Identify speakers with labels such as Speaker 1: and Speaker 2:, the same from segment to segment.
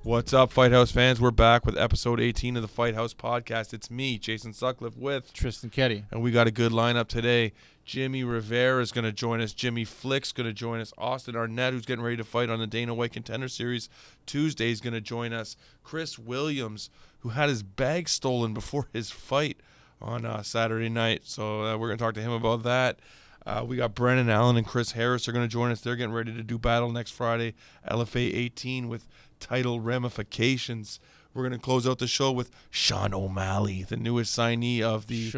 Speaker 1: What's up, Fight House fans? We're back with episode 18 of the Fight House podcast. It's me, Jason Sutcliffe, with
Speaker 2: Tristan Keddy.
Speaker 1: And we got a good lineup today. Jimmie Rivera is going to join us. Jimmy Flick's going to join us. Austin Arnett, who's getting ready to fight on the Dana White Contender Series Tuesday, is going to join us. Cris Williams, who had his bag stolen before his fight on Saturday night. So we're going to talk to him about that. We got Brennan Allen and Chris Harris are going to join us. They're getting ready to do battle next Friday, LFA 18 with title ramifications. We're going to close out the show with Sean O'Malley, the newest signee of the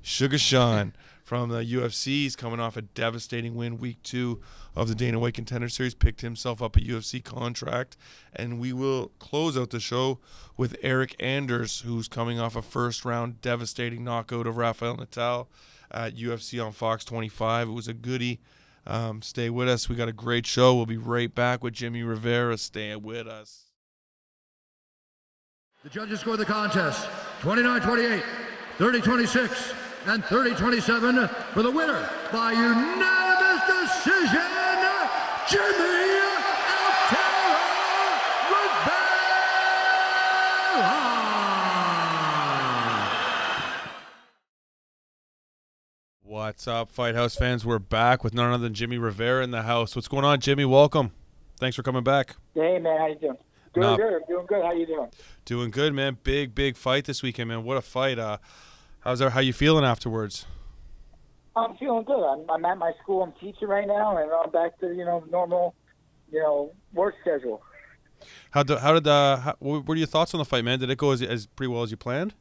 Speaker 1: Sugar Sean from the UFC. He's coming off a devastating win week 2 of the Dana White Contender Series, picked himself up a UFC contract. And we will close out the show with Eryk Anders, who's coming off a first-round devastating knockout of Rafael Natal at UFC on Fox 25. It was a goodie. Stay with us. We got a great show. We'll be right back with Jimmie Rivera. Stay with us.
Speaker 3: The judges score the contest 29-28, 30-26, and 30-27 for the winner by unanimous decision, Jimmie Rivera.
Speaker 1: What's up, Fight House fans? We're back with none other than Jimmie Rivera in the house. What's going on, Jimmy? Welcome. Thanks for coming back.
Speaker 4: Hey, man. How you doing? Good. I'm doing good. How you doing?
Speaker 1: Doing good, man. Big fight this weekend, man. What a fight. How you feeling afterwards?
Speaker 4: I'm feeling good. I'm at my school. I'm teaching right now, and I'm back to normal work schedule.
Speaker 1: What were your thoughts on the fight, man? Did it go as pretty well as you planned?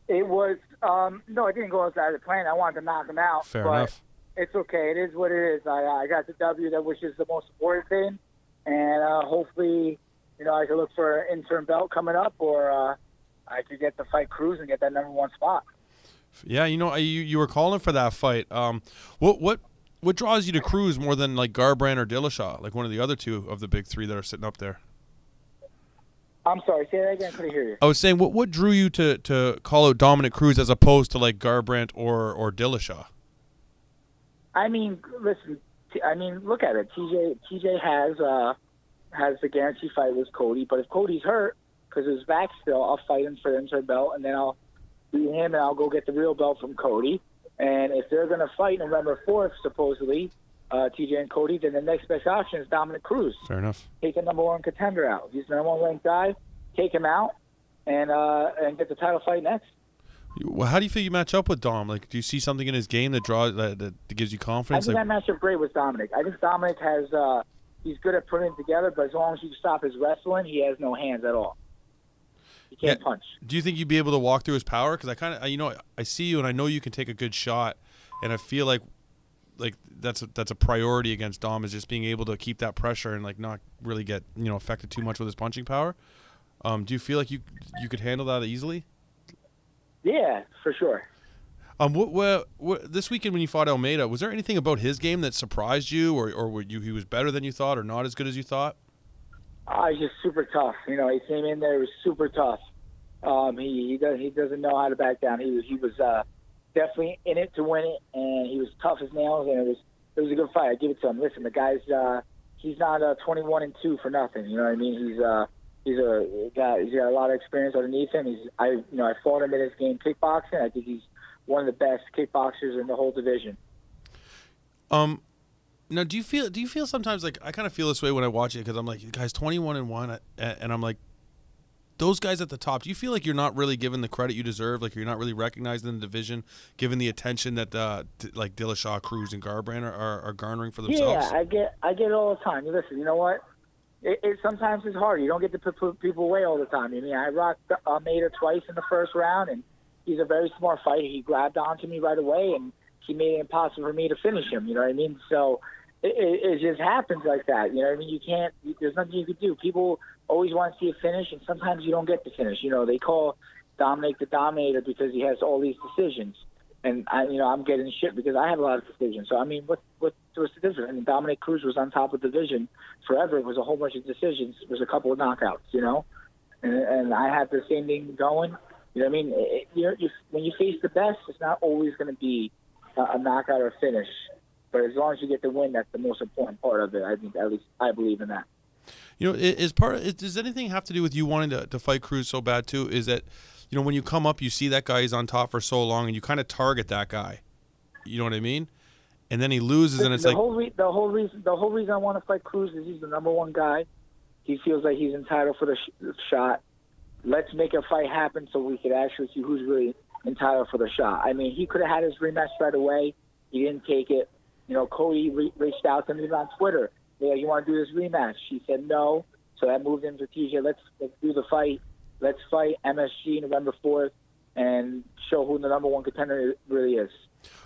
Speaker 4: It was no, it didn't go as I planned. I wanted to knock him out.
Speaker 1: Fair enough.
Speaker 4: It's okay. It is what it is. I got the W, which is the most important thing, and hopefully, I could look for an interim belt coming up, or I could get to fight Cruz and get that number 1 spot.
Speaker 1: Yeah, you were calling for that fight. What draws you to Cruz more than like Garbrandt or Dillashaw, like one of the other two of the big three that are sitting up there?
Speaker 4: I'm sorry, say that again. I couldn't hear you.
Speaker 1: I was saying, what drew you to call out Domenick Cruz as opposed to like Garbrandt or Dillashaw?
Speaker 4: I mean, listen. Look at it. TJ has the guarantee fight with Cody, but if Cody's hurt because his back still, I'll fight him for the interim belt, and then I'll beat him, and I'll go get the real belt from Cody. And if they're going to fight November 4th, supposedly, TJ and Cody, then the next best option is Domenick Cruz.
Speaker 1: Fair enough.
Speaker 4: Take the number 1 contender out. He's the number 1 ranked guy. Take him out and get the title fight next.
Speaker 1: Well, how do you feel you match up with Dom? Like, do you see something in his game that gives you confidence?
Speaker 4: I think I match up great with Domenick. I think Domenick has he's good at putting it together, but as long as you stop his wrestling, he has no hands at all. He can't punch.
Speaker 1: Do you think you'd be able to walk through his power? Because I see you and I know you can take a good shot, and I feel like that's a priority against Dom, is just being able to keep that pressure and like not really get affected too much with his punching power. Do you feel like you could handle that easily?
Speaker 4: Yeah, for sure.
Speaker 1: What this weekend when you fought Almeida, was there anything about his game that surprised you, or he was better than you thought, or not as good as you thought?
Speaker 4: He's just super tough. He came in there, he was super tough. He doesn't know how to back down. He was definitely in it to win it, and he was tough as nails, and it was a good fight. I give it to him. Listen, the guy's he's not 21-2 for nothing. You know what I mean? He's got a lot of experience underneath him. I fought him in his game kickboxing. I think he's one of the best kickboxers in the whole division.
Speaker 1: Now, do you feel sometimes, like, I kind of feel this way when I watch it, because I'm like, the guy's 21-1, and I'm like, those guys at the top, do you feel like you're not really given the credit you deserve? Like, you're not really recognized in the division, given the attention that like Dillashaw, Cruz, and Garbrandt are garnering for themselves?
Speaker 4: Yeah, I get it all the time. Listen, you know what? It sometimes it's hard. You don't get to put people away all the time. I mean, I rocked Almeida twice in the first round, and he's a very smart fighter. He grabbed onto me right away, and he made it impossible for me to finish him. You know what I mean? So it just happens like that. You know what I mean? You can't. There's nothing you can do. People always want to see a finish, and sometimes you don't get the finish. They call Dominic the Dominator because he has all these decisions, and I'm getting shit because I have a lot of decisions. So I mean, what's the difference? I mean, Domenick Cruz was on top of the division forever. It was a whole bunch of decisions. It was a couple of knockouts. And I have the same thing going. You know what I mean? When you face the best, it's not always going to be a knockout or a finish. But as long as you get the win, that's the most important part of it. I think, at least I believe in that.
Speaker 1: You know, does anything have to do with you wanting to fight Cruz so bad too? Is that, you know, when you come up, you see that guy is on top for so long, and you kind of target that guy. You know what I mean? And then he loses, and it's
Speaker 4: the whole reason I want to fight Cruz is he's the number one guy. He feels like he's entitled for the shot. Let's make a fight happen so we could actually see who's really entitled for the shot. I mean, he could have had his rematch right away. He didn't take it. You know, Cody reached out to me on Twitter. Yeah, you want to do this rematch? She said no. So that moved him to TJ. Let's do the fight. Let's fight MSG November 4th and show who the number one contender really is.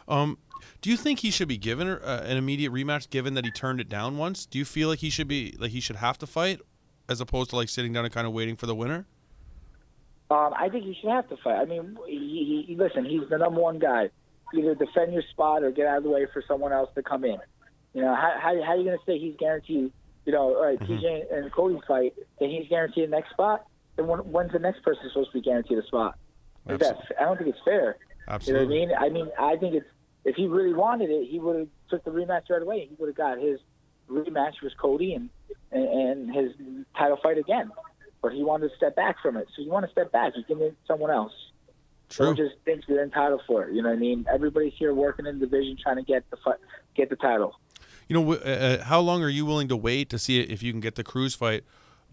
Speaker 1: Do you think he should be given an immediate rematch, given that he turned it down once? Do you feel like he should have to fight, as opposed to like sitting down and kind of waiting for the winner?
Speaker 4: I think he should have to fight. I mean, listen, he's the number one guy. Either defend your spot or get out of the way for someone else to come in. You know, how are you going to say he's guaranteed, you know, all right, TJ and Cody fight, then he's guaranteed the next spot? Then when's the next person supposed to be guaranteed a spot? I don't think it's fair.
Speaker 1: Absolutely.
Speaker 4: You know what I mean? I think it's, if he really wanted it, he would have took the rematch right away. He would have got his rematch with Cody and his title fight again. But he wanted to step back from it. So you want to step back, you give it to someone else.
Speaker 1: True.
Speaker 4: Don't just think you're entitled for it. You know what I mean? Everybody's here working in the division trying to get the title.
Speaker 1: You know, how long are you willing to wait to see if you can get the Cruz fight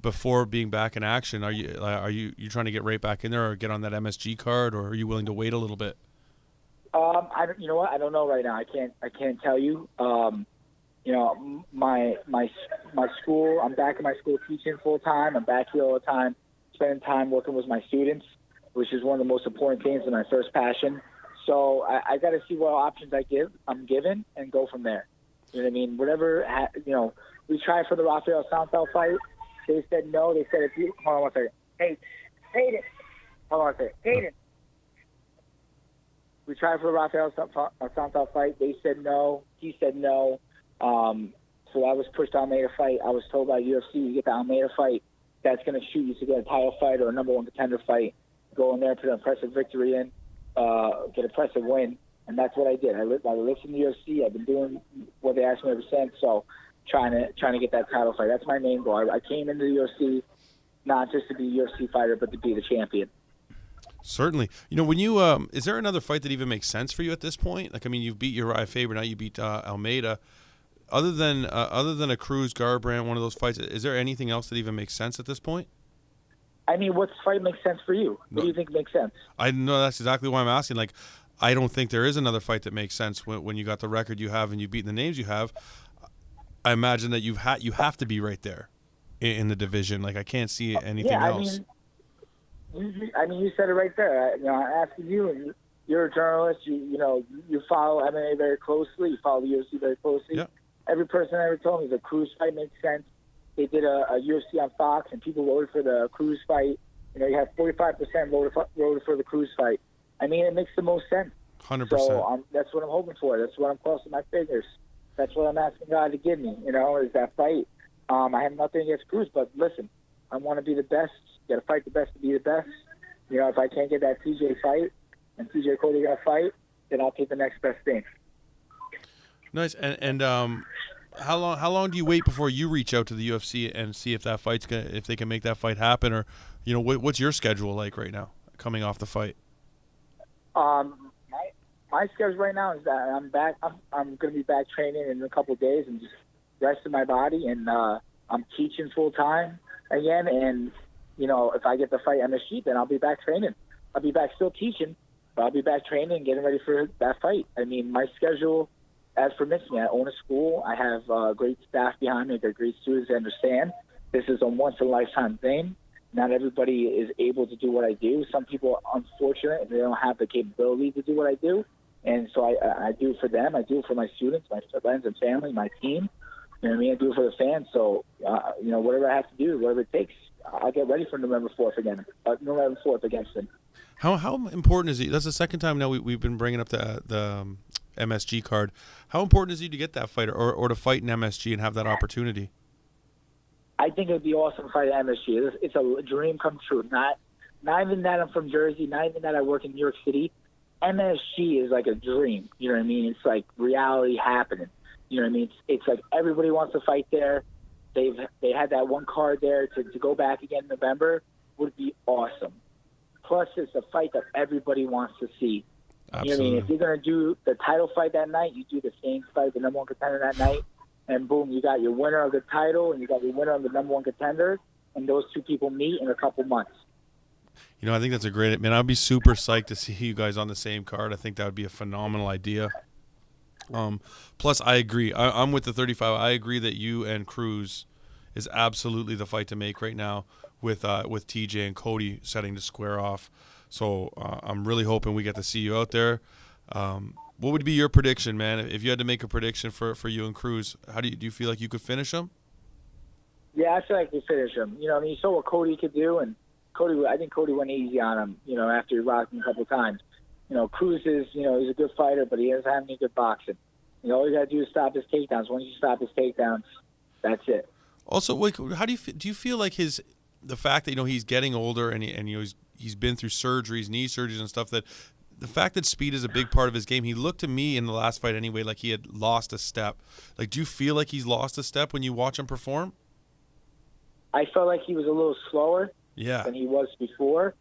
Speaker 1: before being back in action? Are you trying to get right back in there or get on that MSG card, or are you willing to wait a little bit?
Speaker 4: You know what? I don't know right now. I can't tell you. You know, my school. I'm back in my school teaching full time. I'm back here all the time, spending time working with my students, which is one of the most important things in my first passion. So I got to see what options I'm given, and go from there. You know what I mean? Whatever. You know, we tried for the Rafael Natal fight. They said no. They said if you hold on one second. Hey, Hayden. Hold on one second. Hayden. We tried for the Rafael Natal fight. They said no. He said no. So I was pushed to Almeida fight. I was told by UFC, you get the Almeida fight, that's going to shoot you to get a title fight or a number one contender fight. Go in there, put an impressive victory in, get an impressive win. And that's what I did. I listened to UFC. I've been doing what they asked me ever since. So trying to get that title fight. That's my main goal. I came into the UFC not just to be a UFC fighter, but to be the champion.
Speaker 1: Certainly. You know, when you is there another fight that even makes sense for you at this point? Like, I mean, you've beat Uriah Faber, now you beat Almeida. Other than a Cruz Garbrandt, one of those fights, is there anything else that even makes sense at this point?
Speaker 4: I mean, what fight makes sense for you? What do you think makes sense?
Speaker 1: I know that's exactly why I'm asking. Like, I don't think there is another fight that makes sense when you got the record you have and you've beaten the names you have. I imagine that you have to be right there in the division. Like, I can't see anything else.
Speaker 4: I mean, you said it right there. You know, I'm asking you, and you're a journalist. You follow MMA very closely. You follow the UFC very closely.
Speaker 1: Yeah.
Speaker 4: Every person ever told me the Cruz fight makes sense. They did a UFC on Fox, and people voted for the Cruz fight. You know, you have 45% voted for the Cruz fight. I mean, it makes the most sense.
Speaker 1: 100%.
Speaker 4: So that's what I'm hoping for. That's what I'm crossing my fingers. That's what I'm asking God to give me. You know, is that fight. I have nothing against Cruz, but listen, I want to be the best. You got to fight the best to be the best. You know, if I can't get that TJ fight and TJ Cody got to fight, then I'll take the next best thing.
Speaker 1: Nice. And how long do you wait before you reach out to the UFC and see if that fight's if they can make that fight happen, or you know what's your schedule like right now coming off the fight?
Speaker 4: My schedule right now is that I'm back. I'm going to be back training in a couple of days and just resting my body, and I'm teaching full time again. And you know, if I get the fight MSG, then I'll be back training. I'll be back still teaching, but I'll be back training and getting ready for that fight. I mean, my schedule as permits me. I own a school. I have great staff behind me. They're great students. They understand this is a once-in-a-lifetime thing. Not everybody is able to do what I do. Some people are unfortunate and they don't have the capability to do what I do. And so I do it for them. I do it for my students, my friends and family, my team. You know what I mean? I do it for the fans. So, you know, whatever I have to do, whatever it takes, I'll get ready for November 4th again. November 4th against them.
Speaker 1: How important is it? That's the second time now we've been bringing up the MSG card. How important is it to get that fight or to fight in MSG and have that opportunity?
Speaker 4: I think it would be awesome to fight at MSG. It's a dream come true. Not even that I'm from Jersey, not even that I work in New York City. MSG is like a dream. You know what I mean? It's like reality happening. You know what I mean? It's like everybody wants to fight there. they had that one card there to go back again in November would be awesome. Plus, it's a fight that everybody wants to see.
Speaker 1: Absolutely.
Speaker 4: You know what I mean? If you're going to do the title fight that night, you do the same fight, the number one contender that night, and boom, you got your winner of the title and you got your winner of the number one contender, and those two people meet in a couple months.
Speaker 1: You know, I think that's a great – man, I'd be super psyched to see you guys on the same card. I think that would be a phenomenal idea. Plus, I agree. I'm with the 35. I agree that you and Cruz is absolutely the fight to make right now with TJ and Cody setting to square off. So I'm really hoping we get to see you out there. What would be your prediction, man? If you had to make a prediction for you and Cruz, how do you feel like you could finish him?
Speaker 4: Yeah, I feel like we finish him. You know, I mean, you saw what Cody could do, and I think Cody went easy on him, you know, after he rocked him a couple of times. You know, Cruz is, you know, he's a good fighter, but he doesn't have any good boxing. You know, all you got to do is stop his takedowns. Once you stop his takedowns, that's it.
Speaker 1: Also, like, how do you feel like the fact that, you know, he's getting older and you know he's been through surgeries, knee surgeries and stuff, that the fact that speed is a big part of his game, he looked to me in the last fight anyway like he had lost a step. Like, do you feel like he's lost a step when you watch him perform?
Speaker 4: I felt like he was a little slower than he was before.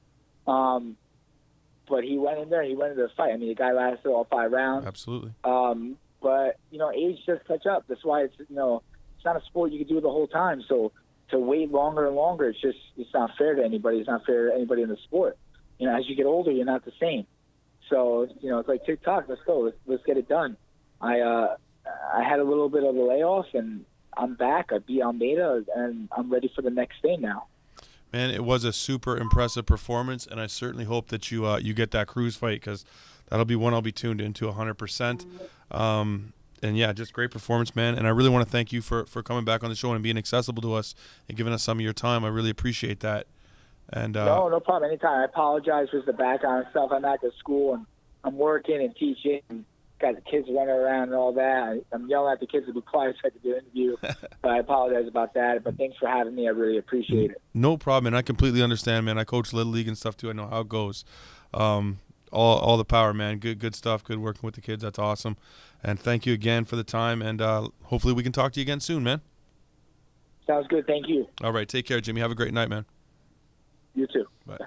Speaker 4: But he went in there and he went into the fight. I mean, the guy lasted all 5 rounds.
Speaker 1: Absolutely.
Speaker 4: But, you know, age does catch up. That's why it's, you know, it's not a sport you can do the whole time. So to wait longer and longer, it's not fair to anybody. It's not fair to anybody in the sport. You know, as you get older, you're not the same. So, you know, it's like TikTok. Let's go. Let's get it done. I had a little bit of a layoff, and I'm back. I beat Almeida, and I'm ready for the next thing now.
Speaker 1: Man, it was a super impressive performance, and I certainly hope that you get that Cruz fight, because that'll be one I'll be tuned into 100%. And, yeah, just great performance, man. And I really want to thank you for coming back on the show and being accessible to us and giving us some of your time. I really appreciate that. And
Speaker 4: no problem. Anytime. I apologize for the background and stuff. I'm at the school, and I'm working and teaching, and got the kids running around and all that. I'm yelling at the kids to be quiet so I can do an interview. But I apologize about that. But thanks for having me. I really appreciate it.
Speaker 1: No problem, and I completely understand, man. I coach Little League and stuff, too. I know how it goes. All the power, man. Good stuff. Good working with the kids. That's awesome. And thank you again for the time, and hopefully we can talk to you again soon, man.
Speaker 4: Sounds good. Thank you.
Speaker 1: All right. Take care, Jimmie. Have a great night, man.
Speaker 4: You too.
Speaker 1: Bye.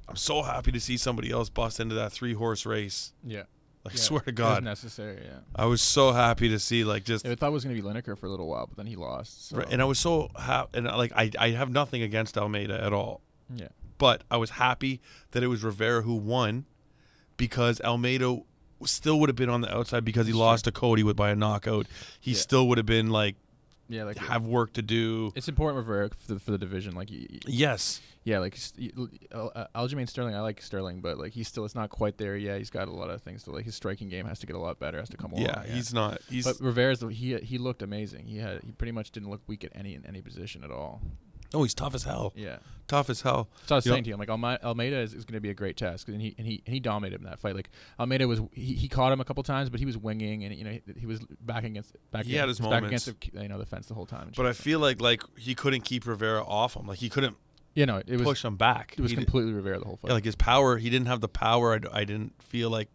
Speaker 1: I'm so happy to see somebody else bust into that 3-horse race.
Speaker 2: Yeah.
Speaker 1: Like, swear to God.
Speaker 2: It was necessary, yeah.
Speaker 1: I was so happy to see, like, just...
Speaker 2: I thought it was going to be Lineker for a little while, but then he lost. So.
Speaker 1: Right, and I was so happy. And, like, I have nothing against Almeida at all.
Speaker 2: Yeah.
Speaker 1: But I was happy that it was Rivera who won, because Almeida still would have been on the outside because he lost to Cody by a knockout. He still would have been, like, have work to do.
Speaker 2: It's important Rivera for the division. Like,
Speaker 1: yes.
Speaker 2: Yeah, like Aljamain Sterling, I like Sterling, but like it's not quite there. Yeah, he's got a lot of things to like. His striking game has to get a lot better. Has to come along.
Speaker 1: Yeah, he's not.
Speaker 2: But Rivera's he looked amazing. He pretty much didn't look weak in any position at all.
Speaker 1: Oh, he's tough as hell.
Speaker 2: Yeah,
Speaker 1: tough as hell.
Speaker 2: So I was saying to you, I'm like, Almeida is going to be a great test, and he dominated him in that fight. Like Almeida was, he caught him a couple times, but he was winging, and he was back against the fence the whole time.
Speaker 1: But I feel like he couldn't keep Rivera off him. Like he couldn't. Push him back.
Speaker 2: It was completely Rivera the whole fight.
Speaker 1: Yeah, like his power, he didn't have the power. I didn't feel like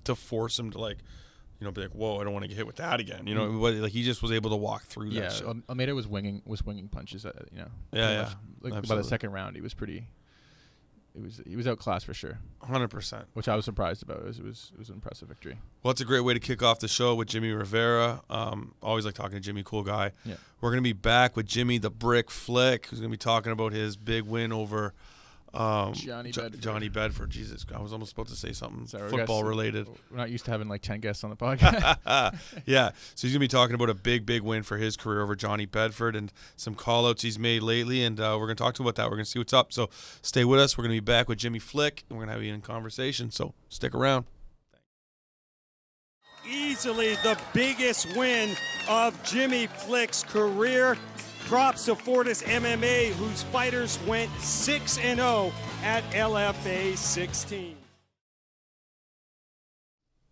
Speaker 1: to force him to be like, whoa, I don't want to get hit with that again. Like he just was able to walk through that.
Speaker 2: Yeah, Almeida was winging punches.
Speaker 1: Yeah.
Speaker 2: By the second round, he was pretty. He was outclassed for sure.
Speaker 1: 100%.
Speaker 2: Which I was surprised about. It was an impressive victory.
Speaker 1: Well, it's a great way to kick off the show with Jimmie Rivera. Always like talking to Jimmie, cool guy.
Speaker 2: Yeah.
Speaker 1: We're going to be back with Jimmie the Brick Flick, who's going to be talking about his big win over Johnny Bedford. Jesus, I was almost about to say something football related.
Speaker 2: We're not used to having like 10 guests on the podcast.
Speaker 1: Yeah, so he's going to be talking about a big win for his career over Johnny Bedford and some call-outs he's made lately, and we're going to talk to him about that. We're going to see what's up. So stay with us. We're going to be back with Jimmie Flick, and we're going to have you in conversation, so stick around.
Speaker 5: Easily the biggest win of Jimmie Flick's career. Props to Fortis MMA, whose fighters went 6-0 at LFA 16.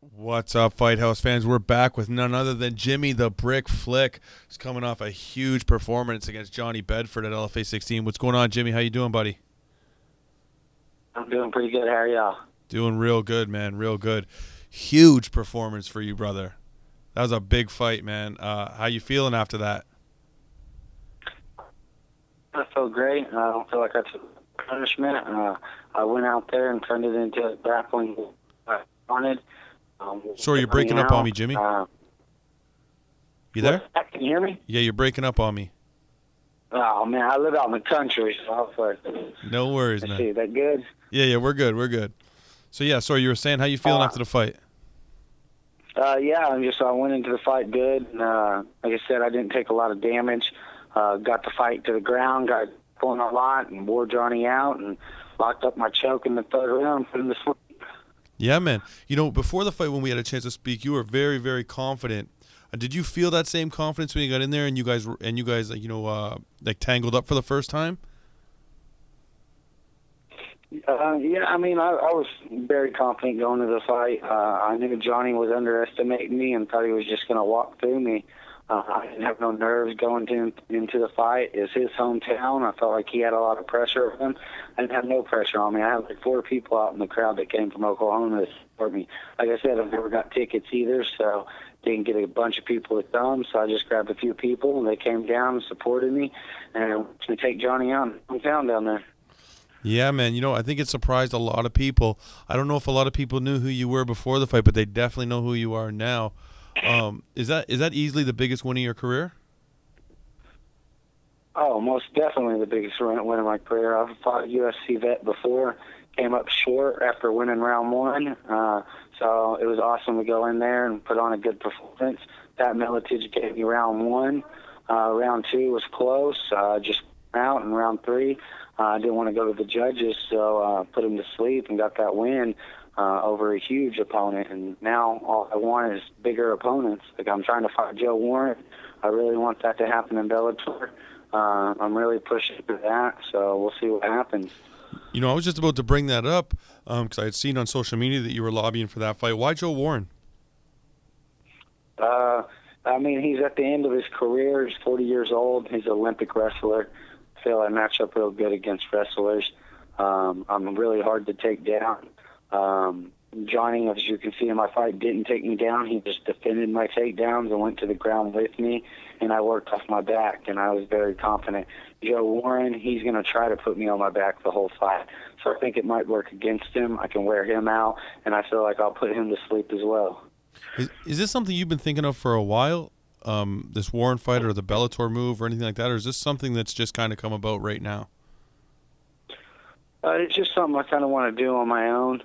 Speaker 1: What's up, Fight House fans? We're back with none other than Jimmie the Brick Flick. He's coming off a huge performance against Johnny Bedford at LFA 16. What's going on, Jimmie? How you doing, buddy?
Speaker 6: I'm doing pretty good. How are y'all?
Speaker 1: Doing real good, man. Real good. Huge performance for you, brother. That was a big fight, man. How you feeling after that?
Speaker 6: I felt great. I don't feel like I took punishment. I went out there and turned it into grappling I wanted.
Speaker 1: Sorry, you're breaking up on me, Jimmy. You there?
Speaker 6: Can you hear me?
Speaker 1: Yeah, you're breaking up on me.
Speaker 6: Oh, man, I live out in the country, so I was like...
Speaker 1: No worries, man.
Speaker 6: See, that good?
Speaker 1: Yeah, we're good. So, yeah, sorry, you were saying how you feeling after the fight?
Speaker 6: Yeah, I went into the fight good. And, like I said, I didn't take a lot of damage. Got the fight to the ground, got pulling a lot, and wore Johnny out, and locked up my choke in the third round, put him to sleep.
Speaker 1: Yeah, man. You know, before the fight, when we had a chance to speak, you were very, very confident. Did you feel that same confidence when you got in there and you guys like tangled up for the first time?
Speaker 6: Yeah, I mean, I was very confident going to the fight. I knew Johnny was underestimating me and thought he was just going to walk through me. I didn't have no nerves going into the fight. It's his hometown. I felt like he had a lot of pressure on him. I didn't have no pressure on me. I had like 4 people out in the crowd that came from Oklahoma to support me. Like I said, I've never got tickets either, so didn't get a bunch of people to come. So I just grabbed a few people, and they came down and supported me. And to take Johnny out in hometown down there.
Speaker 1: Yeah, man. You know, I think it surprised a lot of people. I don't know if a lot of people knew who you were before the fight, but they definitely know who you are now. Is that easily the biggest win of your career?
Speaker 6: Oh, most definitely the biggest win of my career. I've fought a UFC vet before, came up short after winning round 1. So it was awesome to go in there and put on a good performance. Pat Miletich gave me round 1. Round 2 was close, just out in round 3. I didn't want to go to the judges, so put him to sleep and got that win over a huge opponent. And now all I want is bigger opponents. Like, I'm trying to fight Joe Warren. I really want that to happen in Bellator. I'm really pushing for that, so we'll see what happens.
Speaker 1: You know, I was just about to bring that up because I had seen on social media that you were lobbying for that fight. Why Joe Warren?
Speaker 6: I mean, he's at the end of his career. He's 40 years old. He's an Olympic wrestler. I feel I match up real good against wrestlers. I'm really hard to take down. Johnny, as you can see in my fight, didn't take me down. He just defended my takedowns and went to the ground with me, and I worked off my back, and I was very confident. Joe Warren, he's going to try to put me on my back the whole fight. So I think it might work against him. I can wear him out, and I feel like I'll put him to sleep as well.
Speaker 1: Is this something you've been thinking of for a while, this Warren fight or the Bellator move or anything like that, or is this something that's just kind of come about right now?
Speaker 6: It's just something I kind of want to do on my own.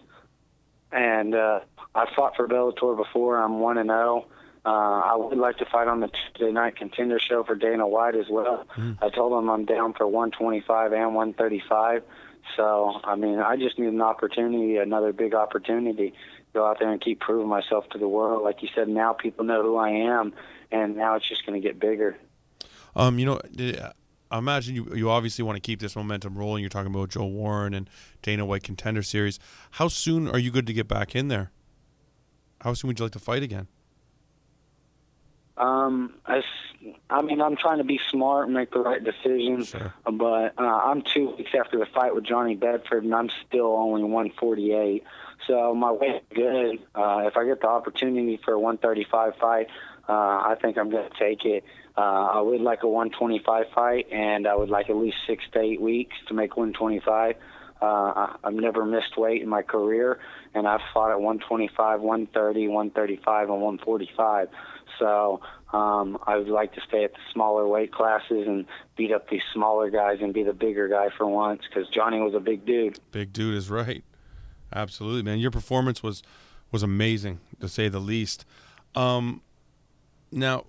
Speaker 6: And I fought for Bellator before. I'm 1-0. I would like to fight on the Tuesday night contender show for Dana White as well. I told him I'm down for 125 and 135. So, I mean, I just need an opportunity, another big opportunity, go out there and keep proving myself to the world. Like you said, now people know who I am, and now it's just going to get bigger.
Speaker 1: You know, I imagine you obviously want to keep this momentum rolling. You're talking about Joe Warren and Dana White Contender Series. How soon are you good to get back in there? How soon would you like to fight again?
Speaker 6: I mean, I'm trying to be smart and make the right decisions,
Speaker 1: sure.
Speaker 6: But I'm 2 weeks after the fight with Johnny Bedford, and I'm still only 148. So my weight's good. If I get the opportunity for a 135 fight, I think I'm going to take it. I would like a 125 fight, and I would like at least 6 to 8 weeks to make 125. I've never missed weight in my career, and I've fought at 125, 130, 135, and 145. So I would like to stay at the smaller weight classes and beat up these smaller guys and be the bigger guy for once, because Johnny was a big dude.
Speaker 1: Big dude is right. Absolutely, man. Your performance was amazing, to say the least. Now,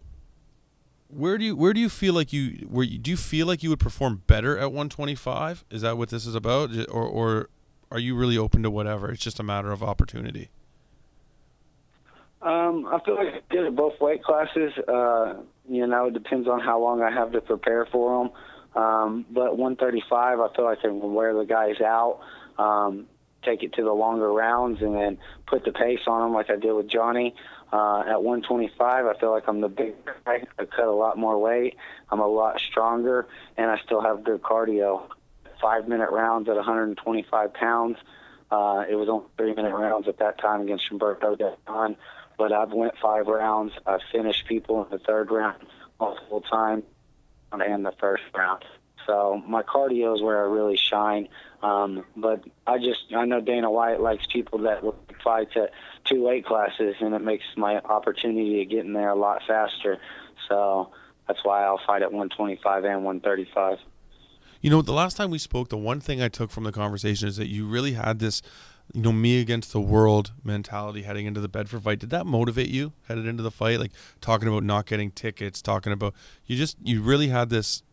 Speaker 1: where do you feel like do you feel like you would perform better at 125? Is that what this is about, or are you really open to whatever? It's just a matter of opportunity.
Speaker 6: I feel like I did it both weight classes. You know, it depends on how long I have to prepare for them. But 135, I feel like I can wear the guys out, take it to the longer rounds, and then put the pace on them like I did with Johnny. At 125, I feel like I'm the big guy. I cut a lot more weight. I'm a lot stronger, and I still have good cardio. 5-minute rounds at 125 pounds. It was only 3-minute rounds at that time against Humberto Delgado. but I've went 5 rounds. I've finished people in the 3rd round multiple times and the 1st round. So my cardio is where I really shine. But I know Dana White likes people that will fight at 2 weight classes, and it makes my opportunity to get in there a lot faster. So that's why I'll fight at 125 and 135.
Speaker 1: You know, the last time we spoke, the one thing I took from the conversation is that you really had this, you know, me against the world mentality heading into the Bedford fight. Did that motivate you headed into the fight? Like talking about not getting tickets, talking about you really had this,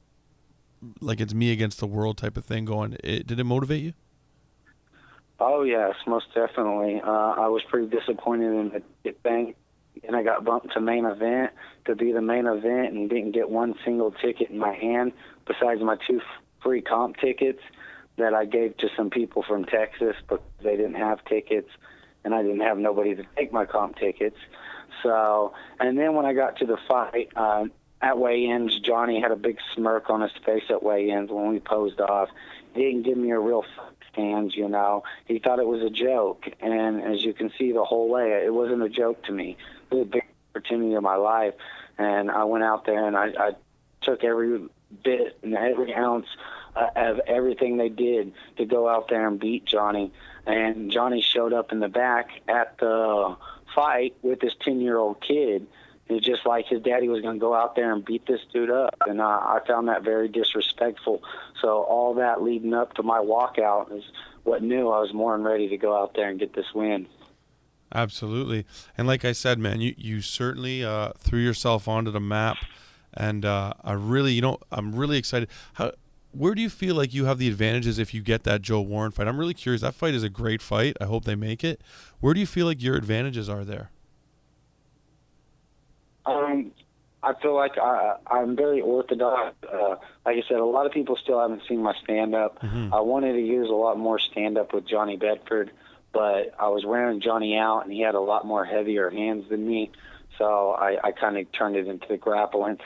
Speaker 1: like it's me against the world type of thing going. Did it motivate you?
Speaker 6: Oh, yes, most definitely. I was pretty disappointed in the thing. And I got bumped to main event to be the main event and didn't get one single ticket in my hand besides my 2 free comp tickets that I gave to some people from Texas, but they didn't have tickets, and I didn't have nobody to take my comp tickets. So, and then when I got to the fight, at weigh-ins, Johnny had a big smirk on his face at weigh-ins when we posed off. He didn't give me a real hands, you know. He thought it was a joke, and as you can see the whole way, it wasn't a joke to me. It was a big opportunity of my life, and I went out there and I took every bit and every ounce of everything they did to go out there and beat Johnny. And Johnny showed up in the back at the fight with this 10-year-old kid. It's just like his daddy was going to go out there and beat this dude up. And I found that very disrespectful. So all that leading up to my walkout is what knew I was more than ready to go out there and get this win.
Speaker 1: Absolutely. And like I said, man, you certainly threw yourself onto the map. And I'm really excited. Where do you feel like you have the advantages if you get that Joe Warren fight? I'm really curious. That fight is a great fight. I hope they make it. Where do you feel like your advantages are there?
Speaker 6: I feel like I'm very orthodox. Like I said, a lot of people still haven't seen my stand-up.
Speaker 1: Mm-hmm.
Speaker 6: I wanted to use a lot more stand-up with Johnny Bedford, but I was wearing Johnny out, and he had a lot more heavier hands than me, so I kind of turned it into the grappling.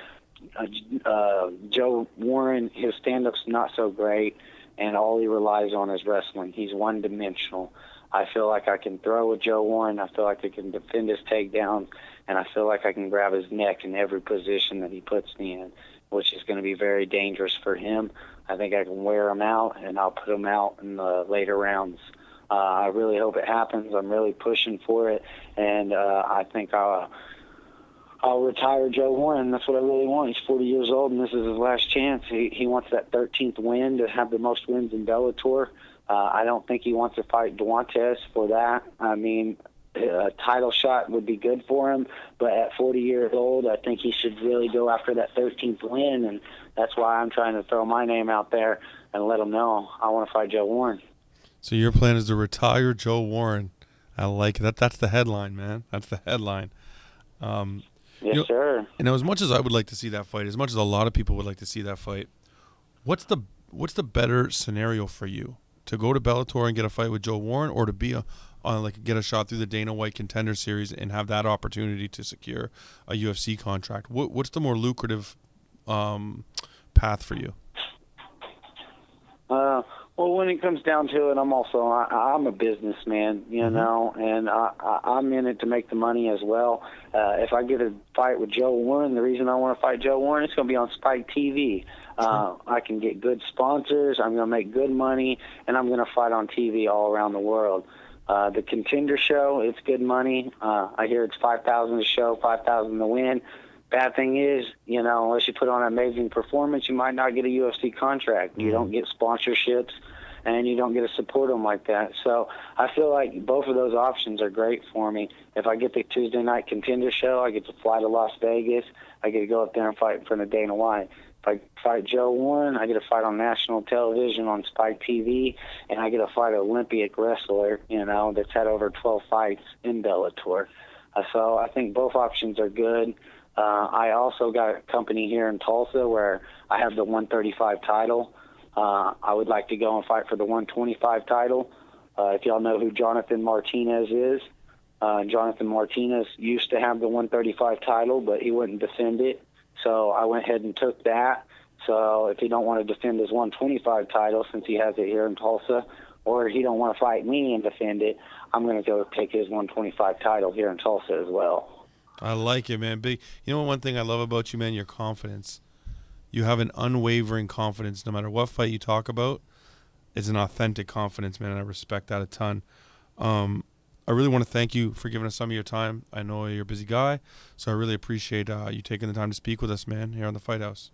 Speaker 6: Joe Warren, his stand-up's not so great, and all he relies on is wrestling. He's one-dimensional. I feel like I can throw with Joe Warren. I feel like I can defend his takedowns, and I feel like I can grab his neck in every position that he puts me in, which is going to be very dangerous for him. I think I can wear him out, and I'll put him out in the later rounds. I really hope it happens. I'm really pushing for it, and I think I'll retire Joe Warren. That's what I really want. He's 40 years old, and this is his last chance. He wants that 13th win to have the most wins in Bellator. I don't think he wants to fight Duantes for that. I mean, a title shot would be good for him, but at 40 years old, I think he should really go after that 13th win, and that's why I'm trying to throw my name out there and let him know I want to fight Joe Warren.
Speaker 1: So your plan is to retire Joe Warren. I like that. That's the headline, man. That's the headline.
Speaker 6: Yes, sir.
Speaker 1: And as much as I would like to see that fight, as much as a lot of people would like to see that fight, what's the better scenario for you? To go to Bellator and get a fight with Joe Warren, or to be get a shot through the Dana White Contender Series and have that opportunity to secure a UFC contract? What's the more lucrative path for you?
Speaker 6: Well, when it comes down to it, I'm a businessman, you
Speaker 1: Mm-hmm.
Speaker 6: know, and I'm in it to make the money as well. If I get a fight with Joe Warren, the reason I want to fight Joe Warren, it's going to be on Spike TV. I can get good sponsors, I'm going to make good money, and I'm going to fight on TV all around the world. The Contender Show, it's good money. I hear it's $5,000 a show, $5,000 to win. Bad thing is, you know, unless you put on an amazing performance, you might not get a UFC contract. You don't get sponsorships, and you don't get to support them like that. So I feel like both of those options are great for me. If I get the Tuesday night Contender Show, I get to fly to Las Vegas. I get to go up there and fight in front of Dana White. If I fight Joe Warren, I get to fight on national television on Spike TV, and I get to fight an Olympic wrestler, you know, that's had over 12 fights in Bellator. So I think both options are good. I also got a company here in Tulsa where I have the 135 title. I would like to go and fight for the 125 title. If y'all know who Jonathan Martinez is, Jonathan Martinez used to have the 135 title, but he wouldn't defend it. So I went ahead and took that. So if he don't want to defend his 125 title, since he has it here in Tulsa, or he don't want to fight me and defend it, I'm going to go take his 125 title here in Tulsa as well.
Speaker 1: I like it, man. Big. You know, one thing I love about you, man, your confidence. You have an unwavering confidence no matter what fight you talk about. It's an authentic confidence, man, and I respect that a ton. I really want to thank you for giving us some of your time. I know you're a busy guy, so I really appreciate you taking the time to speak with us, man, here on the Fight House.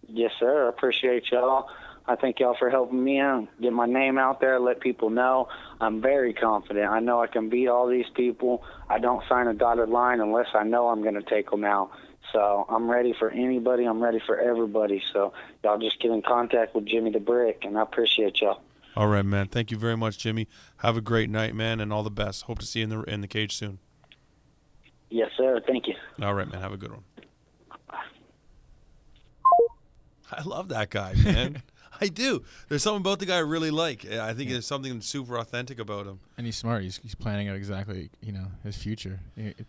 Speaker 6: Yes, sir. I appreciate y'all. I thank y'all for helping me out, get my name out there, let people know. I'm very confident. I know I can beat all these people. I don't sign a dotted line unless I know I'm going to take them out. So I'm ready for anybody. I'm ready for everybody. So y'all just get in contact with Jimmy the Brick, and I appreciate y'all.
Speaker 1: All right, man. Thank you very much, Jimmy. Have a great night, man, and all the best. Hope to see you in the cage soon.
Speaker 6: Yes, sir. Thank you.
Speaker 1: All right, man. Have a good one. I love that guy, man. I do. There's something about the guy I really like. I think there's something super authentic about him.
Speaker 2: And he's smart. He's planning out exactly, his future.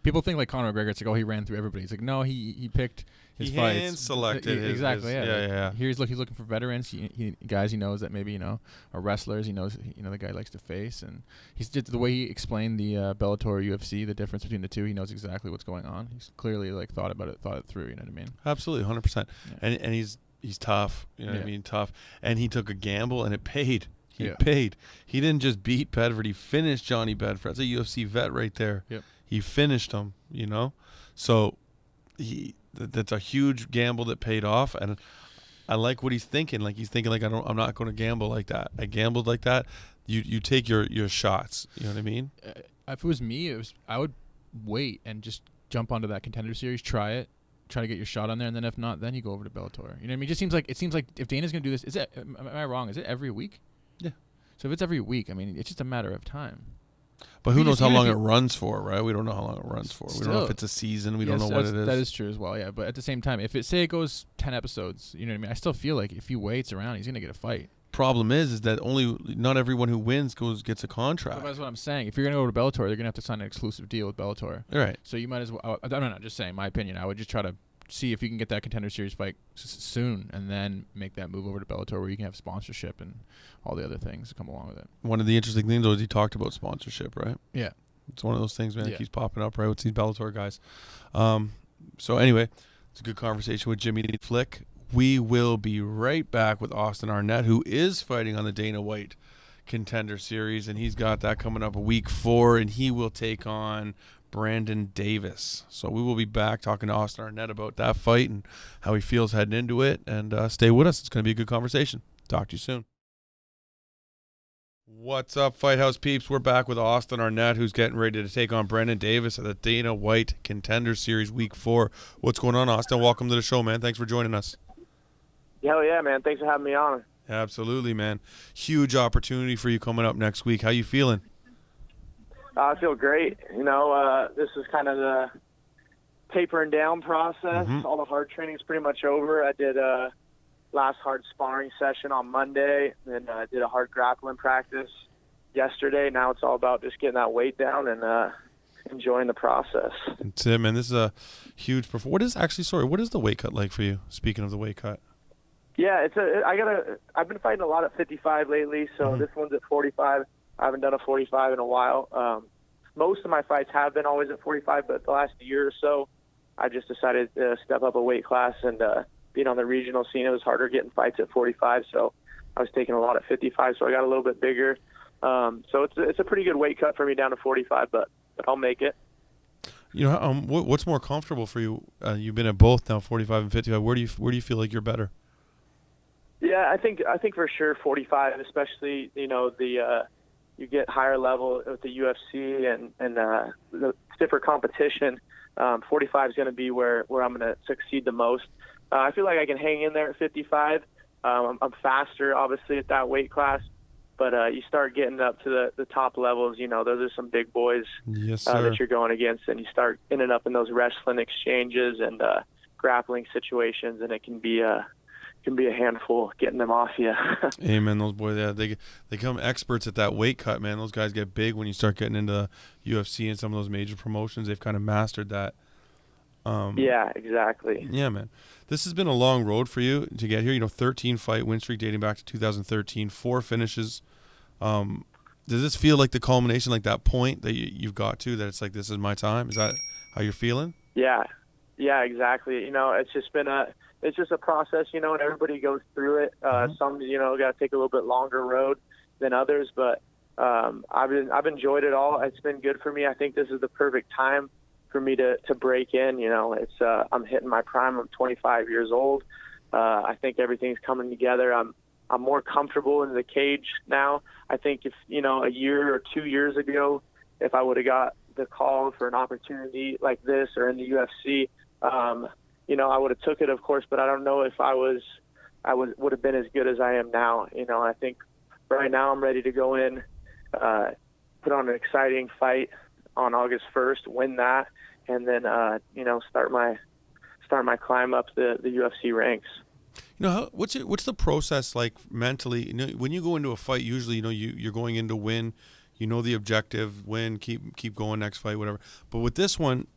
Speaker 2: People think like Conor McGregor. It's like, oh, he ran through everybody. It's like, no, he picked his fights.
Speaker 1: He hand-selected
Speaker 2: exactly.
Speaker 1: Yeah.
Speaker 2: He's looking for veterans. Guys he knows that maybe are wrestlers. He knows the guy likes to face, and he's just the way he explained the Bellator UFC, the difference between the two. He knows exactly what's going on. He's clearly thought it through. You know what I mean?
Speaker 1: Absolutely, 100%. Yeah. And he's tough, what I mean, tough. And he took a gamble, and it paid. He paid. He didn't just beat Bedford. He finished Johnny Bedford. That's a UFC vet right there.
Speaker 2: Yep.
Speaker 1: He finished him, So that's a huge gamble that paid off. And I like what he's thinking. Like, he's thinking, I'm not going to gamble like that. I gambled like that. You take your shots. You know what I mean?
Speaker 2: If it was me, I would wait and just jump onto that Contender Series, try to get your shot on there, and then if not, then you go over to Bellator. You know what I mean? It seems like if Dana's going to do this, am I wrong? Is it every week?
Speaker 1: Yeah.
Speaker 2: So if it's every week, I mean, it's just a matter of time.
Speaker 1: But who knows how long it runs for, right? We don't know how long it runs for. We don't know if it's a season. We don't know what it is.
Speaker 2: That is true as well, yeah. But at the same time, if it goes 10 episodes, you know what I mean? I still feel like if he waits around, he's going to get a fight.
Speaker 1: Problem is that not everyone who wins gets a contract.
Speaker 2: So that's what I'm saying. If you're going to go to Bellator, they're going to have to sign an exclusive deal with Bellator.
Speaker 1: Right.
Speaker 2: So you might as well. I'm not just saying my opinion. I would just try to see if you can get that Contender Series fight soon, and then make that move over to Bellator, where you can have sponsorship and all the other things that come along with it.
Speaker 1: One of the interesting things was he talked about sponsorship, right?
Speaker 2: Yeah.
Speaker 1: It's one of those things, man. It keeps popping up, right, with these Bellator guys. So anyway, it's a good conversation with Jimmy Flick. We will be right back with Austin Arnett, who is fighting on the Dana White Contender Series, and he's got that coming up week 4, and he will take on Brandon Davis. So we will be back talking to Austin Arnett about that fight and how he feels heading into it. And stay with us. It's going to be a good conversation. Talk to you soon. What's up, Fight House peeps? We're back with Austin Arnett, who's getting ready to take on Brandon Davis at the Dana White Contender Series week 4. What's going on, Austin? Welcome to the show, man. Thanks for joining us.
Speaker 7: Hell yeah, man. Thanks for having me on.
Speaker 1: Absolutely, man. Huge opportunity for you coming up next week. How you feeling?
Speaker 7: I feel great. This is kind of the tapering down process.
Speaker 1: Mm-hmm.
Speaker 7: All the hard training's pretty much over. I did last hard sparring session on Monday, then did a hard grappling practice yesterday. Now it's all about just getting that weight down and enjoying the process.
Speaker 1: And Tim, man, this is a huge what is the weight cut like for you? Speaking of the weight cut.
Speaker 7: Yeah, I've been fighting a lot at 55 lately, so This one's at 45. I haven't done a 45 in a while. Most of my fights have been always at 45, but the last year or so, I just decided to step up a weight class, and being on the regional scene, it was harder getting fights at 45, so I was taking a lot at 55, so I got a little bit bigger. So it's a pretty good weight cut for me down to 45, but I'll make it.
Speaker 1: What's more comfortable for you? You've been at both now, 45 and 55. Where do you feel like you're better?
Speaker 7: Yeah, I think for sure 45, especially you get higher level with the UFC and the stiffer competition. 45 is going to be where I'm going to succeed the most. I feel like I can hang in there at 55. I'm faster, obviously, at that weight class. But you start getting up to the top levels, those are some big boys that you're going against, and you start ending up in those wrestling exchanges and grappling situations, and it can be a handful getting them off you.
Speaker 1: Hey, man, those boys, they become experts at that weight cut, man. Those guys get big when you start getting into UFC and some of those major promotions. They've kind of mastered that.
Speaker 7: Yeah, exactly.
Speaker 1: Yeah, man. This has been a long road for you to get here. 13-fight win streak dating back to 2013, 4 finishes. Does this feel like the culmination, like that point that you've got to, that it's like, this is my time? Is that how you're feeling?
Speaker 7: Yeah, exactly. It's just been a process, and everybody goes through it. Some, got to take a little bit longer road than others, but I've enjoyed it all. It's been good for me. I think this is the perfect time for me to break in. I'm hitting my prime. I'm 25 years old. I think everything's coming together. I'm more comfortable in the cage now. I think if a year or 2 years ago, if I would have got the call for an opportunity like this or in the UFC, I would have took it, of course, but I don't know if I would have been as good as I am now. I think right now I'm ready to go in, put on an exciting fight on August 1st, win that, and then start my climb up the UFC ranks.
Speaker 1: What's the process like mentally? When you go into a fight, usually you're going in to win. The objective, win, keep going, next fight, whatever. But with this one,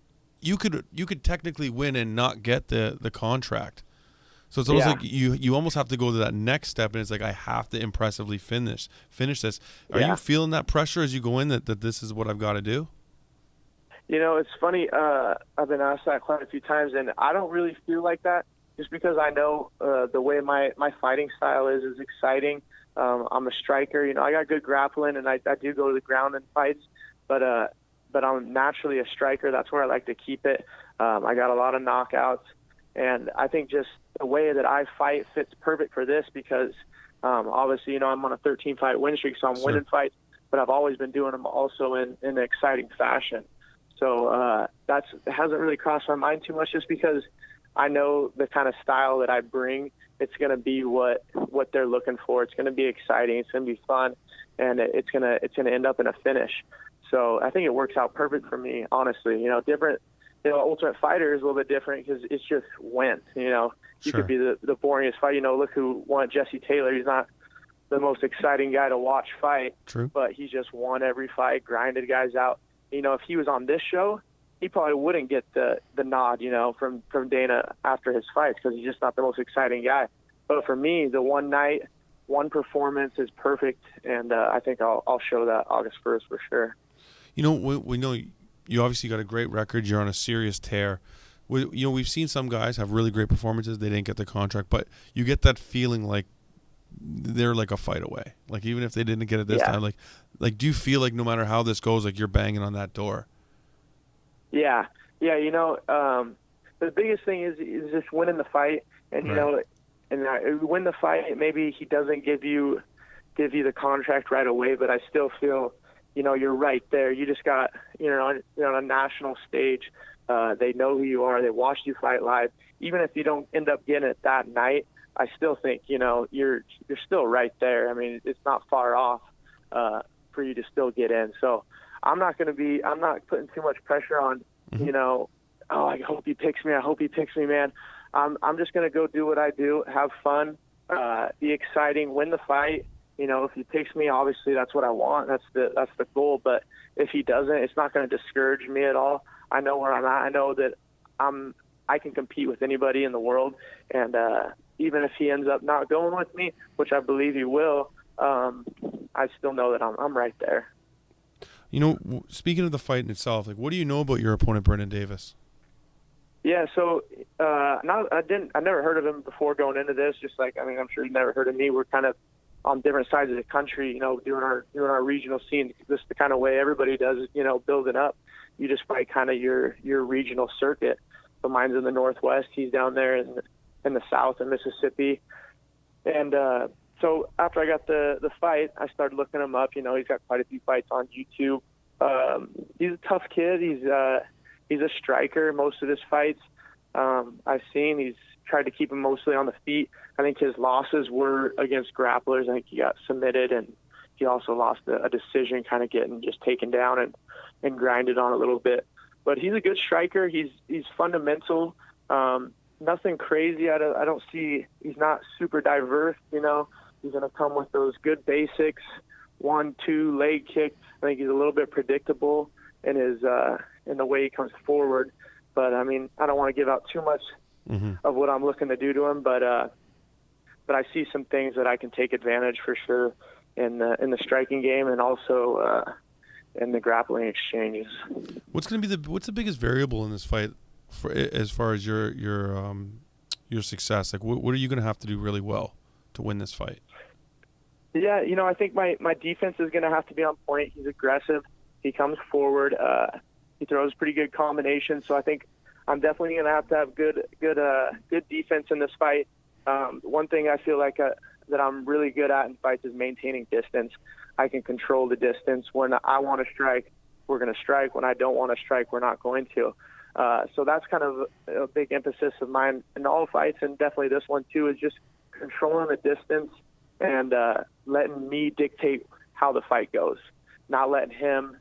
Speaker 1: you could technically win and not get the contract. So it's almost like you almost have to go to that next step, and it's like, I have to impressively finish this. Are you feeling that pressure as you go in that this is what I've got to do?
Speaker 7: It's funny. I've been asked that quite a few times, and I don't really feel like that, just because I know the way my fighting style is exciting. I'm a striker. I got good grappling, and I do go to the ground in fights, but I'm naturally a striker. That's where I like to keep it. I got a lot of knockouts, and I think just the way that I fight fits perfect for this because obviously, I'm on a 13-fight win streak, so I'm winning fights, but I've always been doing them also in an exciting fashion. So it hasn't really crossed my mind too much, just because I know the kind of style that I bring. It's going to be what they're looking for. It's going to be exciting. It's going to be fun, and it's going to end up in a finish. So I think it works out perfect for me, honestly. Different. Ultimate Fighter is a little bit different because it's just went. You could be the boringest fight. Look who won, Jesse Taylor. He's not the most exciting guy to watch fight.
Speaker 1: True.
Speaker 7: But he just won every fight, grinded guys out. If he was on this show, he probably wouldn't get the nod, from Dana after his fights, because he's just not the most exciting guy. But for me, the one night, one performance is perfect, and I think I'll show that August 1st for sure.
Speaker 1: We know you obviously got a great record. You're on a serious tear. We've seen some guys have really great performances. They didn't get the contract, but you get that feeling like they're like a fight away. Like, even if they didn't get it this time, like do you feel like no matter how this goes, like you're banging on that door?
Speaker 7: Yeah. The biggest thing is just winning the fight, and win the fight. Maybe he doesn't give you the contract right away, but I still feel, you're right there. You just got, on a national stage. They know who you are. They watched you fight live. Even if you don't end up getting it that night, I still think, you're still right there. I mean, it's not far off for you to still get in. So I'm not putting too much pressure on, I hope he picks me. I hope he picks me, man. I'm just going to go do what I do, have fun, be exciting, win the fight. If he picks me, obviously that's what I want. That's the goal. But if he doesn't, it's not going to discourage me at all. I know where I'm at. I know that I can compete with anybody in the world. And even if he ends up not going with me, which I believe he will, I still know that I'm right there.
Speaker 1: Speaking of the fight in itself, like, what do you know about your opponent, Brendan Davis?
Speaker 7: Yeah, so I never heard of him before going into this. I'm sure you never heard of me. We're kind of on different sides of the country, doing our regional scene. This is the kind of way everybody does it, building up. You just fight kind of your regional circuit. So mine's in the Northwest. He's down there in the South in Mississippi. And so after I got the fight, I started looking him up. He's got quite a few fights on YouTube. He's a tough kid. He's a striker. Most of his fights I've seen, he's tried to keep him mostly on the feet. I think his losses were against grapplers. I think he got submitted, and he also lost a decision, kind of getting just taken down and grinded on a little bit. But he's a good striker. He's fundamental. Nothing crazy. I don't see. He's not super diverse. He's going to come with those good basics. 1-2 leg kick. I think he's a little bit predictable in his in the way he comes forward. But I mean, I don't want to give out too much of what I'm looking to do to him. But I see some things that I can take advantage for sure in the striking game and also in the grappling exchanges.
Speaker 1: What's the biggest variable in this fight as far as your success? Like, what are you going to have to do really well to win this fight?
Speaker 7: Yeah, I think my defense is going to have to be on point. He's aggressive. He comes forward. He throws pretty good combinations. So I think I'm definitely going to have good defense in this fight. One thing I feel like that I'm really good at in fights is maintaining distance. I can control the distance. When I want to strike, we're going to strike. When I don't want to strike, we're not going to. So that's kind of a big emphasis of mine in all fights, and definitely this one too, is just controlling the distance and letting me dictate how the fight goes, not letting him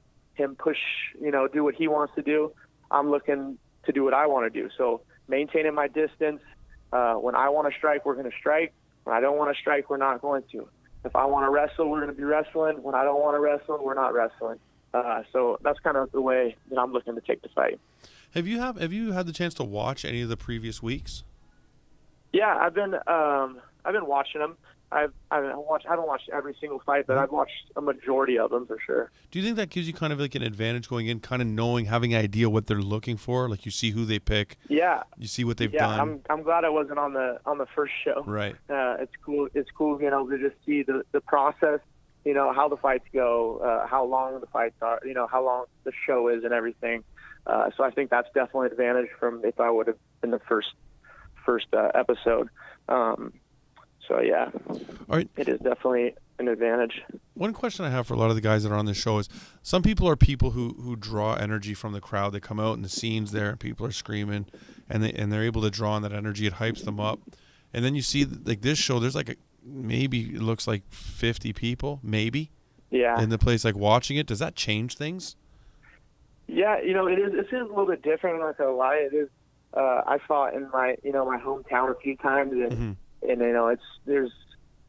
Speaker 7: push, do what he wants to do. I'm looking to do what I want to do. So maintaining my distance. When I want to strike, we're going to strike. When I don't want to strike, we're not going to. If I want to wrestle, we're going to be wrestling. When I don't want to wrestle, we're not wrestling. So that's kind of the way that I'm looking to take the fight.
Speaker 1: Have you had the chance to watch any of the previous weeks?
Speaker 7: Yeah, I've been watching them. I haven't watched every single fight, but I've watched a majority of them for sure.
Speaker 1: Do you think that gives you kind of like an advantage going in, kind of knowing, having an idea what they're looking for? Like, you see who they pick. Yeah. You see what they've done.
Speaker 7: I'm glad I wasn't on the first show.
Speaker 1: Right.
Speaker 7: It's cool being able to just see the process, how the fights go, how long the fights are, how long the show is and everything. So I think that's definitely an advantage from if I would have been the first episode. So, yeah, all right. It is definitely an advantage.
Speaker 1: One question I have for a lot of the guys that are on this show is, some people are people who draw energy from the crowd. They come out and the scene's there and people are screaming, and they're able to draw on that energy. It hypes them up. And then you see, like, this show, there's like maybe it looks like 50 people, maybe, in the place, like, watching it. Does that change things?
Speaker 7: Yeah, it is a little bit different. I'm not going to lie. It is. I fought in my hometown a few times, and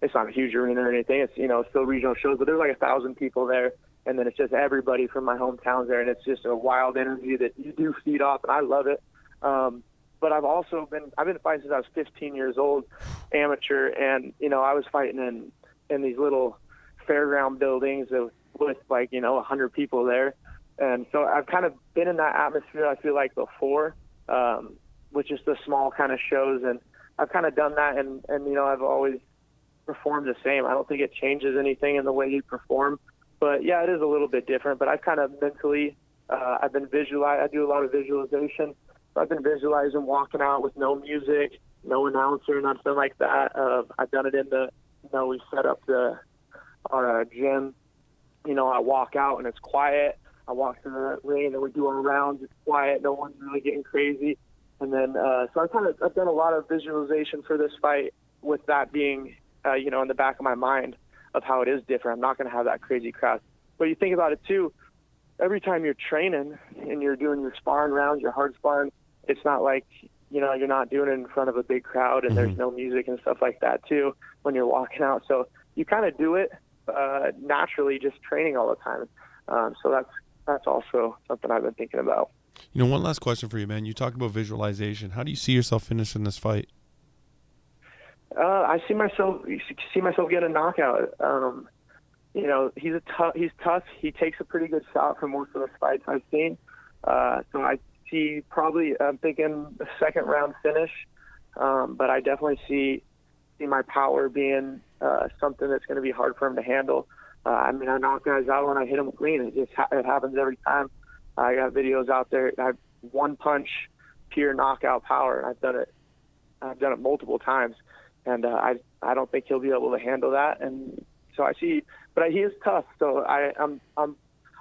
Speaker 7: it's not a huge arena or anything. It's still regional shows, but there's like 1,000 people there, and then it's just everybody from my hometowns there, and it's just a wild energy that you do feed off, and I love it. But I've been fighting since I was 15 years old, amateur, and I was fighting in these little fairground buildings with like 100 people there, and so I've kind of been in that atmosphere. I feel like before, with just the small kind of shows, and I've kind of done that, and I've always performed the same. I don't think it changes anything in the way you perform, but yeah, it is a little bit different. But I've kind of mentally, I do a lot of visualization. So I've been visualizing walking out with no music, no announcer, nothing like that. I've done it we set up our gym. I walk out and it's quiet. I walk to the ring and we do our rounds. It's quiet. No one's really getting crazy. And then, so I've done a lot of visualization for this fight, with that being, in the back of my mind of how it is different. I'm not going to have that crazy crowd. But you think about it too, every time you're training and you're doing your sparring rounds, your hard sparring, it's not like, you're not doing it in front of a big crowd and there's no music and stuff like that too when you're walking out. So you kind of do it naturally, just training all the time. So that's also something I've been thinking about.
Speaker 1: One last question for you, man. You talked about visualization. How do you see yourself finishing this fight?
Speaker 7: I see myself getting a knockout. He's tough. He takes a pretty good shot for most of the fights I've seen. So I see I'm thinking a second round finish. But I definitely see my power being something that's going to be hard for him to handle. I knock guys out when I hit them clean. It happens every time. I got videos out there. I have one punch, pure knockout power. I've done it multiple times, and I don't think he'll be able to handle that. And so I see, but he is tough. So I'm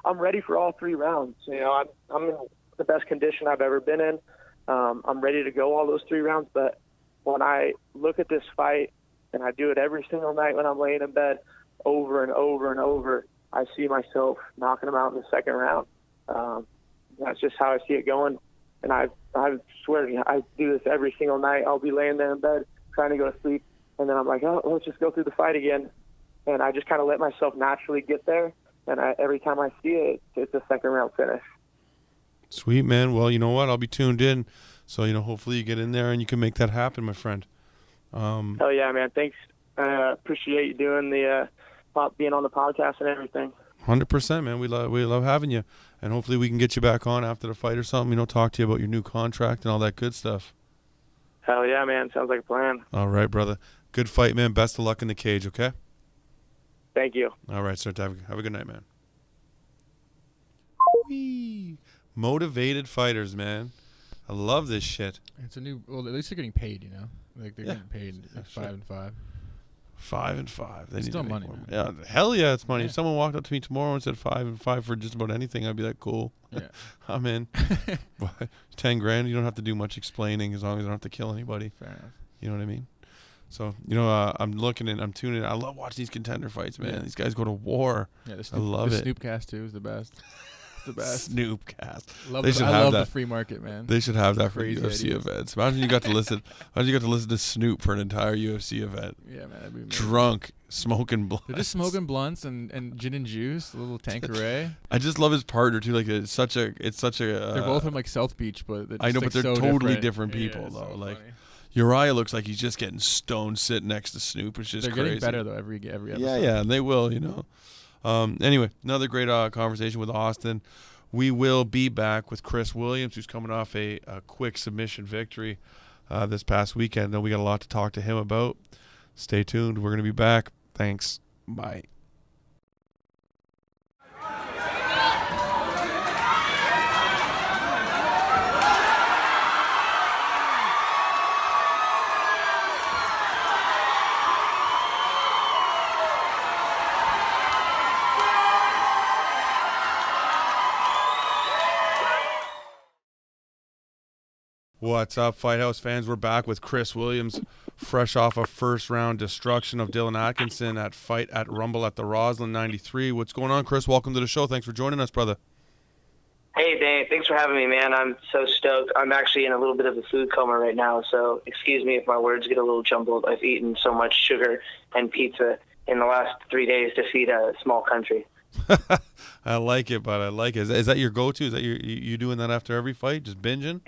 Speaker 7: ready for all 3 rounds. I'm in the best condition I've ever been in. I'm ready to go all those 3 rounds. But when I look at this fight, and I do it every single night when I'm laying in bed, over and over and over, I see myself knocking him out in the second round. That's just how I see it going. And I swear to you, I do this every single night. I'll be laying there in bed trying to go to sleep, and then I'm like, oh, let's just go through the fight again. And I just kind of let myself naturally get there. And every time I see it, it's a second round finish.
Speaker 1: Sweet, man. Well, you know what? I'll be tuned in. So, hopefully you get in there and you can make that happen, my friend.
Speaker 7: Hell yeah, man. Thanks. Appreciate you doing the being on the podcast and everything.
Speaker 1: 100%, man. We love having you. And hopefully we can get you back on after the fight or something, talk to you about your new contract and all that good stuff.
Speaker 7: Hell yeah, man. Sounds like a plan.
Speaker 1: All right, brother. Good fight, man. Best of luck in the cage, okay?
Speaker 7: Thank you.
Speaker 1: All right, sir. Have a good night, man. Whee! Motivated fighters, man. I love this shit.
Speaker 2: It's a new. Well, at least they're getting paid. Like they're getting paid like 5 and 5.
Speaker 1: 5 and 5. They
Speaker 2: It's
Speaker 1: need
Speaker 2: still
Speaker 1: to make
Speaker 2: money,
Speaker 1: more.
Speaker 2: man.
Speaker 1: Yeah, hell yeah, it's money.
Speaker 2: Yeah.
Speaker 1: If someone walked up to me tomorrow and said 5 and 5 for just about anything, I'd be like, cool.
Speaker 2: Yeah.
Speaker 1: I'm in. 10 grand. You don't have to do much explaining as long as I don't have to kill anybody.
Speaker 2: Fair enough.
Speaker 1: You know what I mean? So, I'm looking and I'm tuning in. I love watching these contender fights, man.
Speaker 2: Yeah.
Speaker 1: These guys go to war.
Speaker 2: Yeah,
Speaker 1: I love
Speaker 2: the
Speaker 1: it.
Speaker 2: Snoopcast too is the best. It's the best.
Speaker 1: Snoopcast.
Speaker 2: I
Speaker 1: should have
Speaker 2: love
Speaker 1: that.
Speaker 2: the free market, man.
Speaker 1: They should have that for
Speaker 2: Crazy
Speaker 1: UFC
Speaker 2: ideas.
Speaker 1: events. Imagine you got to listen. To Snoop for an entire UFC event.
Speaker 2: Yeah, man, that'd be amazing.
Speaker 1: Drunk, smoking blunts.
Speaker 2: They're just smoking blunts and gin and juice, a little Tanqueray.
Speaker 1: I just love his partner too. Like it's such a.
Speaker 2: They're both from like South Beach, but
Speaker 1: I know,
Speaker 2: just,
Speaker 1: but
Speaker 2: like,
Speaker 1: they're
Speaker 2: so
Speaker 1: totally different people
Speaker 2: Yeah,
Speaker 1: though.
Speaker 2: so
Speaker 1: Like
Speaker 2: funny.
Speaker 1: Uriah looks like he's just getting stoned sitting next to Snoop. It's just
Speaker 2: They're
Speaker 1: crazy.
Speaker 2: getting better though every episode.
Speaker 1: Yeah, and they will. Anyway, another great conversation with Austin. We will be back with Cris Williams, who's coming off a quick submission victory this past weekend. And we got a lot to talk to him about. Stay tuned. We're going to be back. Thanks. Bye. What's up, Fight House fans? We're back with Cris Williams, fresh off a first-round destruction of Dylan Atkinson at Fight at Rumble at the Roslyn 93. What's going on, Cris? Welcome to the show. Thanks for joining us, brother.
Speaker 8: Hey, Dane. Thanks for having me, man. I'm so stoked. I'm actually in a little bit of a food coma right now, so excuse me if my words get a little jumbled. I've eaten so much sugar and pizza in the last 3 days to feed a small country.
Speaker 1: I like it, but I like it. Is that your go-to? Is that you doing that after every fight, just binging?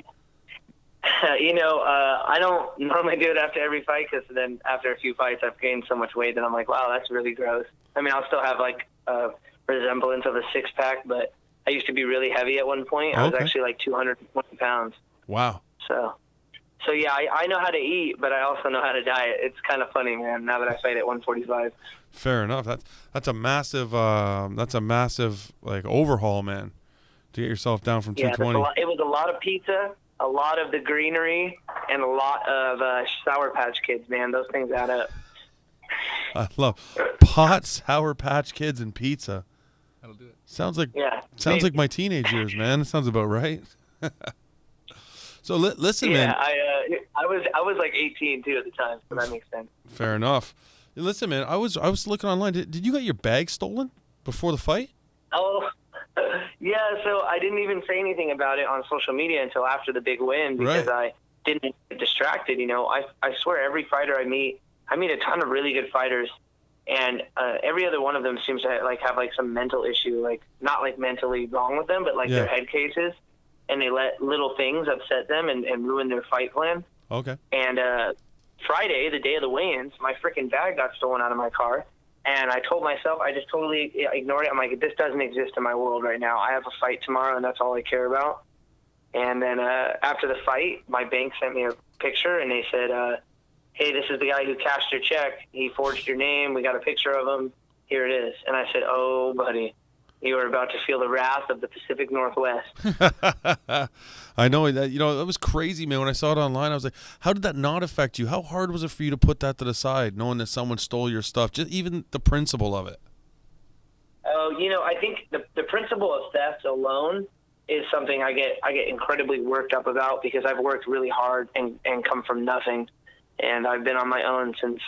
Speaker 8: I don't normally do it after every fight because then after a few fights I've gained so much weight that I'm like, wow, that's really gross. I mean, I'll still have like a resemblance of a six-pack, but I used to be really heavy at one point. I was actually like 220 pounds.
Speaker 1: Wow.
Speaker 8: So yeah, I know how to eat, but I also know how to diet. It's kind of funny, man, now that I fight at 145.
Speaker 1: Fair enough. That's a massive like overhaul, man, to get yourself down from 220.
Speaker 8: It was a lot of pizza, a lot of the greenery, and a lot of Sour Patch Kids, man. Those things add up.
Speaker 1: I love pot, Sour Patch Kids, and pizza.
Speaker 2: That'll do it.
Speaker 1: Sounds like my teenage years, man. That sounds about right. So listen, man.
Speaker 8: Yeah, I was like 18 too at the time, so that makes sense.
Speaker 1: Fair enough. Listen, man. I was looking online. Did you get your bag stolen before the fight?
Speaker 8: Oh, yeah. So I didn't even say anything about it on social media until after the big win because I didn't get distracted. I swear every fighter I meet a ton of really good fighters, and every other one of them seems to have some mental issue, like not like mentally wrong with them, but their head cases, and they let little things upset them and ruin their fight plan.
Speaker 1: Okay.
Speaker 8: And Friday, the day of the weigh-ins, my freaking bag got stolen out of my car. And I told myself, I just totally ignored it. I'm like, this doesn't exist in my world right now. I have a fight tomorrow, and that's all I care about. And then after the fight, my bank sent me a picture, and they said, hey, this is the guy who cashed your check. He forged your name. We got a picture of him. Here it is. And I said, oh, buddy, you are about to feel the wrath of the Pacific Northwest.
Speaker 1: I know that. That was crazy, man. When I saw it online, I was like, how did that not affect you? How hard was it for you to put that to the side, knowing that someone stole your stuff? Just even the principle of it.
Speaker 8: Oh, I think the principle of theft alone is something I get incredibly worked up about because I've worked really hard and come from nothing. And I've been on my own since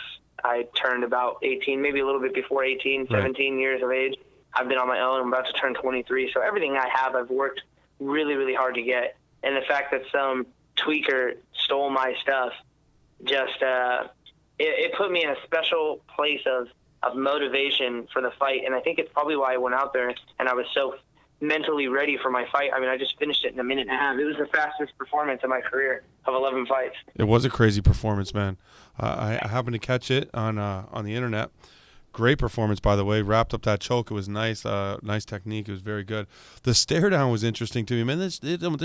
Speaker 8: I turned about 18, maybe a little bit before 18, 17 years of age. I've been on my own. I'm about to turn 23. So everything I have, I've worked really, really hard to get. And the fact that some tweaker stole my stuff just it put me in a special place of motivation for the fight. And I think it's probably why I went out there and I was so mentally ready for my fight. I mean, I just finished it in a minute and a half. It was the fastest performance of my career of 11 fights.
Speaker 1: It was a crazy performance, man. I happened to catch it on the internet. Great performance, by the way. Wrapped up that choke. It was nice. Nice technique. It was very good. The stare down was interesting to me, man. This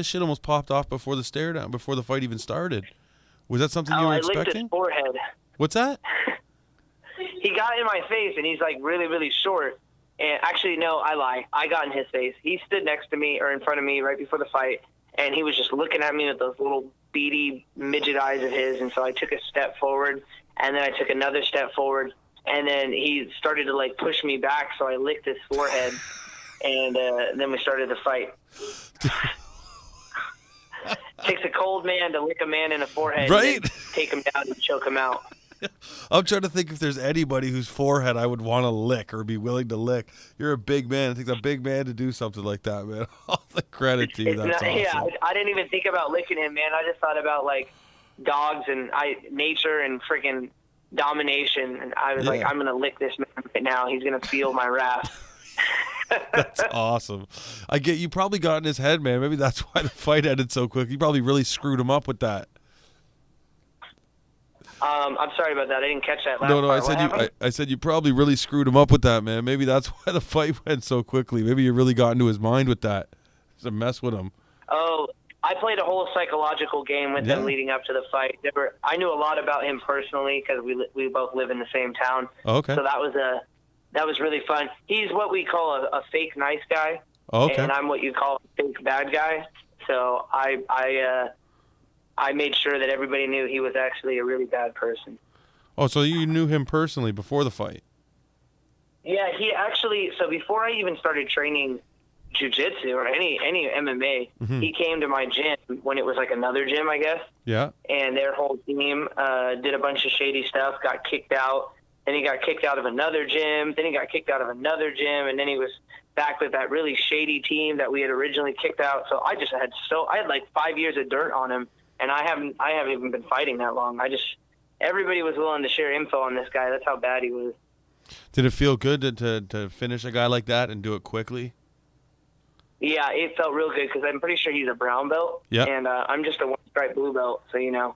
Speaker 1: shit almost popped off before the stare down, before the fight even started. Was that something you were expecting?
Speaker 8: I licked his forehead.
Speaker 1: What's that?
Speaker 8: He got in my face, and he's like really, really short. And actually, no, I lie. I got in his face. He stood next to me or in front of me right before the fight, and he was just looking at me with those little beady midget eyes of his. And so I took a step forward, and then I took another step forward, and then he started to like push me back. So I licked his forehead, and then we started the fight. Takes a cold man to lick a man in the forehead,
Speaker 1: right?
Speaker 8: And take him down and choke him out.
Speaker 1: I'm trying to think if there's anybody whose forehead I would want to lick or be willing to lick. You're a big man. I think a big man to do something like that, man. All the credit to you. That's awesome.
Speaker 8: Yeah, I didn't even think about licking him, man. I just thought about like dogs and nature and freaking domination. And I was like, I'm gonna lick this man right now. He's gonna feel my wrath.
Speaker 1: That's awesome. I get you probably got in his head, man. Maybe that's why the fight ended so quick. You probably really screwed him up with that.
Speaker 8: I'm sorry about that. I didn't catch that last
Speaker 1: part. I said you probably really screwed him up with that, man. Maybe that's why the fight went so quickly. Maybe you really got into his mind with that. It's a mess with him.
Speaker 8: Oh, I played a whole psychological game with him leading up to the fight. I knew a lot about him personally because we both live in the same town.
Speaker 1: Oh, okay.
Speaker 8: So that was really fun. He's what we call a fake nice guy.
Speaker 1: Oh, okay.
Speaker 8: And I'm what you call a fake bad guy. So I made sure that everybody knew he was actually a really bad person.
Speaker 1: Oh, so you knew him personally before the fight?
Speaker 8: Yeah, he actually. So before I even started training jiu-jitsu or any MMA, he came to my gym when it was like another gym, I guess.
Speaker 1: Yeah.
Speaker 8: And their whole team did a bunch of shady stuff, got kicked out. Then he got kicked out of another gym. Then he got kicked out of another gym, and then he was back with that really shady team that we had originally kicked out. So I had like 5 years of dirt on him. And I haven't even been fighting that long. Everybody was willing to share info on this guy. That's how bad he was.
Speaker 1: Did it feel good to finish a guy like that and do it quickly?
Speaker 8: Yeah, it felt real good because I'm pretty sure he's a brown belt.
Speaker 1: Yeah.
Speaker 8: And I'm just a one-stripe blue belt, so you know.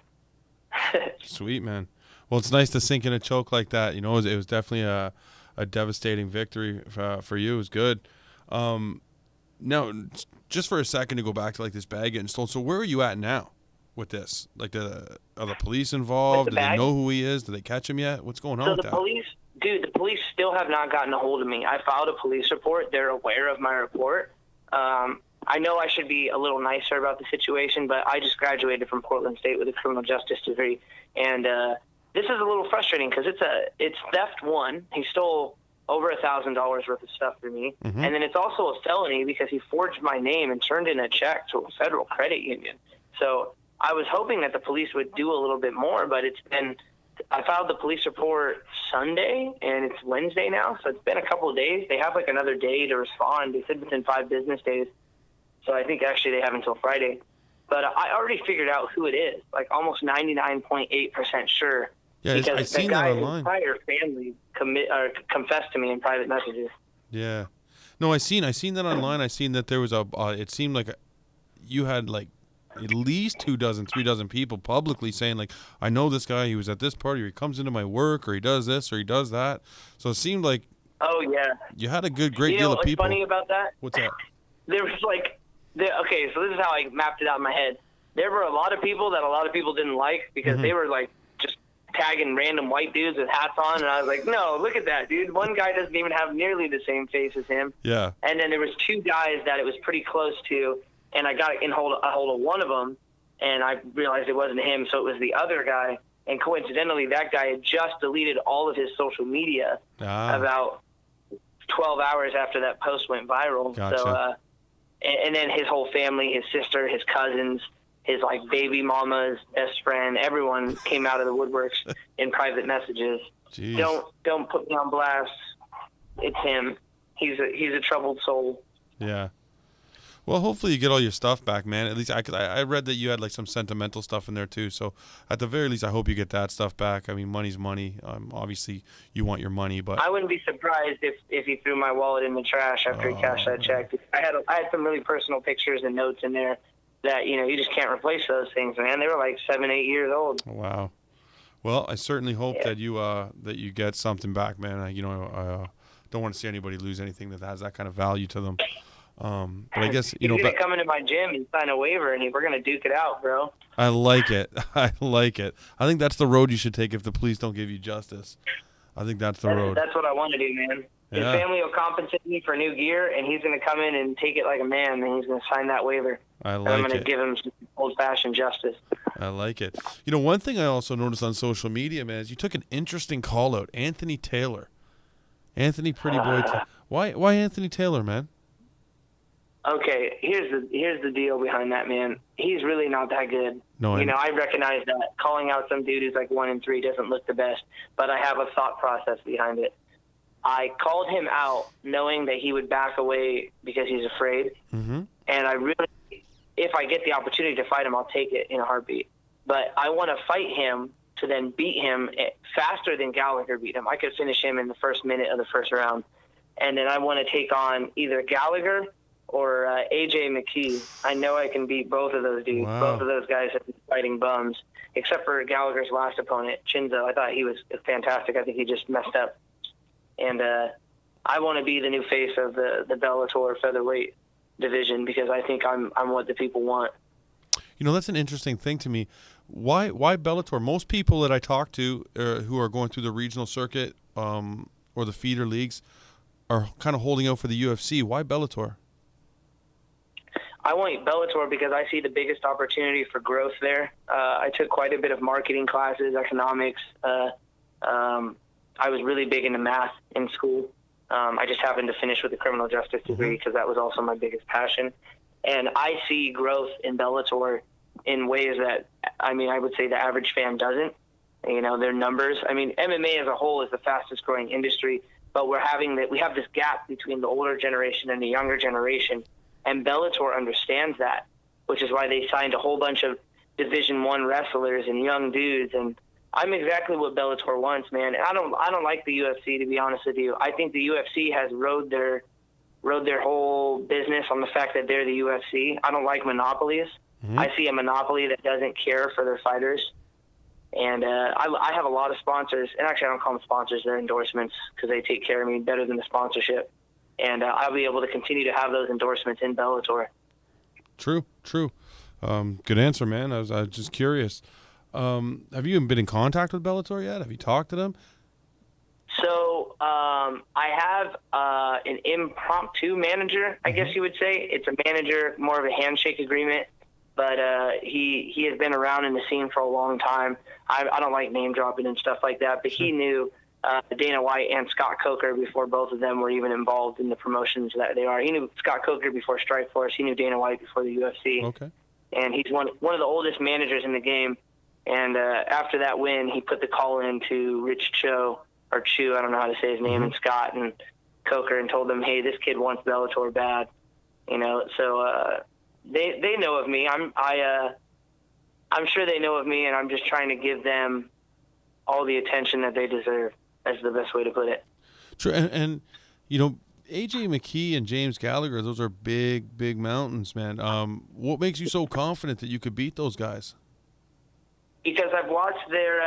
Speaker 1: Sweet, man. Well, it's nice to sink in a choke like that. You know, it was definitely a devastating victory for you. It was good. Now, just for a second to go back to like this bag getting stolen. So where are you at now with this? Like, are the police involved? Do they know who he is? Did they catch him yet? What's going on with that?
Speaker 8: The police still have not gotten a hold of me. I filed a police report. They're aware of my report. I know I should be a little nicer about the situation, but I just graduated from Portland State with a criminal justice degree, and this is a little frustrating because it's theft one. He stole over $1,000 worth of stuff from me, and then it's also a felony because he forged my name and turned in a check to a federal credit union. So I was hoping that the police would do a little bit more, but I filed the police report Sunday, and it's Wednesday now, so it's been a couple of days. They have like another day to respond. They said within 5 business days, so I think actually they have until Friday. But I already figured out who it is, like almost 99.8% sure.
Speaker 1: Yeah,
Speaker 8: because
Speaker 1: I seen
Speaker 8: the
Speaker 1: that
Speaker 8: guy's
Speaker 1: online.
Speaker 8: entire family confessed to me in private messages.
Speaker 1: Yeah. No, I seen that online. I seen that there was it seemed like you had like at least 3 dozen people publicly saying like, I know this guy, he was at this party, or he comes into my work, or he does this, or he does that. So it seemed like,
Speaker 8: oh yeah,
Speaker 1: you had a great deal of people.
Speaker 8: What's funny about that?
Speaker 1: What's that?
Speaker 8: There was okay, so this is how I mapped it out in my head. There were a lot of people that a lot of people didn't like because they were like just tagging random white dudes with hats on, and I was like, no, look at that, dude. One guy doesn't even have nearly the same face as him.
Speaker 1: Yeah.
Speaker 8: And then there was 2 guys that it was pretty close to, and I got a hold of one of them, and I realized it wasn't him, so it was the other guy. And coincidentally, that guy had just deleted all of his social media about 12 hours after that post went viral.
Speaker 1: Gotcha.
Speaker 8: So, and then his whole family, his sister, his cousins, his like baby mama's best friend, everyone came out of the woodworks in private messages.
Speaker 1: Jeez.
Speaker 8: Don't put me on blast. It's him. He's a troubled soul.
Speaker 1: Yeah. Well, hopefully you get all your stuff back, man. At least I read that you had like some sentimental stuff in there too. So at the very least, I hope you get that stuff back. I mean, money's money. Obviously, you want your money, but
Speaker 8: I wouldn't be surprised if he threw my wallet in the trash after he cashed that check. I had some really personal pictures and notes in there that you just can't replace those things, man. They were like 7, 8 years old.
Speaker 1: Wow. Well, I certainly hope that you get something back, man. I don't want to see anybody lose anything that has that kind of value to them. But I guess
Speaker 8: He's gonna come into my gym and sign a waiver, and we're gonna duke it out, bro.
Speaker 1: I like it. I like it. I think that's the road you should take if the police don't give you justice. I think that's the road.
Speaker 8: That's what I want to do, man. His family will compensate me for new gear, and he's gonna come in and take it like a man, and he's gonna sign that waiver.
Speaker 1: I like it.
Speaker 8: I'm gonna give him some old-fashioned justice.
Speaker 1: I like it. One thing I also noticed on social media, man, is you took an interesting call out, Anthony Taylor. Anthony Pretty Boy. Why Anthony Taylor, man?
Speaker 8: Okay, here's the deal behind that, man. He's really not that good.
Speaker 1: No,
Speaker 8: I recognize that calling out some dude who's like 1-3 doesn't look the best, but I have a thought process behind it. I called him out knowing that he would back away because he's afraid, and I really, if I get the opportunity to fight him, I'll take it in a heartbeat. But I want to fight him to then beat him faster than Gallagher beat him. I could finish him in the first minute of the first round, and then I want to take on either Gallagher or AJ McKee. I know I can beat both of those dudes.
Speaker 1: Wow.
Speaker 8: Both of those guys have been fighting bums, except for Gallagher's last opponent, Chinzo. I thought he was fantastic. I think he just messed up. And I want to be the new face of the Bellator featherweight division because I think I'm what the people want.
Speaker 1: That's an interesting thing to me. Why Bellator? Most people that I talk to who are going through the regional circuit or the feeder leagues are kind of holding out for the UFC. Why Bellator?
Speaker 8: I want Bellator because I see the biggest opportunity for growth there. I took quite a bit of marketing classes, economics. I was really big into math in school. I just happened to finish with a criminal justice degree because that was also my biggest passion. And I see growth in Bellator in ways that, I would say the average fan doesn't. Their numbers. MMA as a whole is the fastest growing industry, but we have this gap between the older generation and the younger generation. And Bellator understands that, which is why they signed a whole bunch of Division I wrestlers and young dudes. And I'm exactly what Bellator wants, man. I don't like the UFC, to be honest with you. I think the UFC has rode their whole business on the fact that they're the UFC. I don't like monopolies. I see a monopoly that doesn't care for their fighters. And I have a lot of sponsors, and actually I don't call them sponsors, they're endorsements because they take care of me better than the sponsorship. And I'll be able to continue to have those endorsements in Bellator.
Speaker 1: True. Good answer, man. I was just curious. Have you even been in contact with Bellator yet? Have you talked to them?
Speaker 8: So I have an impromptu manager, I guess you would say. It's a manager, more of a handshake agreement. But he has been around in the scene for a long time. I don't like name dropping and stuff like that, but he knew Dana White and Scott Coker before both of them were even involved in the promotions that they are. He knew Scott Coker before Strikeforce. He knew Dana White before the UFC.
Speaker 1: Okay.
Speaker 8: And he's one of the oldest managers in the game. And after that win, he put the call in to Rich Cho, or Chu, I don't know how to say his name, and Scott and Coker, and told them, hey, this kid wants Bellator bad. So they know of me. I'm sure they know of me, and I'm just trying to give them all the attention that they deserve. That's the best way to put it.
Speaker 1: True, and AJ McKee and James Gallagher, those are big mountains, man. What makes you so confident that you could beat those guys?
Speaker 8: Because I've watched their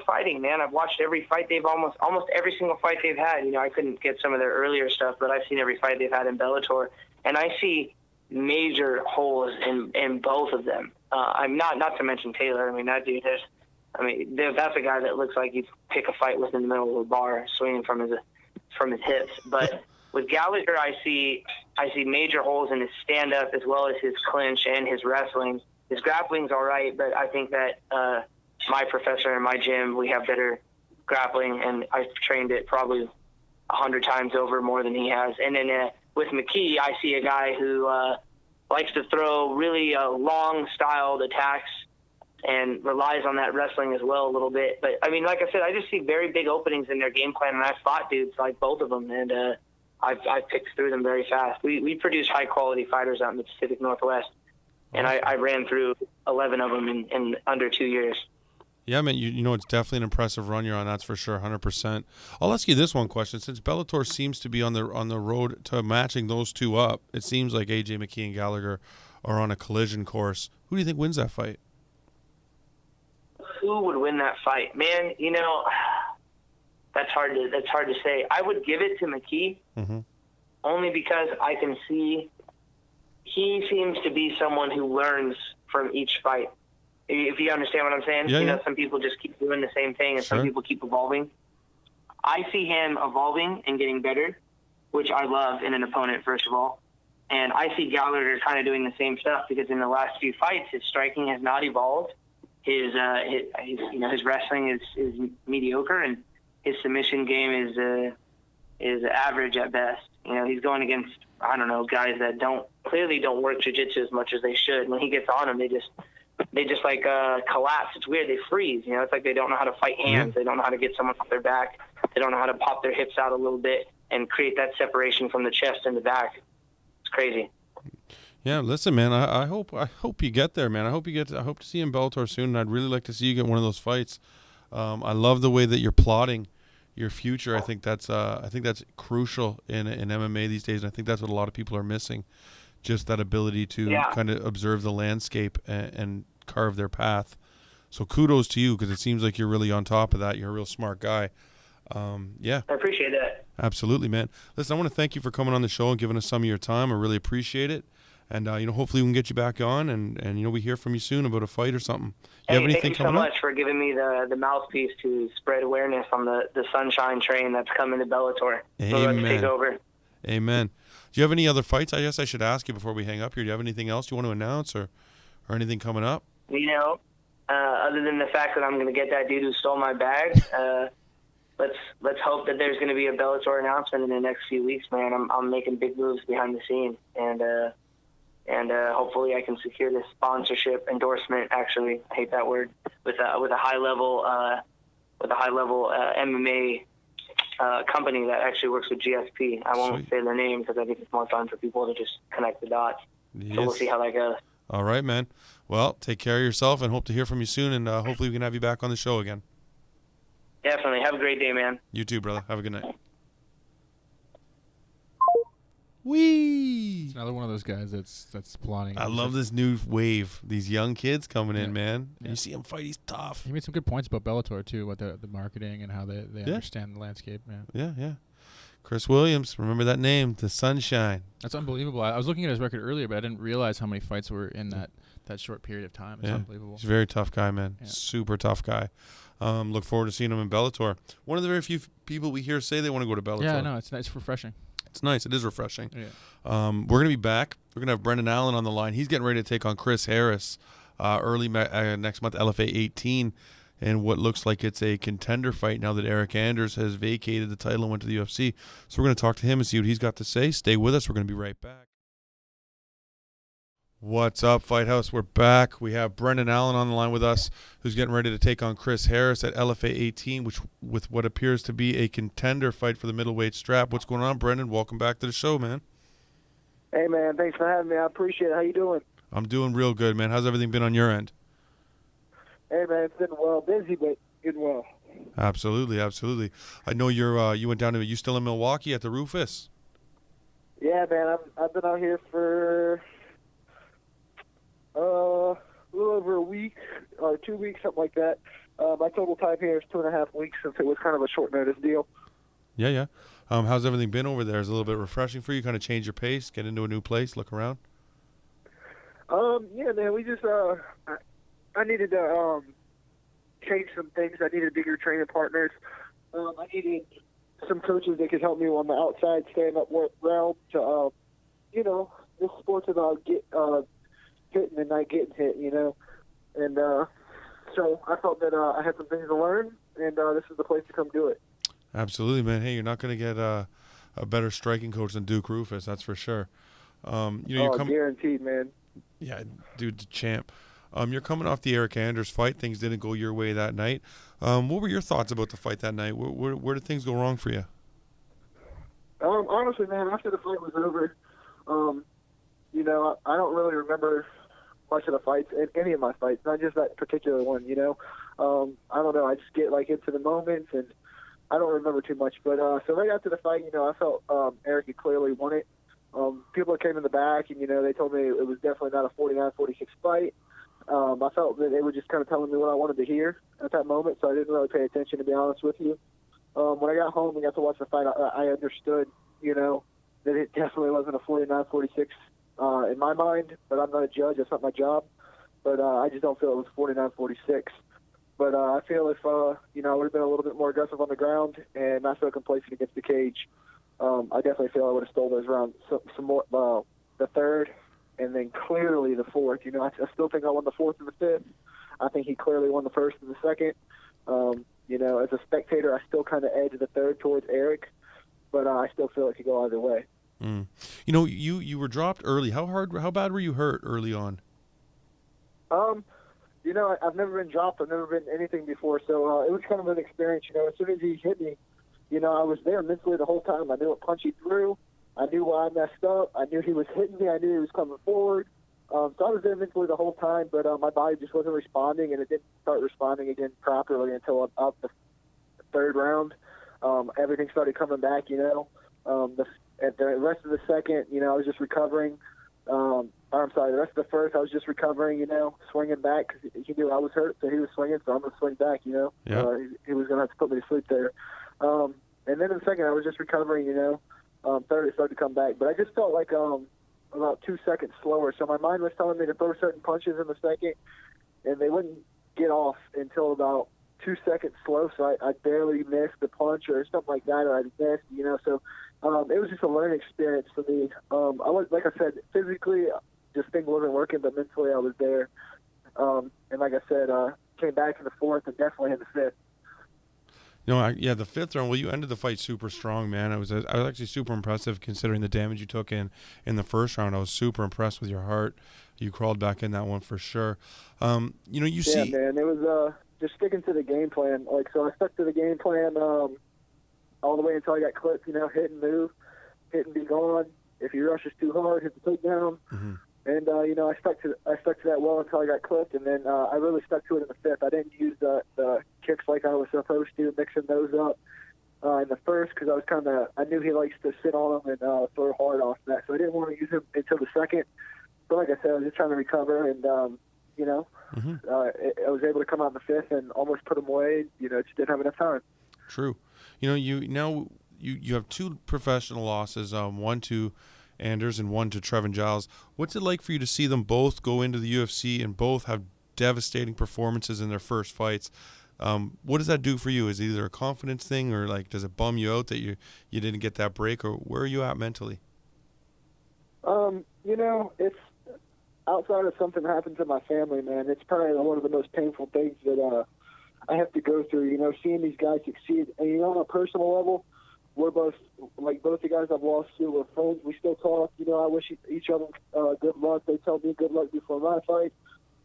Speaker 8: fighting, man. I've watched every fight they've almost every single fight they've had. I couldn't get some of their earlier stuff, but I've seen every fight they've had in Bellator, and I see major holes in both of them. I'm not to mention Taylor. That dude that's a guy that looks like you pick a fight with in the middle of a bar, swinging from his hips. But with Gallagher, I see major holes in his stand-up as well as his clinch and his wrestling. His grappling's all right, but I think that my professor in my gym, we have better grappling, and I've trained it probably 100 times over more than he has. And then with McKee, I see a guy who likes to throw really long-styled attacks and relies on that wrestling as well a little bit. But, like I said, I just see very big openings in their game plan, and I've fought dudes like both of them, and I've picked through them very fast. We produce high-quality fighters out in the Pacific Northwest, and I ran through 11 of them in under 2 years.
Speaker 1: Yeah, man, you know, it's definitely an impressive run you're on, that's for sure, 100%. I'll ask you this one question. Since Bellator seems to be on the road to matching those two up, it seems like AJ McKee and Gallagher are on a collision course. Who do you think wins that fight?
Speaker 8: Who would win that fight? Man, you know, that's hard to say. I would give it to McKee, only because I can see he seems to be someone who learns from each fight. If you understand what I'm saying,
Speaker 1: yeah,
Speaker 8: you know, some people just keep doing the same thing, and some people keep evolving. I see him evolving and getting better, which I love in an opponent, first of all. And I see Gallagher kind of doing the same stuff, because in the last few fights, his striking has not evolved. His wrestling is mediocre, and his submission game is average at best. You know, he's going against, I don't know, guys that clearly don't work jiu-jitsu as much as they should. When he gets on them, they just collapse. It's weird. They freeze. You know, it's like they don't know how to fight hands. They don't know how to get someone off their back. They don't know how to pop their hips out a little bit and create that separation from the chest and the back. It's crazy.
Speaker 1: Yeah, listen, man. I hope you get there, man. I hope to see you in Bellator soon, and I'd really like to see you get one of those fights. I love the way that you're plotting your future. I think that's crucial in MMA these days, and I think that's what a lot of people are missing. Just that ability to kind of observe the landscape and carve their path. So kudos to you, because it seems like you're really on top of that. You're a real smart guy. Yeah.
Speaker 8: I appreciate that.
Speaker 1: Absolutely, man. Listen, I want to thank you for coming on the show and giving us some of your time. I really appreciate it. And, hopefully we can get you back on and we hear from you soon about a fight or something.
Speaker 8: Thank you so much for giving me the mouthpiece to spread awareness on the Sunshine train that's coming to Bellator.
Speaker 1: Amen.
Speaker 8: So let's take over.
Speaker 1: Amen. Do you have any other fights? I guess I should ask you before we hang up here. Do you have anything else you want to announce or anything coming up?
Speaker 8: You know, other than the fact that I'm going to get that dude who stole my bag, let's hope that there's going to be a Bellator announcement in the next few weeks, man. I'm making big moves behind the scenes, and hopefully I can secure this sponsorship endorsement. Actually, I hate that word, with a high level MMA company that actually works with GSP. I won't say their name because I think it's more fun for people to just connect the dots. Yes. So we'll see how that goes.
Speaker 1: All right, man. Well, take care of yourself and hope to hear from you soon, and hopefully we can have you back on the show again.
Speaker 8: Definitely. Have a great day, man.
Speaker 1: You too, brother. Have a good night. Whee!
Speaker 2: It's another one of those guys that's plotting.
Speaker 1: I love this new wave. These young kids coming in, man. Yeah. You see him fight, he's tough.
Speaker 2: He made some good points about Bellator, too, about the marketing and how they understand the landscape.
Speaker 1: Yeah. Cris Williams, remember that name, the Sunshine.
Speaker 2: That's unbelievable. I was looking at his record earlier, but I didn't realize how many fights were in that short period of time. It's unbelievable.
Speaker 1: He's a very tough guy, man. Yeah. Super tough guy. Look forward to seeing him in Bellator. One of the very few people we hear say they want to go to Bellator.
Speaker 2: Yeah, no, it's nice, refreshing.
Speaker 1: It's nice. It is refreshing.
Speaker 2: Yeah.
Speaker 1: We're going to be back. We're going to have Brendan Allen on the line. He's getting ready to take on Chris Harris early next month, LFA 18, and what looks like it's a contender fight now that Eryk Anders has vacated the title and went to the UFC. So we're going to talk to him and see what he's got to say. Stay with us. We're going to be right back. What's up, Fight House? We're back. We have Brendan Allen on the line with us, who's getting ready to take on Chris Harris at LFA 18, which with what appears to be a contender fight for the middleweight strap. What's going on, Brendan? Welcome back to the show, man.
Speaker 9: Hey, man. Thanks for having me. I appreciate it. How you doing?
Speaker 1: I'm doing real good, man. How's everything been on your end?
Speaker 9: Hey, man. It's been well, busy, but good well.
Speaker 1: Absolutely. I know you went down to. You still in Milwaukee at the Rufus?
Speaker 9: Yeah, man. I've been out here for a little over a week or 2 weeks, something like that. My total time here is 2.5 weeks since it was kind of a short notice deal.
Speaker 1: Yeah. How's everything been over there? Is it a little bit refreshing for you? Kind of change your pace, get into a new place, look around?
Speaker 9: Yeah, man. We just I needed to change some things. I needed bigger training partners. I needed some coaches that could help me on the outside stand-up realm to, this sport's about hitting and not getting hit, And so I felt that I had some things to learn, and this is the place to come do it.
Speaker 1: Absolutely, man. Hey, you're not going to get a better striking coach than Duke Rufus, that's for sure. You're
Speaker 9: guaranteed, man.
Speaker 1: Yeah, dude's a champ. You're coming off the Eryk Anders fight. Things didn't go your way that night. What were your thoughts about the fight that night? Where did things go wrong for you?
Speaker 9: honestly, man, after the fight was over, you know, I don't really remember much of the fights, any of my fights, not just that particular one, you know. I don't know, I just get, like, into the moments, and I don't remember too much. But so right after the fight, you know, I felt Eryk had clearly won it. People that came in the back, and, you know, they told me it was definitely not a 49-46 fight. I felt that they were just kind of telling me what I wanted to hear at that moment, so I didn't really pay attention, to be honest with you. When I got home and got to watch the fight, I understood, you know, that it definitely wasn't a 49-46 in my mind, but I'm not a judge. That's not my job. But I just don't feel it was 49-46. But I feel if, you know, I would have been a little bit more aggressive on the ground and not so complacent against the cage, I definitely feel I would have stole those rounds. Some more, the third, and then clearly the fourth. You know, I still think I won the fourth and the fifth. I think he clearly won the first and the second. You know, as a spectator, I still kind of edge the third towards Eryk, but I still feel it could go either way.
Speaker 1: You know, you were dropped early. How bad were you hurt early on?
Speaker 9: You know, I've never been dropped. I've never been anything before, so it was kind of an experience. You know, as soon as he hit me, you know, I was there mentally the whole time. I knew what punch he threw. I knew why I messed up. I knew he was hitting me. I knew he was coming forward. So I was there mentally the whole time, but my body just wasn't responding, and it didn't start responding again properly until up the third round. Everything started coming back, you know. At the rest of the second, you know, I was just recovering. The rest of the first, I was just recovering, you know, swinging back because he knew I was hurt, so he was swinging, so I'm going to swing back, you know.
Speaker 1: Yeah.
Speaker 9: He was going to have to put me to sleep there. And then in the second, I was just recovering, you know. Third, it started to come back. But I just felt like about 2 seconds slower. So my mind was telling me to throw certain punches in the second, and they wouldn't get off until about 2 seconds slow. So I barely missed the punch or something like that, or I missed, you know. So it was just a learning experience for me. I was, like I said, physically, just things wasn't working, but mentally I was there. And like I said, came back in the fourth and definitely in the fifth.
Speaker 1: You know, the fifth round. Well, you ended the fight super strong, man. I was actually super impressive considering the damage you took in the first round. I was super impressed with your heart. You crawled back in that one for sure. You know,
Speaker 9: Yeah, man, it was just sticking to the game plan. Like, so I stuck to the game plan all the way until I got clipped. You know, hit and move, hit and be gone. If he rushes too hard, hit the takedown. Mm-hmm. And you know, I stuck to that well until I got clipped, and then I really stuck to it in the fifth. I didn't use the kicks like I was supposed to, mixing those up in the first because I knew he likes to sit on them and throw hard off that, so I didn't want to use him until the second. But like I said, I was just trying to recover, and you know, I was able to come out in the fifth and almost put him away. You know, just didn't have enough time.
Speaker 1: True. You know, you have two professional losses, one to Anders and one to Trevin Giles. What's it like for you to see them both go into the UFC and both have devastating performances in their first fights? What does that do for you? Is it either a confidence thing, or like does it bum you out that you didn't get that break, or where are you at mentally?
Speaker 9: You know, it's outside of something that happened to my family, man. It's probably one of the most painful things that I have to go through. You know, seeing these guys succeed, and you know, on a personal level, we're both the guys I've lost to, we're friends. We still talk. You know, I wish each other good luck. They tell me good luck before my fight.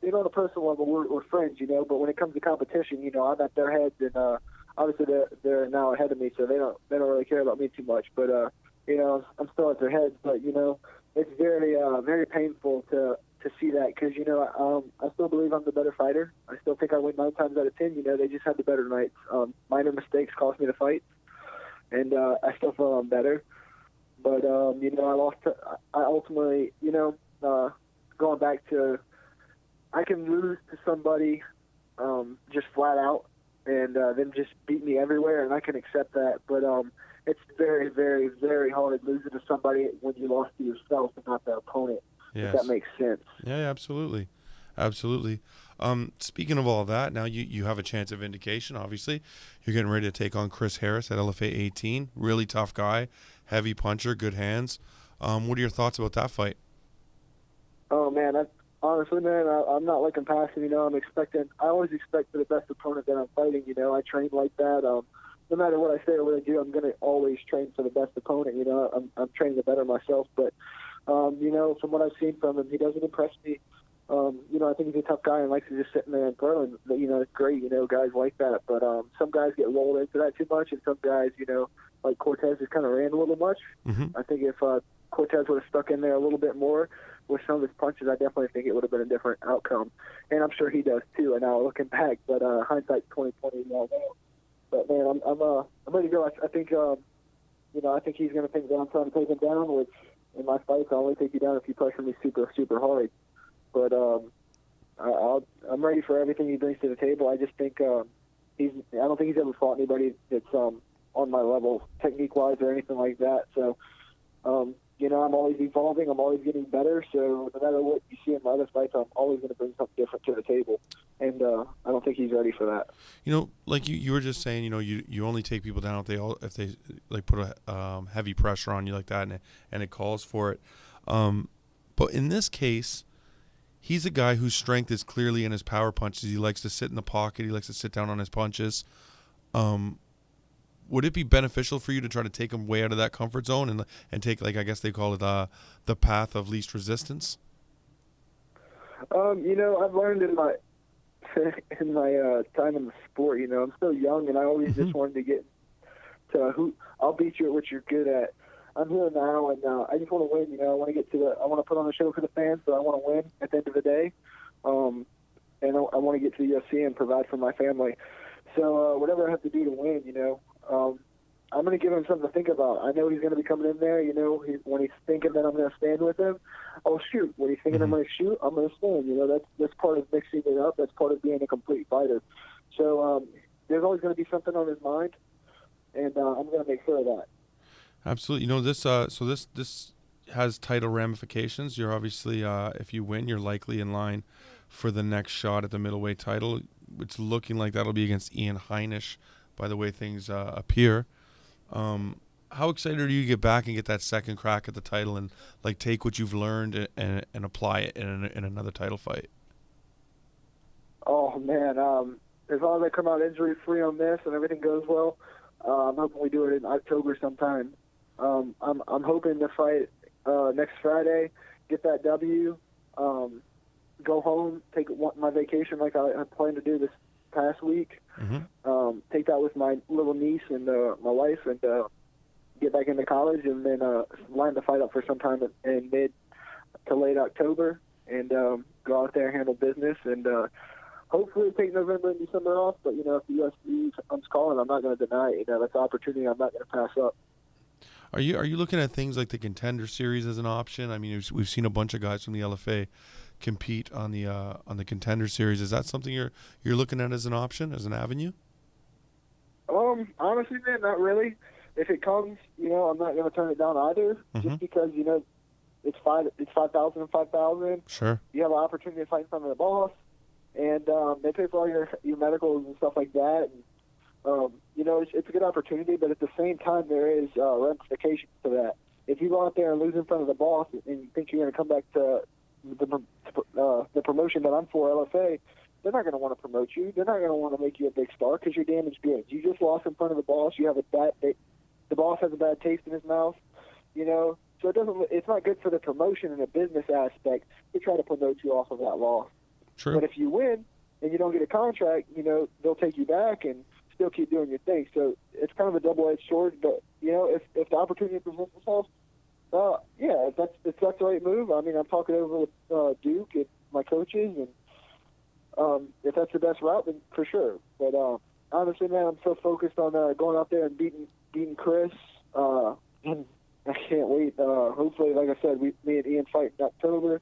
Speaker 9: You know, on a personal level, we're friends, you know. But when it comes to competition, you know, I'm at their heads, and obviously they're now ahead of me, so they don't really care about me too much. But you know, I'm still at their heads. But you know, it's very very painful to see that because you know I still believe I'm the better fighter. I still think I win 9 times out of 10. You know, they just had the better nights. Minor mistakes cost me the fight. And I still feel I'm better. But, you know, I ultimately, you know, going back to, I can lose to somebody just flat out and them just beat me everywhere, and I can accept that. But it's very, very, very hard losing to somebody when you lost to yourself and not the opponent, if that makes sense.
Speaker 1: Yeah, absolutely. Absolutely. Speaking of all of that, now you have a chance of vindication, obviously. You're getting ready to take on Chris Harris at LFA 18. Really tough guy, heavy puncher, good hands. What are your thoughts about that fight?
Speaker 9: Oh, man, honestly, man, I'm not looking past it. You know, I always expect for the best opponent that I'm fighting. You know, I train like that. No matter what I say or what I do, I'm going to always train for the best opponent. You know, I'm training to better myself. But, you know, from what I've seen from him, he doesn't impress me. I think he's a tough guy and likes to just sit in there and throw. And it's great, guys like that. But some guys get rolled into that too much, and some guys, like Cortez, just kind of ran a little much.
Speaker 1: Mm-hmm.
Speaker 9: I think if Cortez would have stuck in there a little bit more with some of his punches, I definitely think it would have been a different outcome. And I'm sure he does too. And now looking back, but hindsight's 20/20. But man, I'm ready to go. I think I think he's going to think that I'm trying to take him down, which in my fights I only take you down if you pressure me super, super hard. But I'm ready for everything he brings to the table. I just think I don't think he's ever fought anybody that's on my level, technique-wise or anything like that. So, I'm always evolving. I'm always getting better. So no matter what you see in my other fights, I'm always going to bring something different to the table. And I don't think he's ready for that.
Speaker 1: Like you were just saying, you only take people down if they like put a heavy pressure on you like that, and it calls for it. But in this case, he's a guy whose strength is clearly in his power punches. He likes to sit in the pocket. He likes to sit down on his punches. Would it be beneficial for you to try to take him way out of that comfort zone and take, like, I guess they call it the path of least resistance?
Speaker 9: I've learned in my time in the sport, I'm still young, and I always just wanted to get to I'll beat you at what you're good at. I'm here now, and I just want to win. I want to put on a show for the fans, but I want to win at the end of the day. And I want to get to the UFC and provide for my family. So whatever I have to do to win, I'm going to give him something to think about. I know he's going to be coming in there. When he's thinking that I'm going to stand with him, I'll shoot. When he's thinking I'm going to shoot, I'm going to stand. That's part of mixing it up. That's part of being a complete fighter. So there's always going to be something on his mind, and I'm going to make sure of that.
Speaker 1: Absolutely. This has title ramifications. You're obviously, if you win, you're likely in line for the next shot at the middleweight title. It's looking like that'll be against Ian Heinisch, by the way things appear. How excited are you to get back and get that second crack at the title and like take what you've learned and apply it in another title fight?
Speaker 9: Oh man, as long as I come out injury free on this and everything goes well, I'm hoping we do it in October sometime. I'm hoping to fight next Friday, get that W, go home, take my vacation like I planned to do this past week.
Speaker 1: Mm-hmm.
Speaker 9: Take that with my little niece and my wife, and get back into college, and then line the fight up for sometime in mid to late October, and go out there and handle business, and hopefully take November and December off. But if the UFC comes calling, I'm not going to deny it. That's an opportunity I'm not going to pass up.
Speaker 1: Are you looking at things like the Contender Series as an option? I mean, we've seen a bunch of guys from the LFA compete on the Contender Series. Is that something you're looking at as an option, as an avenue?
Speaker 9: Honestly, man, not really. If it comes, I'm not going to turn it down either.
Speaker 1: Mm-hmm.
Speaker 9: Just because it's 5,000 and 5,000.
Speaker 1: Sure.
Speaker 9: You have an opportunity to fight in front of the boss, and they pay for all your medicals and stuff like that. And, it's a good opportunity, but at the same time, there is ramifications to that. If you go out there and lose in front of the boss and you think you're going to come back to the promotion that I'm for, LFA, they're not going to want to promote you. They're not going to want to make you a big star because you're damaged goods. You just lost in front of the boss. You have the boss has a bad taste in his mouth, So it's not good for the promotion and the business aspect to try to promote you off of that loss.
Speaker 1: True.
Speaker 9: But if you win and you don't get a contract, they'll take you back and still keep doing your thing. So it's kind of a double-edged sword. But if the opportunity presents itself, if that's the right move. I mean, I'm talking over with Duke and my coaches, and if that's the best route, then for sure. But honestly, man, I'm so focused on going out there and beating Cris, and I can't wait. Hopefully, like I said, me and Ian fight in October.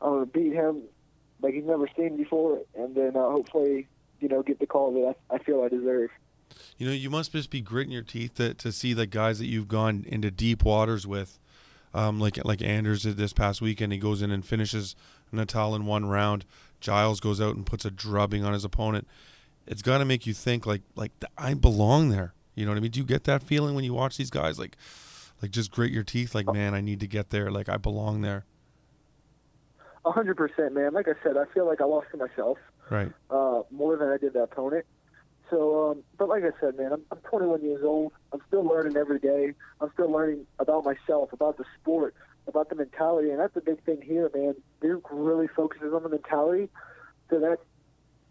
Speaker 9: I'm gonna beat him like he's never seen before, and then hopefully, get the call that I feel I deserve.
Speaker 1: You must just be gritting your teeth to see the guys that you've gone into deep waters with, like Anders did this past weekend. He goes in and finishes Natal in one round. Giles goes out and puts a drubbing on his opponent. It's got to make you think like I belong there. You know what I mean? Do you get that feeling when you watch these guys like just grit your teeth? Like, man, I need to get there. Like, I belong there.
Speaker 9: 100%, man. Like I said, I feel like I lost to myself.
Speaker 1: Right.
Speaker 9: More than I did the opponent. So, but like I said, man, I'm 21 years old. I'm still learning every day. I'm still learning about myself, about the sport, about the mentality, and that's the big thing here, man. Duke really focuses on the mentality, so that's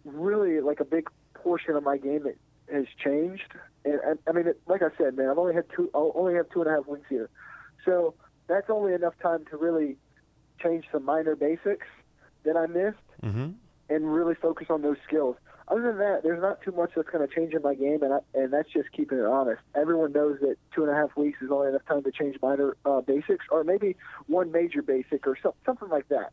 Speaker 9: really like a big portion of my game that has changed. And I mean, like I said, man, I'll only have 2.5 weeks here, so that's only enough time to really change some minor basics that I missed, and really focus on those skills. Other than that, there's not too much that's going to change in my game, and that's just keeping it honest. Everyone knows that 2.5 weeks is only enough time to change minor basics, or maybe one major basic, or something like that.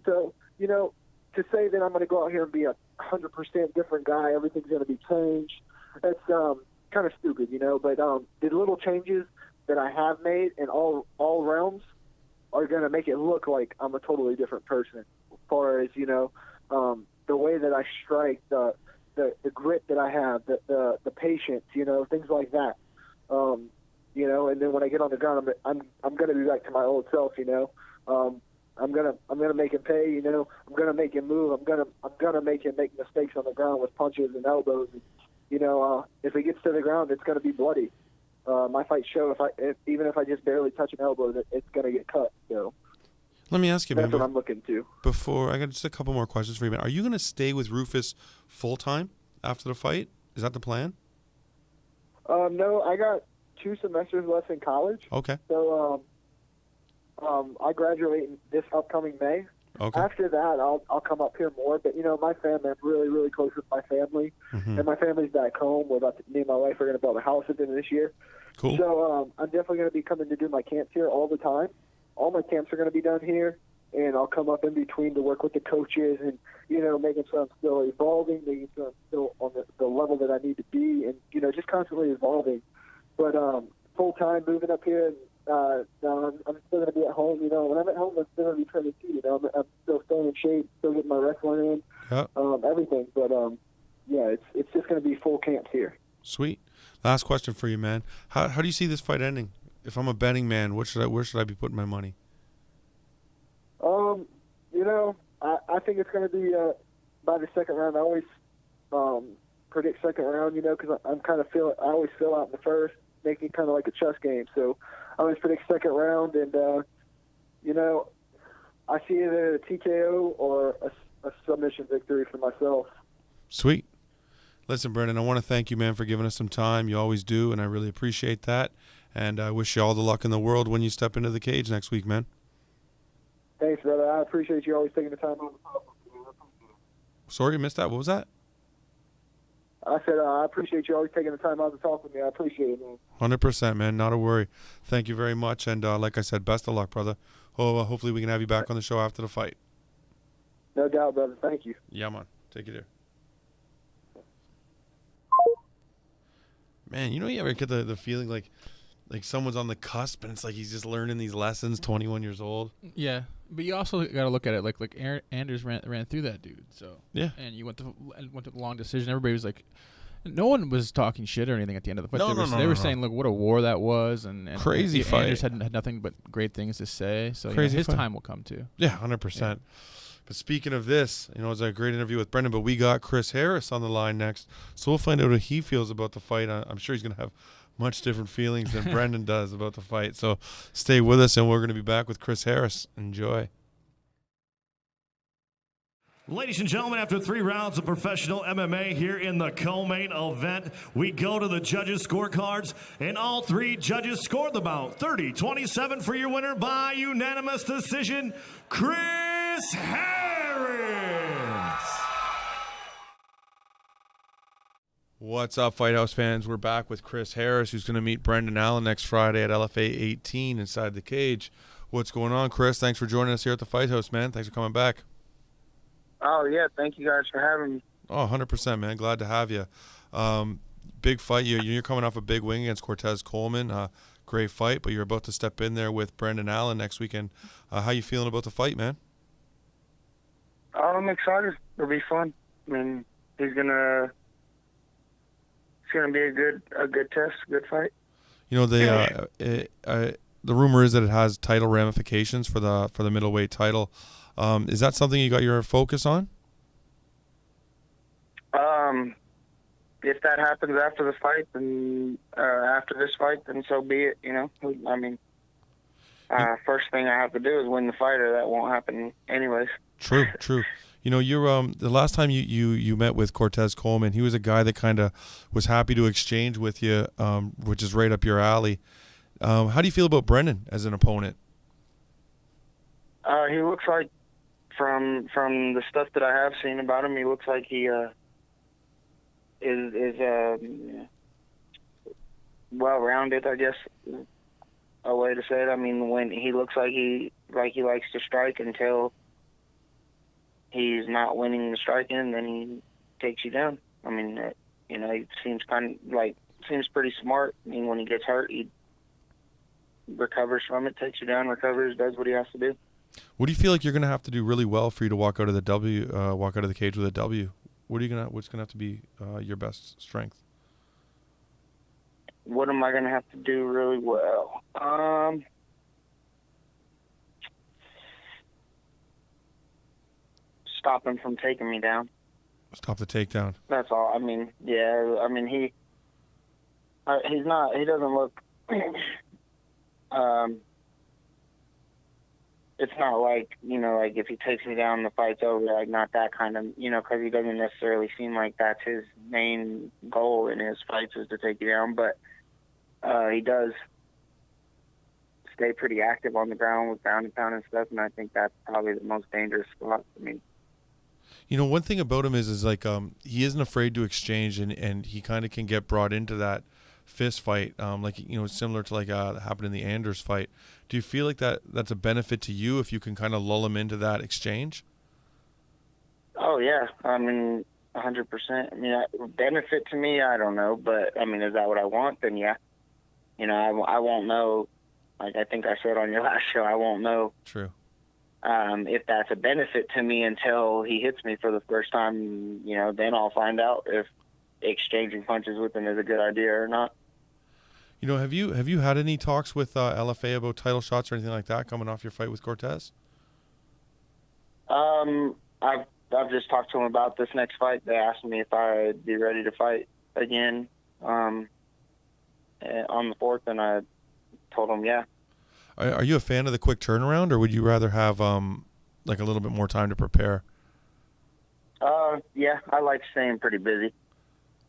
Speaker 9: So, you know, to say that I'm going to go out here and be a 100% different guy, everything's going to be changed, that's kind of stupid, you know. But the little changes that I have made in all realms are going to make it look like I'm a totally different person, as far as, you know, the way that I strike, the grit that I have, the patience, you know, things like that. You know, and then when I get on the ground, I'm going to be back to my old self, you know. I'm gonna make him pay, you know. I'm gonna make him move. I'm gonna make him make mistakes on the ground with punches and elbows. And, you know, if he gets to the ground, it's gonna be bloody. My fights show even if I just barely touch an elbow, that it's gonna get cut. So.
Speaker 1: Let me ask you, man.
Speaker 9: That's what I'm looking to.
Speaker 1: Before I got just a couple more questions for you, man. Are you going to stay with Rufus full time after the fight? Is that the plan?
Speaker 9: No, I got 2 semesters left in college.
Speaker 1: Okay.
Speaker 9: So I graduate in this upcoming May.
Speaker 1: Okay.
Speaker 9: After that, I'll come up here more. But, you know, my family, I'm really, really close with my family. And my family's back home. Me and my wife are going to build a house at the end of this year.
Speaker 1: Cool.
Speaker 9: So I'm definitely going to be coming to do my camps here all the time. All my camps are going to be done here, and I'll come up in between to work with the coaches and, you know, making sure I'm still evolving, making sure I'm still on the level that I need to be, and, you know, just constantly evolving. But full-time moving up here, and I'm still going to be at home. You know, when I'm at home, I'm still going to be training too. You know, I'm still staying in shape, still getting my wrestling in, everything. But, yeah, it's just going to be full camps here.
Speaker 1: Sweet. Last question for you, man. How do you see this fight ending? If I'm a betting man, where should I be putting my money?
Speaker 9: You know, I think it's going to be by the second round. I always predict second round, you know, because I always feel out in the first, making it kind of like a chess game. So I always predict second round, and you know, I see it as a TKO or a submission victory for myself.
Speaker 1: Sweet. Listen, Brendan, I want to thank you, man, for giving us some time. You always do, and I really appreciate that. And I wish you all the luck in the world when you step into the cage next week, man.
Speaker 9: Thanks, brother. I appreciate you always taking the time out to talk with me.
Speaker 1: Sorry, you missed that. What was that?
Speaker 9: I said I appreciate you always taking the time out to talk with me. I appreciate it, man.
Speaker 1: 100%, man. Not a worry. Thank you very much. And like I said, best of luck, brother. Hopefully we can have you back on the show after the fight.
Speaker 9: No doubt, brother. Thank you.
Speaker 1: Yeah, man. Take it there. Man, you know, you ever get the feeling like someone's on the cusp and it's like he's just learning these lessons, 21 years old?
Speaker 2: Yeah, but you also got to look at it like Eryk Anders ran through that dude. So
Speaker 1: yeah,
Speaker 2: and you went to the long decision. Everybody was like, no one was talking shit or anything at the end of the fight. They were saying, look, what a war that was, and
Speaker 1: crazy fight.
Speaker 2: Anders had nothing but great things to say. So his time will come too.
Speaker 1: Yeah, 100%. Yeah. But speaking of this, you know, it was a great interview with Brendan, but we got Chris Harris on the line next. So we'll find out how he feels about the fight. I'm sure he's going to have much different feelings than Brendan does about the fight. So stay with us, and we're going to be back with Chris Harris. Enjoy.
Speaker 10: Ladies and gentlemen, after 3 rounds of professional MMA here in the co-main event, we go to the judges' scorecards, and all 3 judges scored the bout. 30-27 for your winner by unanimous decision, Chris Harris.
Speaker 1: What's up, Fight House fans? We're back with Chris Harris, who's going to meet Brendan Allen next Friday at LFA 18 inside the cage. What's going on, Chris? Thanks for joining us here at the Fight House, man. Thanks for coming back.
Speaker 11: Oh, yeah. Thank you guys for having me.
Speaker 1: Oh, 100%, man. Glad to have you. Big fight. You're coming off a big win against Cortez Coleman. Great fight, but you're about to step in there with Brendan Allen next weekend. How you feeling about the fight, man?
Speaker 11: I'm excited. It'll be fun. I mean, it's gonna be a good test, a good fight.
Speaker 1: You know, the rumor is that it has title ramifications for the middleweight title. Is that something you got your focus on?
Speaker 11: If that happens after the fight, then after this fight, then so be it. You know, I mean, first thing I have to do is win the fight, or that won't happen anyways.
Speaker 1: True. You know, you're the last time you met with Cortez Coleman, he was a guy that kind of was happy to exchange with you, which is right up your alley. How do you feel about Brendan as an opponent?
Speaker 11: He looks like, from the stuff that I have seen about him, he looks like he is well-rounded, I guess, a way to say it. I mean, when he looks like he likes to strike until he's not winning the striking, then he takes you down. I mean, you know, he seems seems pretty smart. I mean, when he gets hurt, he recovers from it, takes you down, recovers, does what he has to do.
Speaker 1: What do you feel like you're going to have to do really well for you to walk out of the cage with a W? What's going to have to be your best strength?
Speaker 11: What am I going to have to do really well? Stop him from taking me down.
Speaker 1: Stop the takedown.
Speaker 11: That's all. I mean, yeah. I mean, he doesn't look. It's not like, you know, like if he takes me down, the fight's over. Like, not that kind of, you know, because he doesn't necessarily seem like that's his main goal in his fights is to take you down. But he does stay pretty active on the ground with ground and pound and stuff, and I think that's probably the most dangerous spot for me.
Speaker 1: You know, one thing about him is like he isn't afraid to exchange, and he kind of can get brought into that fist fight, like, you know, similar to like happened in the Anders fight. Do you feel like that's a benefit to you if you can kind of lull him into that exchange?
Speaker 11: Oh yeah, I mean, 100%. I mean, benefit to me, I don't know, but I mean, is that what I want? Then yeah. You know, I won't know. Like I think I said on your last show, I won't know.
Speaker 1: True.
Speaker 11: If that's a benefit to me until he hits me for the first time, you know, then I'll find out if exchanging punches with him is a good idea or not.
Speaker 1: You know, have you had any talks with LFA about title shots or anything like that coming off your fight with Cortez?
Speaker 11: I've just talked to him about this next fight. They asked me if I'd be ready to fight again on the 4th, and I told them yeah.
Speaker 1: Are you a fan of the quick turnaround, or would you rather have like a little bit more time to prepare?
Speaker 11: Yeah, I like staying pretty busy.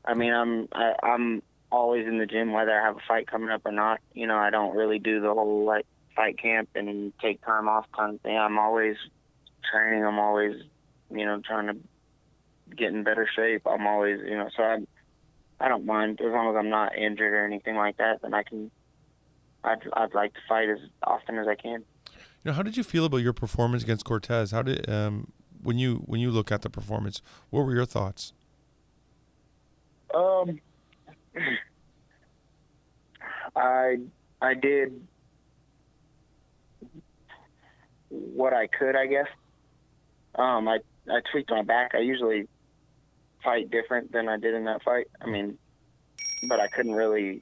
Speaker 11: I mean, I'm always in the gym whether I have a fight coming up or not. You know, I don't really do the whole like fight camp and take time off kind of thing. I'm always training. I'm always, you know, trying to get in better shape. I'm always, you know, so I don't mind as long as I'm not injured or anything like that. Then I'd like to fight as often as I can.
Speaker 1: You know, how did you feel about your performance against Cortez? How did when you look at the performance, what were your thoughts?
Speaker 11: I did what I could, I guess. I tweaked my back. I usually fight different than I did in that fight. I mean, but I couldn't really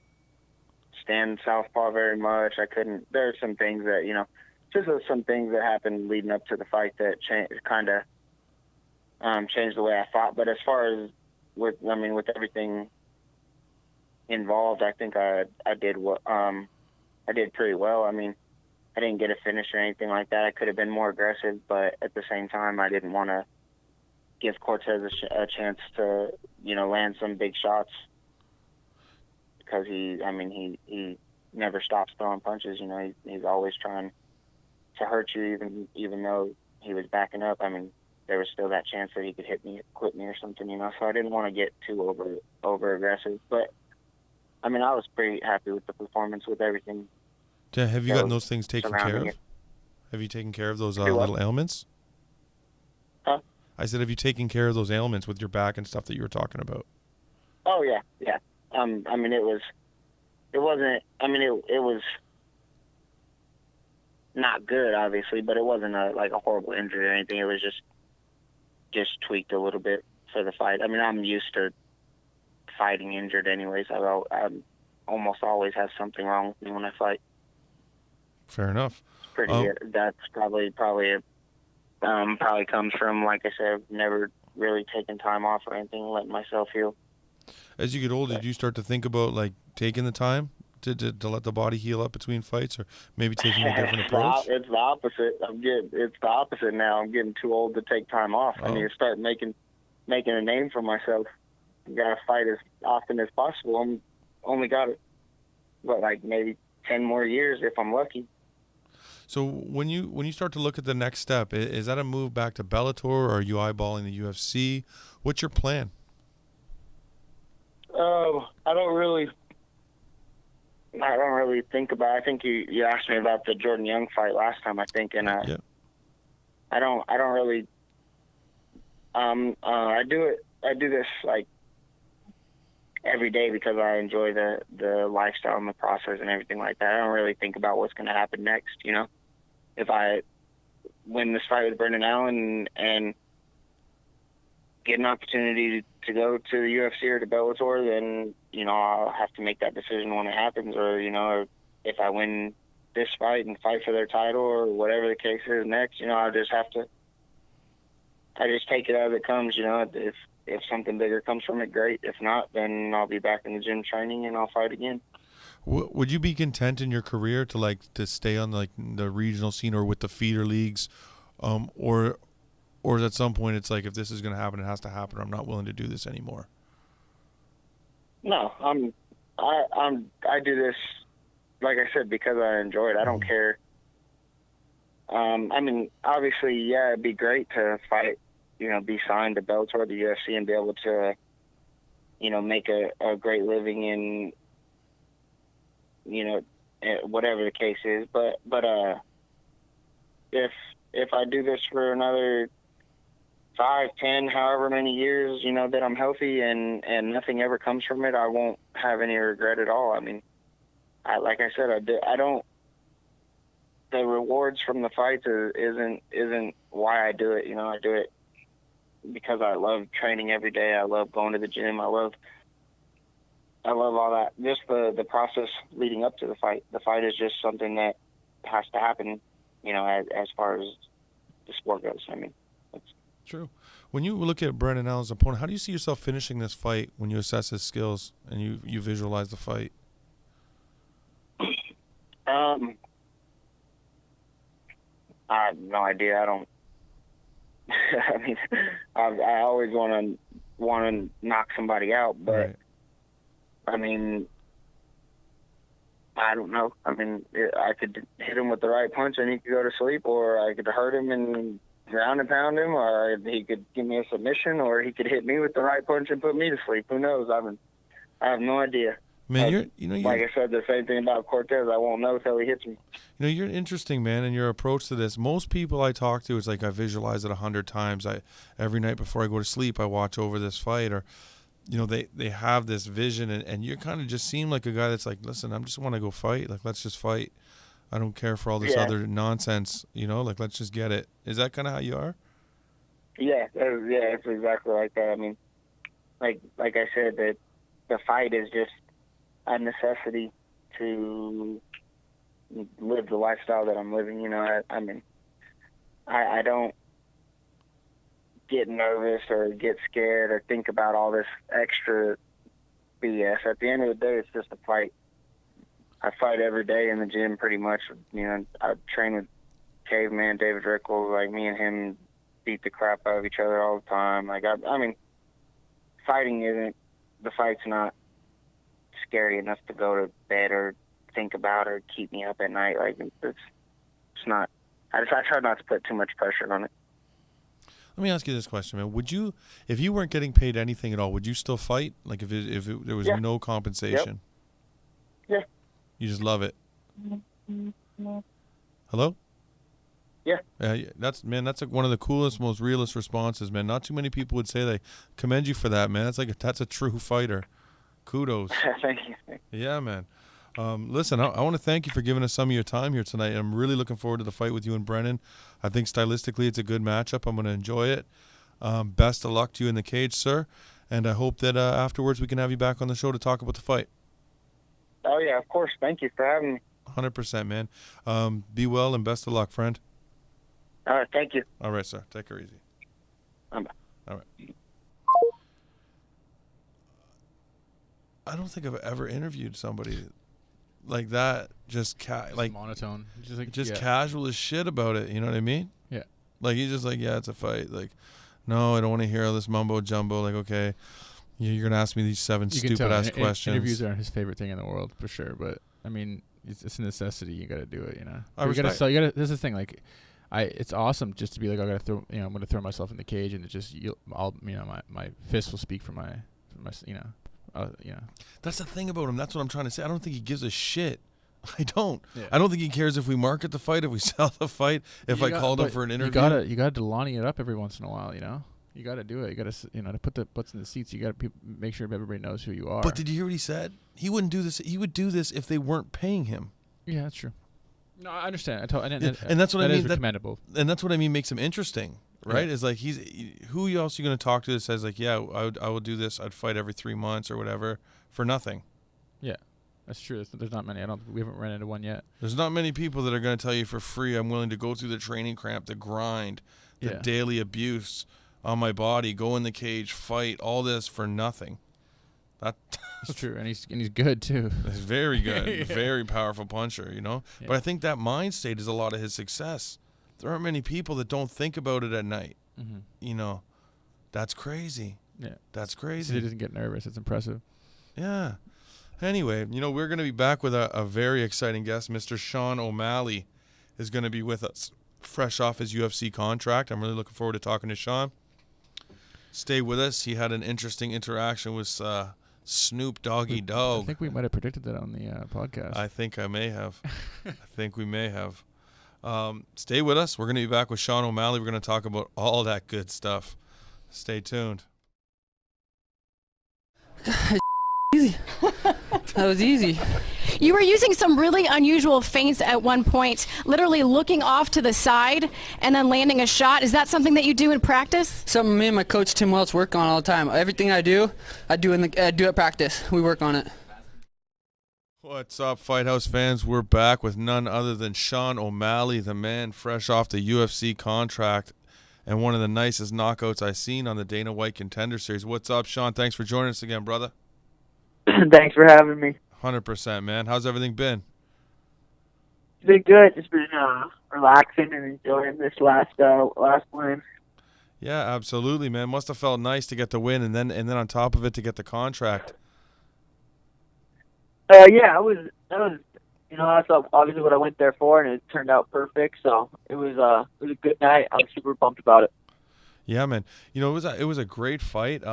Speaker 11: stand southpaw very much. There are some things that, you know, just some things that happened leading up to the fight that kind of changed the way I fought. But as far as with everything involved, I think I did pretty well. I mean, I didn't get a finish or anything like that. I could have been more aggressive, but at the same time, I didn't want to give Cortez a chance to, you know, land some big shots because he never stops throwing punches. You know, he's always trying to hurt you, even though he was backing up. I mean, there was still that chance that he could quit me or something, you know. So I didn't want to get too over aggressive, but I mean, I was pretty happy with the performance, with everything.
Speaker 1: Have you gotten those things taken care of? Have you taken care of those little ailments?
Speaker 11: Huh?
Speaker 1: I said, have you taken care of those ailments with your back and stuff that you were talking about?
Speaker 11: Oh yeah. I mean, it was not good, obviously, but it wasn't like a horrible injury or anything. It was just tweaked a little bit for the fight. I mean, I'm used to fighting injured anyways. I almost always have something wrong with me when I fight.
Speaker 1: Fair enough.
Speaker 11: That's probably comes from, like I said, never really taking time off or anything, letting myself heal.
Speaker 1: As you get older, did you start to think about like taking the time to let the body heal up between fights, or maybe taking a different approach?
Speaker 11: It's the opposite. It's the opposite now. I'm getting too old to take time off. I need to start making a name for myself. I got to fight as often as possible. I'm only got it, like maybe 10 more years if I'm lucky.
Speaker 1: So when you start to look at the next step, is that a move back to Bellator, or are you eyeballing the UFC? What's your plan?
Speaker 11: I don't really think about it. I think you asked me about the Jordan Young fight last time, I think, and I don't really I do this like every day because I enjoy the lifestyle and the process and everything like that. I don't really think about what's going to happen next, you know. If I win this fight with Brendan Allen and get an opportunity to go to the UFC or to Bellator, then, you know, I'll have to make that decision when it happens. Or, you know, or if I win this fight and fight for their title or whatever the case is next, you know, I just take it as it comes, you know. If something bigger comes from it, great. If not, then I'll be back in the gym training and I'll fight again.
Speaker 1: Would you be content in your career to stay on like the regional scene or with the feeder leagues, or at some point it's like, if this is going to happen, it has to happen, or I'm not willing to do this anymore?
Speaker 11: No, I do this, like I said, because I enjoy it. I don't care. I mean, obviously, yeah, it'd be great to fight, you know, be signed to Bellator or the UFC and be able to, you know, make a great living in, you know, whatever the case is. But if I do this for another 5, 10, however many years, you know, that I'm healthy and nothing ever comes from it, I won't have any regret at all. I mean, like I said, I don't. The rewards from the fights isn't why I do it. You know, I do it because I love training every day. I love going to the gym. I love all that. Just the process leading up to the fight. The fight is just something that has to happen, you know, as far as the sport goes. I mean, it's
Speaker 1: true. When you look at Brendan Allen's opponent, how do you see yourself finishing this fight when you assess his skills and you visualize the fight?
Speaker 11: I have no idea. I don't. I mean, I always want to knock somebody out, but right. I mean, I don't know. I mean, I could hit him with the right punch and he could go to sleep, or I could hurt him and ground and pound him, or he could give me a submission, or he could hit me with the right punch and put me to sleep. Who knows? I have no idea.
Speaker 1: Man,
Speaker 11: like I said, the same thing about Cortez. I won't know until he hits me.
Speaker 1: You know, you're interesting, man, in your approach to this. Most people I talk to, it's like I visualize it 100 times. Every night before I go to sleep, I watch over this fight, or, you know, they have this vision, and you kind of just seem like a guy that's like, listen, I just want to go fight. Like, let's just fight. I don't care for all this other nonsense, you know, like, let's just get it. Is that kind of how you are?
Speaker 11: Yeah, it's exactly like that. I mean, like I said, that the fight is just a necessity to live the lifestyle that I'm living. You know, I mean, I don't get nervous or get scared or think about all this extra BS. At the end of the day, it's just a fight. I fight every day in the gym pretty much. You know, I train with Caveman, David Rickles. Like, me and him beat the crap out of each other all the time. Like, I mean, the fight's not scary enough to go to bed or think about or keep me up at night. Like, it's not. I try not to put too much pressure on it.
Speaker 1: Let me ask you this question, man. Would you, if you weren't getting paid anything at all, would you still fight? Like, if there was no compensation?
Speaker 11: Yeah.
Speaker 1: You just love it. Hello?
Speaker 11: Yeah.
Speaker 1: That's like one of the coolest, most realist responses, man. Not too many people would say they commend you for that, man. That's a true fighter. Kudos.
Speaker 11: Thank you.
Speaker 1: Yeah, man. Listen, I want to thank you for giving us some of your time here tonight. I'm really looking forward to the fight with you and Brennan. I think stylistically it's a good matchup. I'm going to enjoy it. Best of luck to you in the cage, sir. And I hope that afterwards we can have you back on the show to talk about the fight.
Speaker 11: Oh, yeah, of course. Thank you for having me.
Speaker 1: 100%, man. Be well and best of luck, friend.
Speaker 11: All right, thank you.
Speaker 1: All right, sir. Take her easy.
Speaker 11: Bye.
Speaker 1: All right. I don't think I've ever interviewed somebody like that, just like
Speaker 2: monotone,
Speaker 1: just casual as shit about it. You know what I mean?
Speaker 2: Yeah.
Speaker 1: Like he's just like, yeah, it's a fight. Like, no, I don't want to hear all this mumbo jumbo. Like, okay, you're gonna ask me these 7 stupid ass questions.
Speaker 2: Interviews aren't his favorite thing in the world for sure, but I mean, it's a necessity. You got to do it. You know.
Speaker 1: I respect.
Speaker 2: This is the thing. Like, it's awesome just to be like, I got to throw. I'm going to throw myself in the cage, and my fist will speak for my.
Speaker 1: That's the thing about him. That's what I'm trying to say. I don't think he gives a shit. I don't.
Speaker 2: Yeah.
Speaker 1: I don't think he cares if we market the fight, if we sell the fight, if I called him for an interview.
Speaker 2: You got to Delani it up every once in a while. You know. You got to do it. You got to to put the butts in the seats. You got to make sure everybody knows who you are.
Speaker 1: But did you hear what he said? He wouldn't do this. He would do this if they weren't paying him.
Speaker 2: Yeah, that's true. No, I understand.
Speaker 1: And that's what I mean.
Speaker 2: That is commendable.
Speaker 1: And that's what I mean makes him interesting, right?
Speaker 2: Yeah.
Speaker 1: Is like who else are you going to talk to that says like, yeah, I will do this. I'd fight every 3 months or whatever for nothing.
Speaker 2: Yeah, that's true. There's not many. We haven't run into one yet.
Speaker 1: There's not many people that are going to tell you for free, I'm willing to go through the training camp, the grind, the daily abuse on my body, go in the cage, fight, all this for nothing.
Speaker 2: That's true, and he's good too.
Speaker 1: He's very good, very powerful puncher, you know. Yeah. But I think that mind state is a lot of his success. There aren't many people that don't think about it at night.
Speaker 2: Mm-hmm.
Speaker 1: You know, that's crazy.
Speaker 2: Yeah,
Speaker 1: that's crazy.
Speaker 2: He doesn't get nervous. It's impressive.
Speaker 1: Yeah. Anyway, you know, we're going to be back with a very exciting guest. Mr. Sean O'Malley is going to be with us, fresh off his UFC contract. I'm really looking forward to talking to Sean. Stay with us. He had an interesting interaction with Snoop Doggy Dogg.
Speaker 2: I think we might have predicted that on the podcast.
Speaker 1: I think I may have. I think we may have. Stay with us. We're going to be back with Sean O'Malley. We're going to talk about all that good stuff. Stay tuned.
Speaker 12: Easy. That was easy.
Speaker 13: You were using some really unusual feints at one point, literally looking off to the side and then landing a shot. Is that something that you do in practice?
Speaker 12: Something me and my coach Tim Welch work on all the time. Everything I do at practice. We work on it.
Speaker 1: What's up, Fight House fans? We're back with none other than Sean O'Malley, the man fresh off the UFC contract and one of the nicest knockouts I've seen on the Dana White Contender Series. What's up, Sean? Thanks for joining us again, brother.
Speaker 14: Thanks for having me.
Speaker 1: 100%, man. How's everything been?
Speaker 14: It's been good. Just been relaxing and enjoying this last win.
Speaker 1: Yeah, absolutely, man. Must have felt nice to get the win, and then on top of it to get the contract.
Speaker 14: Yeah, that was that's obviously what I went there for, and it turned out perfect. So it was a good night. I was super pumped about it.
Speaker 1: Yeah, man. You know, it was a great fight.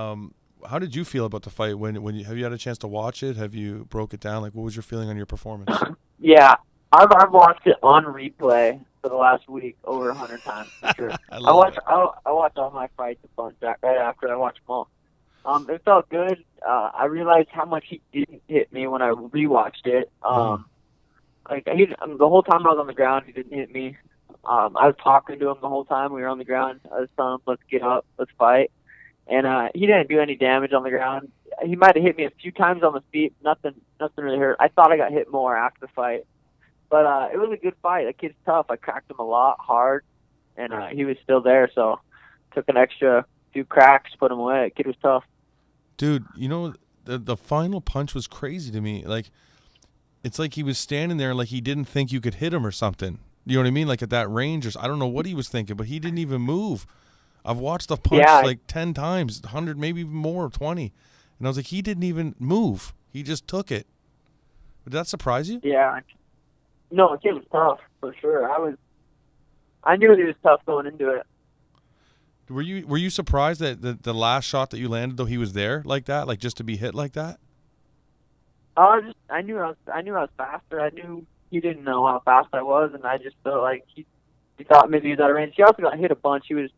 Speaker 1: How did you feel about the fight? Have you had a chance to watch it? Have you broke it down? Like, what was your feeling on your performance?
Speaker 14: Yeah, I've watched it on replay for the last week over 100 times for sure. I watched all my fights a bunch right after I watched them all. It felt good. I realized how much he didn't hit me when I rewatched it. The whole time I was on the ground, he didn't hit me. I was talking to him the whole time we were on the ground. I was telling him, "Let's get up, let's fight." And he didn't do any damage on the ground. He might have hit me a few times on the feet. Nothing really hurt. I thought I got hit more after the fight. But it was a good fight. That kid's tough. I cracked him a lot hard, and he was still there. So took an extra few cracks, put him away. The kid was tough.
Speaker 1: Dude, you know, the final punch was crazy to me. Like, it's like he was standing there like he didn't think you could hit him or something. You know what I mean? Like at that range, I don't know what he was thinking, but he didn't even move. I've watched the punch like 10 times, 100, maybe even more, 20. And I was like, he didn't even move. He just took it. Did that surprise you?
Speaker 14: Yeah. No, the kid was tough, for sure. I knew he was tough going into it.
Speaker 1: Were you surprised that the last shot that you landed, though, he was there like that, like just to be hit like that?
Speaker 14: I knew I was faster. I knew he didn't know how fast I was, and I just felt like he thought maybe he was out of range. He also got hit a bunch. He was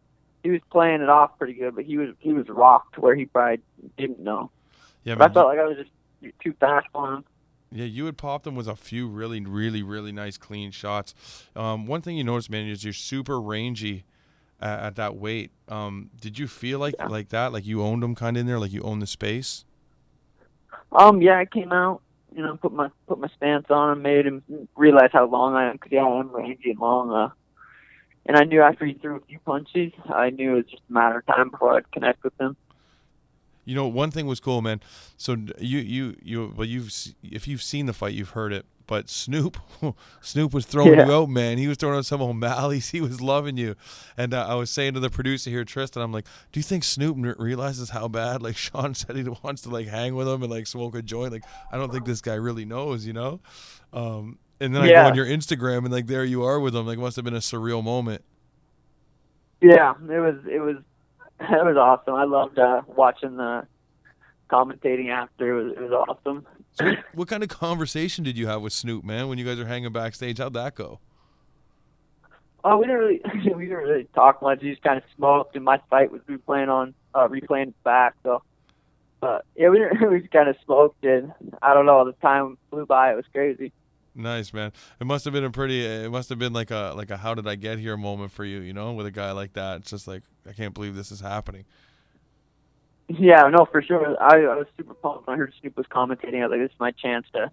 Speaker 14: playing it off pretty good, but he was rocked where he probably didn't know.
Speaker 1: Yeah,
Speaker 14: but I felt like I was just too fast for him.
Speaker 1: Yeah, you had popped him with a few really, really, really nice clean shots. One thing you noticed, man, is you're super rangy at that weight. Did you feel like that? Like you owned him kind of in there, like you owned the space?
Speaker 14: Yeah, I came out, put my stance on him, made him realize how long I am, because I am rangy and long. And I knew after he threw a few punches, I knew it was just a matter of time before I'd connect with him.
Speaker 1: You know, one thing was cool, man. So if you've seen the fight, you've heard it. But Snoop was throwing you out, man. He was throwing out some O'Malley's. He was loving you. And I was saying to the producer here, Tristan, I'm like, do you think Snoop realizes how bad, like, Sean said he wants to, like, hang with him and, like, smoke a joint? Like, I don't think this guy really knows, you know? And then I go on your Instagram, and, like, there you are with him. Like, it must have been a surreal moment.
Speaker 14: Yeah, it was awesome. I loved watching the commentating after. It was awesome.
Speaker 1: So what kind of conversation did you have with Snoop, man, when you guys are hanging backstage? How'd that go?
Speaker 14: Oh, we didn't really talk much. He just kind of smoked, and my fight was replaying back. So, yeah, we just kind of smoked, and I don't know. The time flew by. It was crazy.
Speaker 1: Nice, man. It must have been like a how did I get here moment for you, you know, with a guy like that. It's just like, I can't believe this is happening.
Speaker 14: Yeah, no, for sure. I was super pumped when I heard Snoop was commentating. I was like, this is my chance to,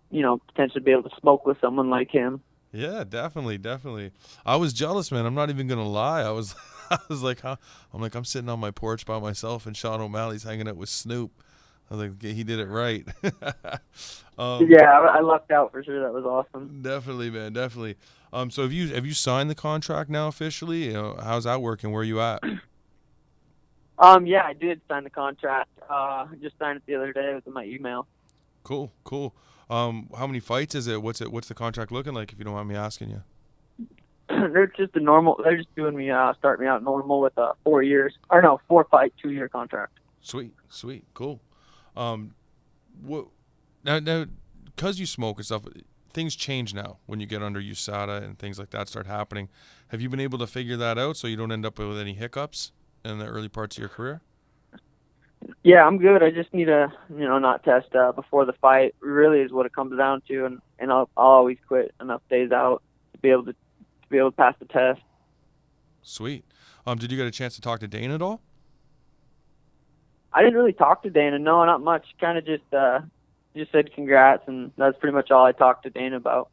Speaker 14: you know, potentially be able to smoke with someone like him.
Speaker 1: Yeah, definitely. I was jealous, man. I'm not even gonna lie. I was like, I'm sitting on my porch by myself, and Sean O'Malley's hanging out with Snoop. I was like, he did it right.
Speaker 14: Yeah, I lucked out for sure. That was awesome.
Speaker 1: Definitely, man, definitely. So have you signed the contract now officially? You know, how's that working? Where are you at?
Speaker 14: Yeah, I did sign the contract. I just signed it the other day with my email.
Speaker 1: Cool. How many fights is it? What's the contract looking like, if you don't mind me asking you?
Speaker 14: They're just doing me starting me out normal with 4 years. Or no, 4-fight, 2-year contract.
Speaker 1: Sweet, cool. What now? Because you smoke and stuff, things change now when you get under USADA and things like that start happening. Have you been able to figure that out so you don't end up with any hiccups in the early parts of your career?
Speaker 14: Yeah, I'm good. I just need to, not test before the fight. Really is what it comes down to, and I'll always quit enough days out to be able to pass the test.
Speaker 1: Sweet. Did you get a chance to talk to Dana at all?
Speaker 14: I didn't really talk to Dana. No, not much. Kind of just said congrats, and that's pretty much all I talked to Dana about.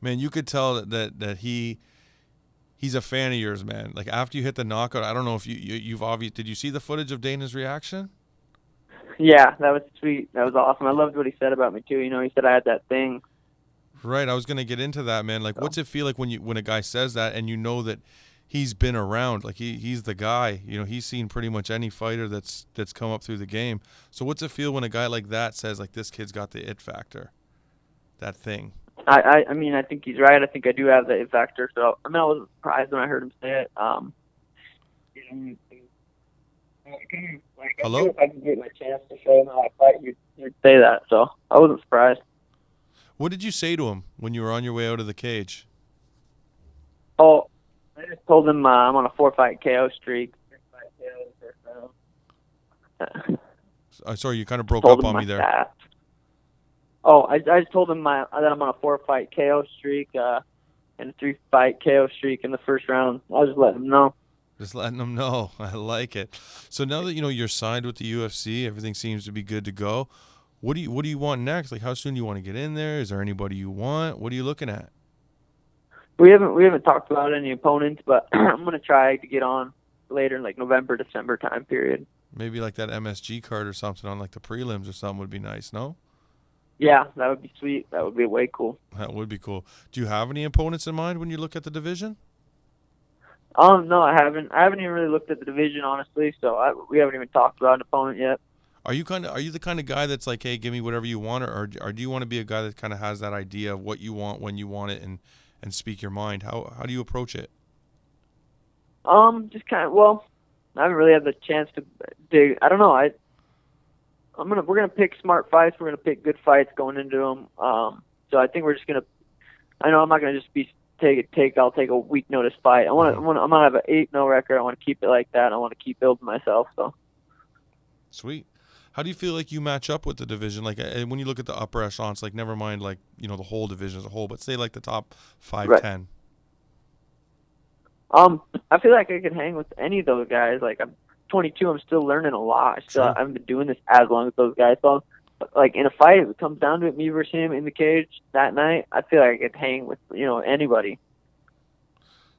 Speaker 1: Man, you could tell that he's a fan of yours, man. Like, after you hit the knockout, I don't know if you've obviously, did you see the footage of Dana's reaction?
Speaker 14: Yeah, that was sweet. That was awesome. I loved what he said about me too. He said I had that thing.
Speaker 1: Right, I was gonna get into that, man. Like, what's it feel like when a guy says that and you know that he's been around? Like, he's the guy. He's seen pretty much any fighter that's come up through the game. So what's it feel when a guy like that says, like, this kid's got the it factor, that thing?
Speaker 14: I mean, I think he's right. I think I do have the it factor. So I wasn't surprised when I heard him say it.
Speaker 1: Hello?
Speaker 14: If I could get my chance to show him how I fight, you'd say that. So I wasn't surprised.
Speaker 1: What did you say to him when you were on your way out of the cage?
Speaker 14: Oh, I just told him I'm on a 4-fight KO streak.
Speaker 1: Sorry, you kind of broke up on me there.
Speaker 14: Stats. Oh, I just told him that I'm on a 4-fight KO streak and a 3-fight KO streak in the first round. I was just letting him know.
Speaker 1: Just letting them know. I like it. So now that you're signed with the UFC, everything seems to be good to go. What do you want next? Like, how soon do you want to get in there? Is there anybody you want? What are you looking at?
Speaker 14: We haven't talked about any opponents, but I'm gonna try to get on later in like November, December time period.
Speaker 1: Maybe like that MSG card or something on like the prelims or something would be nice. No?
Speaker 14: Yeah, that would be sweet. That would be way cool.
Speaker 1: That would be cool. Do you have any opponents in mind when you look at the division?
Speaker 14: No, I haven't. I haven't even really looked at the division, honestly. So we haven't even talked about an opponent yet.
Speaker 1: Are you the kind of guy that's like, hey, give me whatever you want, or do you want to be a guy that kind of has that idea of what you want when you want it and speak your mind? How do you approach it?
Speaker 14: Just kind of. Well, I haven't really had the chance to dig. I don't know. We're gonna pick smart fights. We're gonna pick good fights going into them. So I think we're just gonna. I know I'm not gonna just be. I'll take a week notice fight. I'm gonna have an 8-0 record. I want to keep it like that. I want to keep building myself. So
Speaker 1: sweet. How do you feel like you match up with the division? Like, when you look at the upper echelons, like, never mind like the whole division as a whole, but say like the top 5,
Speaker 14: right.
Speaker 1: 10.
Speaker 14: I feel like I could hang with any of those guys. Like, I'm 22. I'm still learning a lot. I haven't been doing this as long as those guys. So, like, in a fight, if it comes down to it, me versus him in the cage that night, I feel like I could hang with, anybody.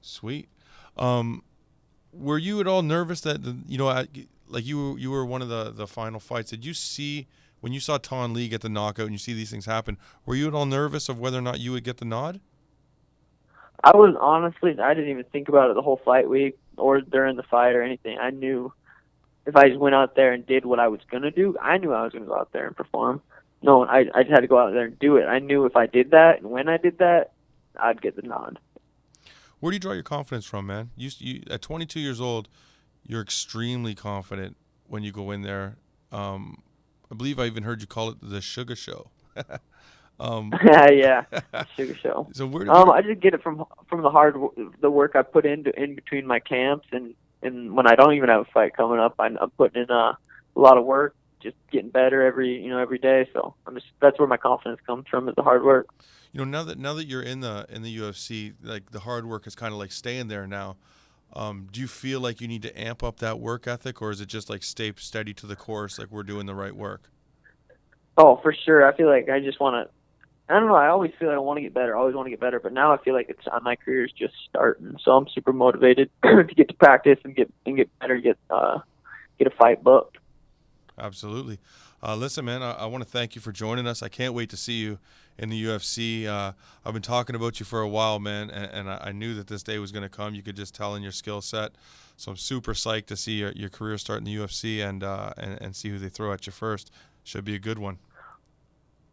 Speaker 1: Sweet. Were you at all nervous that, like you were one of the final fights. Did you see when you saw Ton Lee get the knockout and you see these things happen? Were you at all nervous of whether or not you would get the nod?
Speaker 14: I was honestly, I didn't even think about it the whole fight week or during the fight or anything. I knew if I just went out there and did what I was going to do, I knew I was going to go out there and perform. No, I just had to go out there and do it. I knew if I did that and when I did that, I'd get the nod.
Speaker 1: Where do you draw your confidence from, man? You at 22 years old, you're extremely confident when you go in there. I believe I even heard you call it the Sugar Show.
Speaker 14: Yeah, Sugar Show.
Speaker 1: So
Speaker 14: I just get it from the work I put in between my camps and when I don't even have a fight coming up, I'm putting in a lot of work, just getting better every day. So that's where my confidence comes from, is the hard work.
Speaker 1: Now that you're in the UFC, like the hard work is kind of like staying there now. Do you feel like you need to amp up that work ethic, or is it just like stay steady to the course, like we're doing the right work?
Speaker 14: Oh, for sure. I feel like I just want to. I don't know. I always feel like I want to get better. I always want to get better, but now I feel like my career is just starting. So I'm super motivated to get to practice and get better, get a fight booked.
Speaker 1: Absolutely. Listen, man, I want to thank you for joining us. I can't wait to see you in the UFC. I've been talking about you for a while, man, and I knew that this day was going to come. You could just tell in your skill set. So I'm super psyched to see your career start in the UFC and see who they throw at you first. Should be a good one.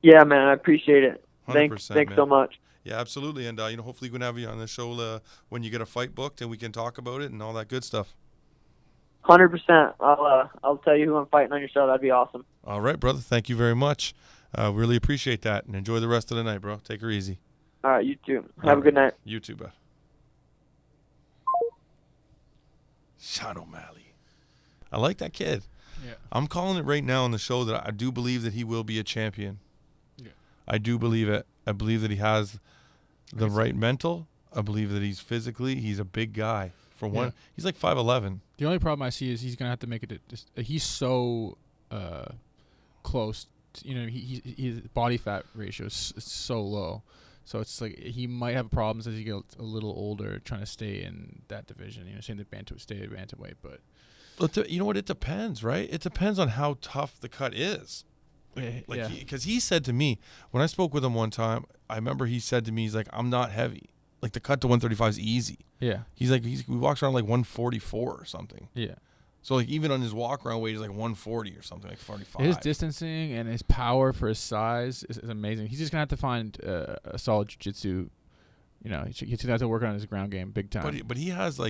Speaker 14: Yeah, man, I appreciate it. Thanks
Speaker 1: man.
Speaker 14: so much.
Speaker 1: Yeah, absolutely. And hopefully we can have you on the show when you get a fight booked, and we can talk about it and all that good stuff.
Speaker 14: 100%. I'll tell you who I'm fighting on your show. That'd be awesome.
Speaker 1: All right, brother. Thank you very much. Really appreciate that, and enjoy the rest of the night, bro. Take her easy.
Speaker 14: All right, you too. Have a good night.
Speaker 1: You too, bud. Sean O'Malley. I like that kid.
Speaker 2: Yeah.
Speaker 1: I'm calling it right now on the show that I do believe that he will be a champion.
Speaker 2: Yeah.
Speaker 1: I do believe it. I believe that he has the right mental. I believe that he's a big guy. For one, he's like 5'11".
Speaker 2: The only problem I see is he's gonna have to make it. He's so close. His body fat ratio is so low, so it's like he might have problems as he gets a little older trying to stay in that division. Stay at bantamweight, but.
Speaker 1: You know what? It depends, right? It depends on how tough the cut is. Because he said to me when I spoke with him one time, I remember he said to me, he's like, "I'm not heavy. Like the cut to 135 is easy."
Speaker 2: Yeah.
Speaker 1: He's like, he walks around like 144 or something.
Speaker 2: Yeah.
Speaker 1: So like even on his walk around weight, he's like 140 or something, like 45.
Speaker 2: His distancing and his power for his size is amazing. He's just gonna have to find a solid jiu-jitsu. He's gonna have to work on his ground game big time.
Speaker 1: But he has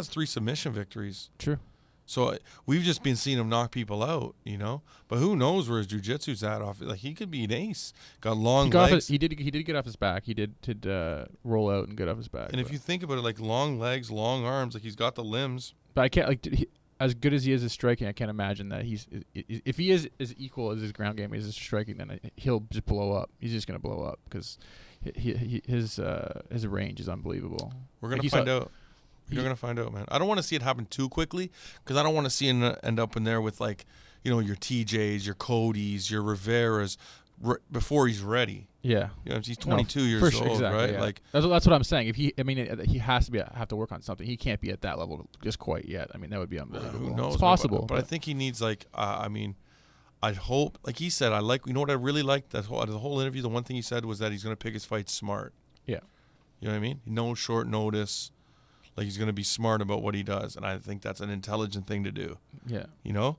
Speaker 1: 3 submission victories.
Speaker 2: True.
Speaker 1: So we've just been seeing him knock people out, But who knows where his jiu-jitsu's at off? Like he could be an ace. Got long legs.
Speaker 2: He did get off his back. He did roll out and get off his back.
Speaker 1: And if you think about it, like long legs, long arms, like he's got the limbs.
Speaker 2: But I can't as good as he is at striking, I can't imagine that if he is as equal as his ground game is as striking, then he'll just blow up. He's just gonna blow up because his range is unbelievable.
Speaker 1: We're gonna find out. You're going to find out, man. I don't want to see it happen too quickly because I don't want to see him end up in there with, your TJs, your Codys, your Riveras before he's ready.
Speaker 2: Yeah.
Speaker 1: He's 22 years old,
Speaker 2: exactly,
Speaker 1: right?
Speaker 2: Yeah. That's what I'm saying. He has to have to work on something. He can't be at that level just quite yet. That would be unbelievable.
Speaker 1: Who knows?
Speaker 2: It's possible.
Speaker 1: But I think he needs, I'd hope, like he said, what I really liked, the whole interview, the one thing he said was that he's going to pick his fight smart.
Speaker 2: Yeah.
Speaker 1: You know what I mean? No short notice. Like he's going to be smart about what he does, and I think that's an intelligent thing to do.
Speaker 2: Yeah,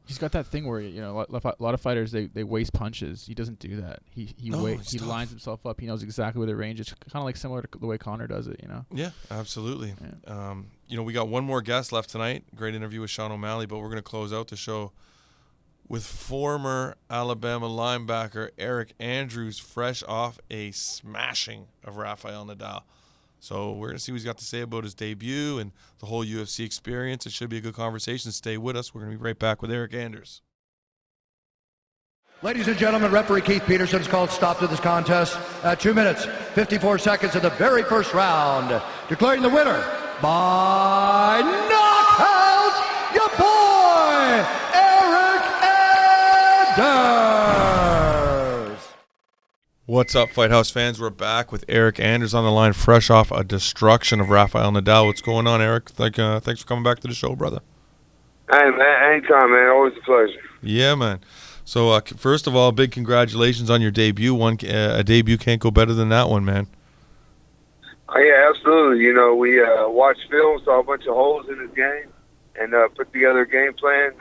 Speaker 1: he's
Speaker 2: got that thing where a lot of fighters they waste punches. He doesn't do that. He lines himself up. He knows exactly where the range is. Kind of like similar to the way Conor does it.
Speaker 1: Yeah, absolutely. Yeah. We got one more guest left tonight. Great interview with Sean O'Malley, but we're going to close out the show with former Alabama linebacker Eryk Anders, fresh off a smashing of Rafael Natal. So we're going to see what he's got to say about his debut and the whole UFC experience. It should be a good conversation. Stay with us. We're going to be right back with Eryk Anders.
Speaker 3: Ladies and gentlemen, referee Keith Peterson's called stop to this contest at 2 minutes, 54 seconds of the very first round. Declaring the winner by knockout, your boy, Eryk Anders.
Speaker 1: What's up, Fight House fans? We're back with Eryk Anders on the line, fresh off a destruction of Rafael Natal. What's going on, Eryk? Thanks for coming back to the show, brother.
Speaker 15: Hey, man, anytime, man. Always a pleasure.
Speaker 1: Yeah, man. So, first of all, big congratulations on your debut. A debut can't go better than that one, man.
Speaker 15: Yeah, absolutely. You know, we watched film, saw a bunch of holes in his game, and put together a game plan,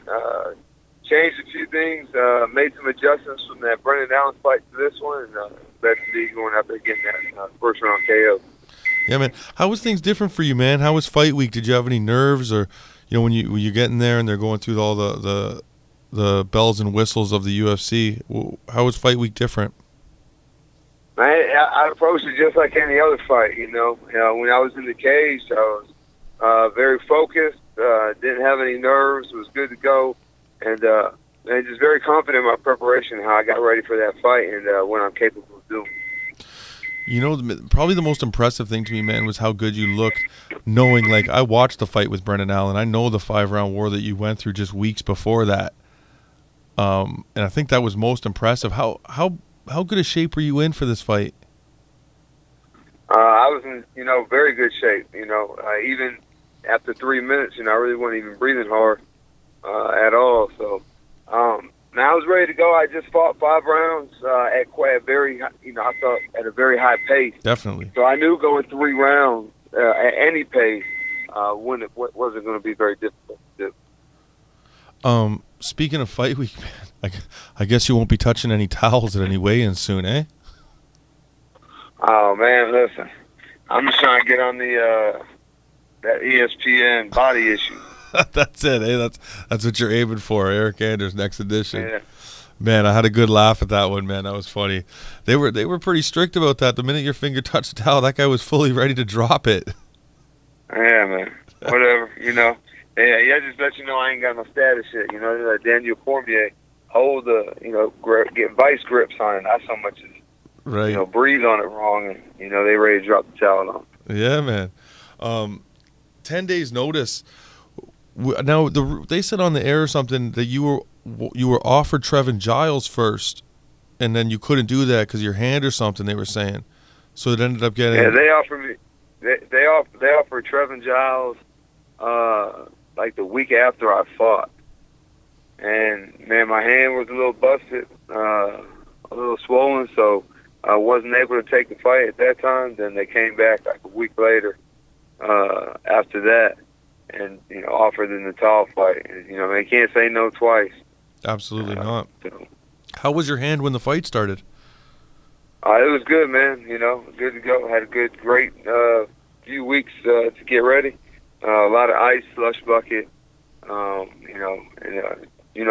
Speaker 15: changed a few things, made some adjustments from that Brendan Allen fight to this one, and glad to be going out there getting that first round KO.
Speaker 1: Yeah, man. How was things different for you, man? How was fight week? Did you have any nerves, or when you get in there and they're going through all the bells and whistles of the UFC? How was fight week different?
Speaker 15: I approached it just like any other fight. You know, when I was in the cage, I was very focused. Didn't have any nerves. Was good to go, and just very confident in my preparation, how I got ready for that fight, and what I'm capable of doing.
Speaker 1: You know, probably the most impressive thing to me, man, was how good you looked, knowing, like, I watched the fight with Brendan Allen. I know the 5-round war that you went through just weeks before that. And I think that was most impressive. How good a shape were you in for this fight?
Speaker 15: I was in, very good shape. Even after 3 minutes, I really wasn't even breathing hard at all. So, now I was ready to go. I just fought 5 rounds at quite a very, I thought at a very high pace.
Speaker 1: Definitely.
Speaker 15: So I knew going 3 rounds at any pace wasn't going to be very difficult to do.
Speaker 1: Speaking of fight week, man, I guess you won't be touching any towels at any weigh-ins soon, eh?
Speaker 15: Oh man, listen, I'm just trying to get on the that ESPN body issue.
Speaker 1: That's it, eh? That's what you're aiming for, Eryk Anders, next edition.
Speaker 15: Yeah.
Speaker 1: Man, I had a good laugh at that one, man. That was funny. They were pretty strict about that. The minute your finger touched the towel, that guy was fully ready to drop it.
Speaker 15: Yeah, man. Whatever, Yeah, just let you know I ain't got no status yet. Daniel Cormier hold get vice grips on it. Not so much as
Speaker 1: right.
Speaker 15: Breathe on it wrong, and they ready to drop the towel on.
Speaker 1: Yeah, man. 10 days notice. Now they said on the air or something that you were offered Trevin Giles first, and then you couldn't do that because your hand or something. They were saying, so it ended up getting.
Speaker 15: Yeah, they offered me. They offered Trevin Giles like the week after I fought, and man, my hand was a little busted, a little swollen, so I wasn't able to take the fight at that time. Then they came back like a week later after that. And offered the Natal fight. They can't say no twice.
Speaker 1: Absolutely not. So. How was your hand when the fight started?
Speaker 15: It was good, man. Good to go. Had a great few weeks to get ready. A lot of ice, slush bucket.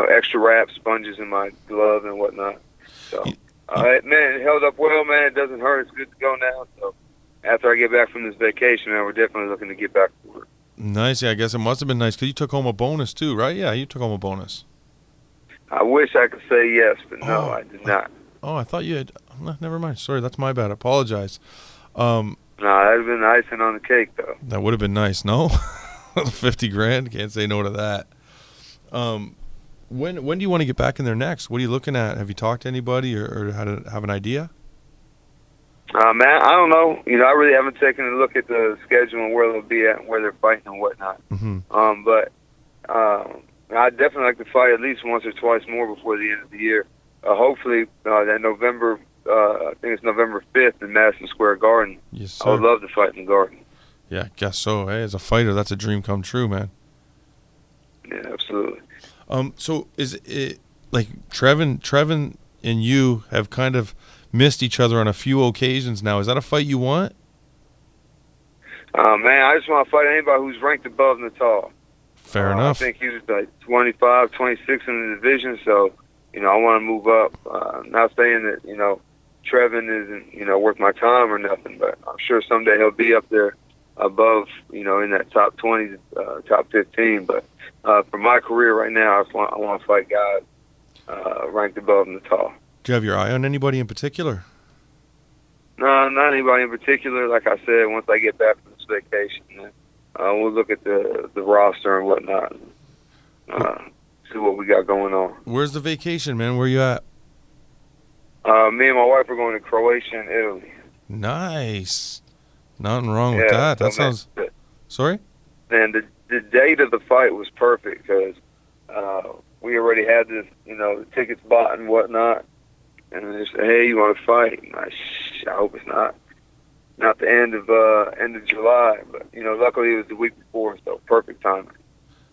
Speaker 15: Extra wraps, sponges in my glove and whatnot. So, man, it held up well, man. It doesn't hurt. It's good to go now. So, after I get back from this vacation, man, we're definitely looking to get back to work.
Speaker 1: Nice. Yeah, I guess it must have been nice because you took home a bonus too, right? Yeah, you took home a bonus.
Speaker 15: I wish I could say yes, but no, I did not.
Speaker 1: Oh, I thought you had. Never mind. Sorry, that's my bad. I apologize.
Speaker 15: No, that would have been icing on the cake, though.
Speaker 1: That would have been nice. No, $50,000. Can't say no to that. When do you want to get back in there next? What are you looking at? Have you talked to anybody or had have an idea?
Speaker 15: Man, I don't know. I really haven't taken a look at the schedule and where they'll be at and where they're fighting and whatnot.
Speaker 1: Mm-hmm.
Speaker 15: But I'd definitely like to fight at least once or twice more before the end of the year. Hopefully, that November, I think it's November 5th in Madison Square Garden.
Speaker 1: Yes, sir.
Speaker 15: I would love to fight in the Garden.
Speaker 1: Yeah, I guess so. Hey, as a fighter, that's a dream come true, man.
Speaker 15: Yeah, absolutely.
Speaker 1: So is it like Trevin and you have kind of missed each other on a few occasions now? Is that a fight you want?
Speaker 15: Man, I just want to fight anybody who's ranked above Natal.
Speaker 1: Fair enough.
Speaker 15: I think he was like 25, 26 in the division, so, I want to move up. Not saying that, Trevin isn't, worth my time or nothing, but I'm sure someday he'll be up there above, in that top 20, top 15. But for my career right now, I want to fight guys ranked above Natal.
Speaker 1: Do you have your eye on anybody in particular?
Speaker 15: No, not anybody in particular. Like I said, once I get back from this vacation, we'll look at the roster and whatnot, see what we got going on.
Speaker 1: Where's the vacation, man? Where you at?
Speaker 15: Me and my wife are going to Croatia and Italy.
Speaker 1: Nice. Nothing wrong with that. That sounds... Sorry?
Speaker 15: And the date of the fight was perfect because we already had this, the tickets bought and whatnot. And they said, "Hey, you want to fight?" And I hope it's not the end of July. But luckily it was the week before, so perfect timing.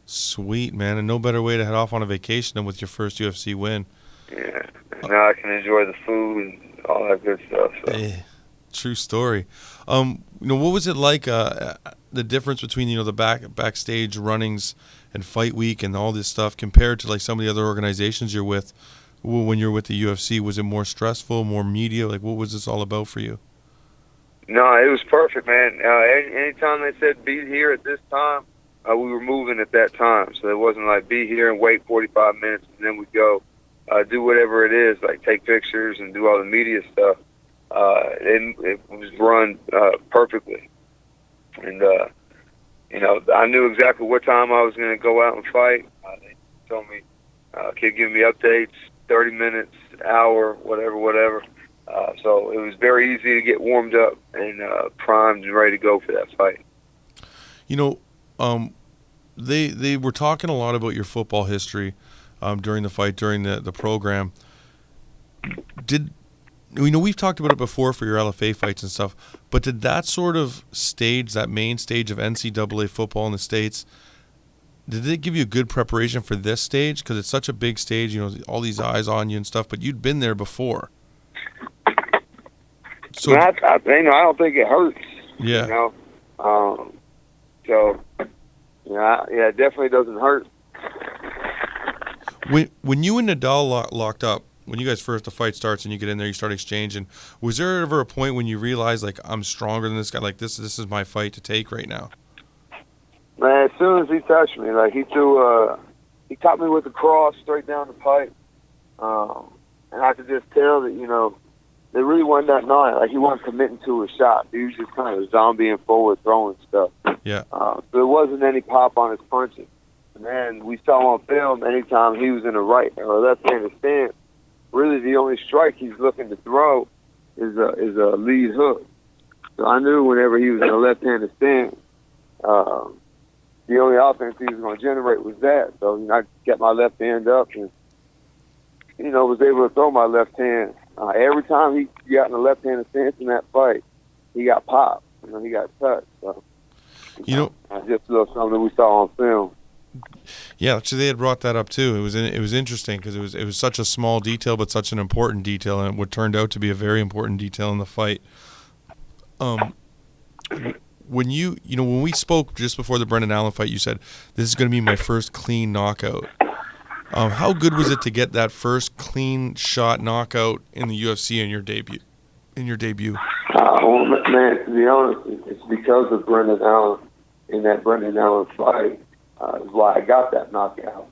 Speaker 1: Sweet, man, and no better way to head off on a vacation than with your first UFC win.
Speaker 15: Yeah, now I can enjoy the food and all that good stuff. So.
Speaker 1: True story. What was it like? The difference between the backstage runnings and fight week and all this stuff compared to like some of the other organizations you're with. When you're with the UFC, was it more stressful, more media? Like, what was this all about for you?
Speaker 15: No, it was perfect, man. Anytime they said be here at this time, we were moving at that time. So it wasn't like be here and wait 45 minutes and then we go do whatever it is, like take pictures and do all the media stuff. It was run perfectly. And, I knew exactly what time I was going to go out and fight. They told me, kid, give me updates, 30 minutes, hour, whatever. So it was very easy to get warmed up and primed and ready to go for that fight.
Speaker 1: They were talking a lot about your football history during the fight, during the program. We've talked about it before for your LFA fights and stuff, but did that sort of stage, that main stage of NCAA football in the States, did it give you a good preparation for this stage? Because it's such a big stage, all these eyes on you and stuff, but you'd been there before. So
Speaker 15: I don't think it hurts.
Speaker 1: Yeah.
Speaker 15: It definitely doesn't hurt.
Speaker 1: When you and Natal locked up, when you guys the fight starts and you get in there, you start exchanging, was there ever a point when you realized, like, I'm stronger than this guy, like this is my fight to take right now?
Speaker 15: Man, as soon as he touched me, like he caught me with a cross straight down the pipe, and I could just tell that there really wasn't that night. Like he wasn't committing to a shot. He was just kind of zombieing forward, throwing stuff.
Speaker 1: Yeah.
Speaker 15: So there wasn't any pop on his punches. And then we saw on film anytime he was in a right or left-handed stance, really the only strike he's looking to throw is a lead hook. So I knew whenever he was in a left-handed stance, the only offense he was going to generate was that. So I kept my left hand up and was able to throw my left hand. Every time he got in a left-handed stance in that fight, he got popped. He got touched. So just a little something that we saw on film.
Speaker 1: Yeah, actually, they had brought that up too. It was interesting because it was such a small detail, but such an important detail, and what turned out to be a very important detail in the fight. When when we spoke just before the Brendan Allen fight, you said this is going to be my first clean knockout. How good was it to get that first clean shot knockout in the UFC in your debut?
Speaker 15: Well, man, to be honest, it's because of Brendan Allen in that Brendan Allen fight. Is why I got that knockout.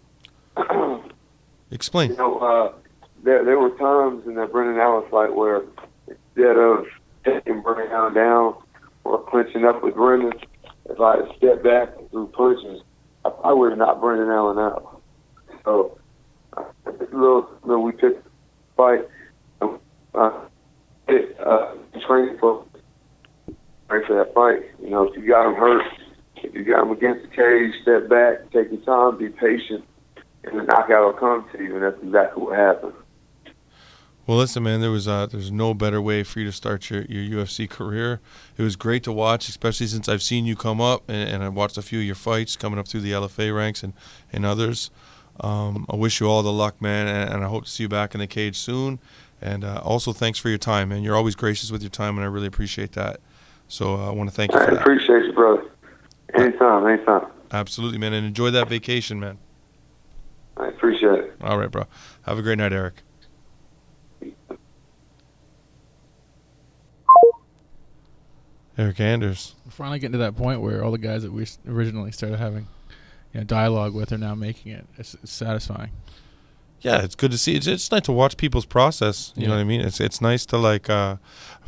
Speaker 1: Explain.
Speaker 15: There were times in that Brendan Allen fight where instead of taking Brendan Allen down or clinching up with Brendan, if I had stepped back and threw punches, I probably would have knocked Brendan Allen out. So, we picked the fight. Training for that fight. If you got him hurt, if you got him against the cage, step back, take your time, be patient, and the knockout will come to you, and that's exactly what happened.
Speaker 1: Well, listen, man, there's no better way for you to start your UFC career. It was great to watch, especially since I've seen you come up, and I watched a few of your fights coming up through the LFA ranks and others. I wish you all the luck, man, and I hope to see you back in the cage soon. And also, thanks for your time, man. You're always gracious with your time, and I really appreciate that. So I want to thank you for that.
Speaker 15: I appreciate you, brother. Anytime.
Speaker 1: Absolutely, man, and enjoy that vacation, man.
Speaker 15: I appreciate it.
Speaker 1: All right, bro. Have a great night, Eryk. Eryk Anders.
Speaker 2: We're finally getting to that point where all the guys that we originally started having dialogue with are now making it. It's satisfying.
Speaker 1: Yeah, it's good to see. It's nice to watch people's process. You know what I mean? It's nice to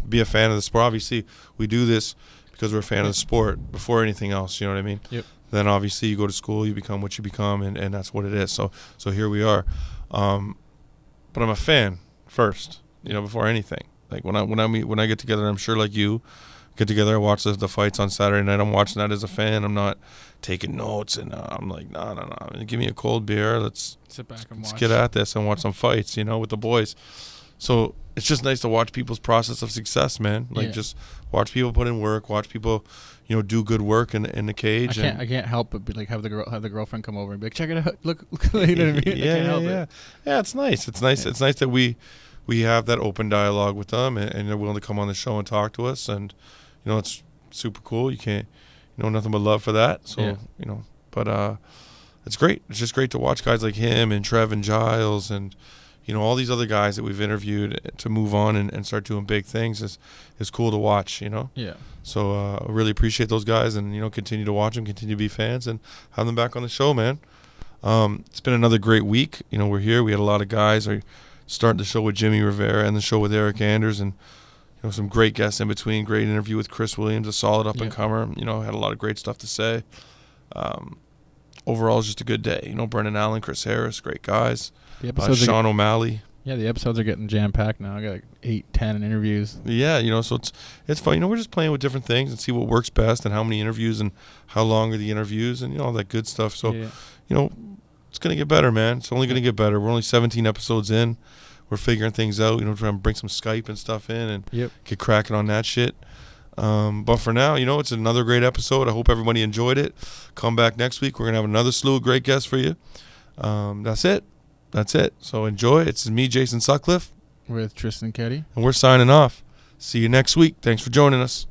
Speaker 1: be a fan of the sport. Obviously, we do this because we're a fan of the sport before anything else. You know what I mean?
Speaker 2: Yep.
Speaker 1: Then obviously you go to school, you become what you become, and that's what it is. So here we are. But I'm a fan first. Before anything. Like when I get together, I'm sure like you, get together. I watch the fights on Saturday night. I'm watching that as a fan. I'm not taking notes, and I'm like, no. Give me a cold beer. Let's
Speaker 2: sit back and watch.
Speaker 1: Let's get at this and watch some fights, with the boys. So it's just nice to watch people's process of success, man. Like just watch people put in work, watch people, do good work in the cage.
Speaker 2: I can't help but have the girlfriend come over and be like, check it out. Look, you know what I mean?
Speaker 1: Yeah. It's nice. It's nice. It's nice that we have that open dialogue with them, and they're willing to come on the show and talk to us, and it's super cool. You can't, nothing but love for that. So but it's great. It's just great to watch guys like him and Trev and Giles and all these other guys that we've interviewed to move on and start doing big things is cool to watch.
Speaker 2: Yeah.
Speaker 1: So I really appreciate those guys, and continue to watch them, continue to be fans, and have them back on the show, man. It's been another great week. We're here. We had a lot of guys. Are starting the show with Jimmie Rivera and the show with Eryk Anders, and some great guests in between. Great interview with Cris Williams, a solid up and comer. Had a lot of great stuff to say. Overall, it's just a good day. Brendan Allen, Chris Harris, great guys. Sean O'Malley.
Speaker 2: Yeah, the episodes are getting jam packed now. I got like 8, 10 interviews.
Speaker 1: Yeah, so it's fun. We're just playing with different things and see what works best and how many interviews and how long are the interviews and all that good stuff. So it's gonna get better, man. It's only gonna get better. We're only 17 episodes in. We're figuring things out. Trying to bring some Skype and stuff in and get cracking on that shit. But for now, it's another great episode. I hope everybody enjoyed it. Come back next week. We're gonna have another slew of great guests for you. That's it. So enjoy. It's me, Jason Sutcliffe.
Speaker 2: With Tristan Keddy.
Speaker 1: And we're signing off. See you next week. Thanks for joining us.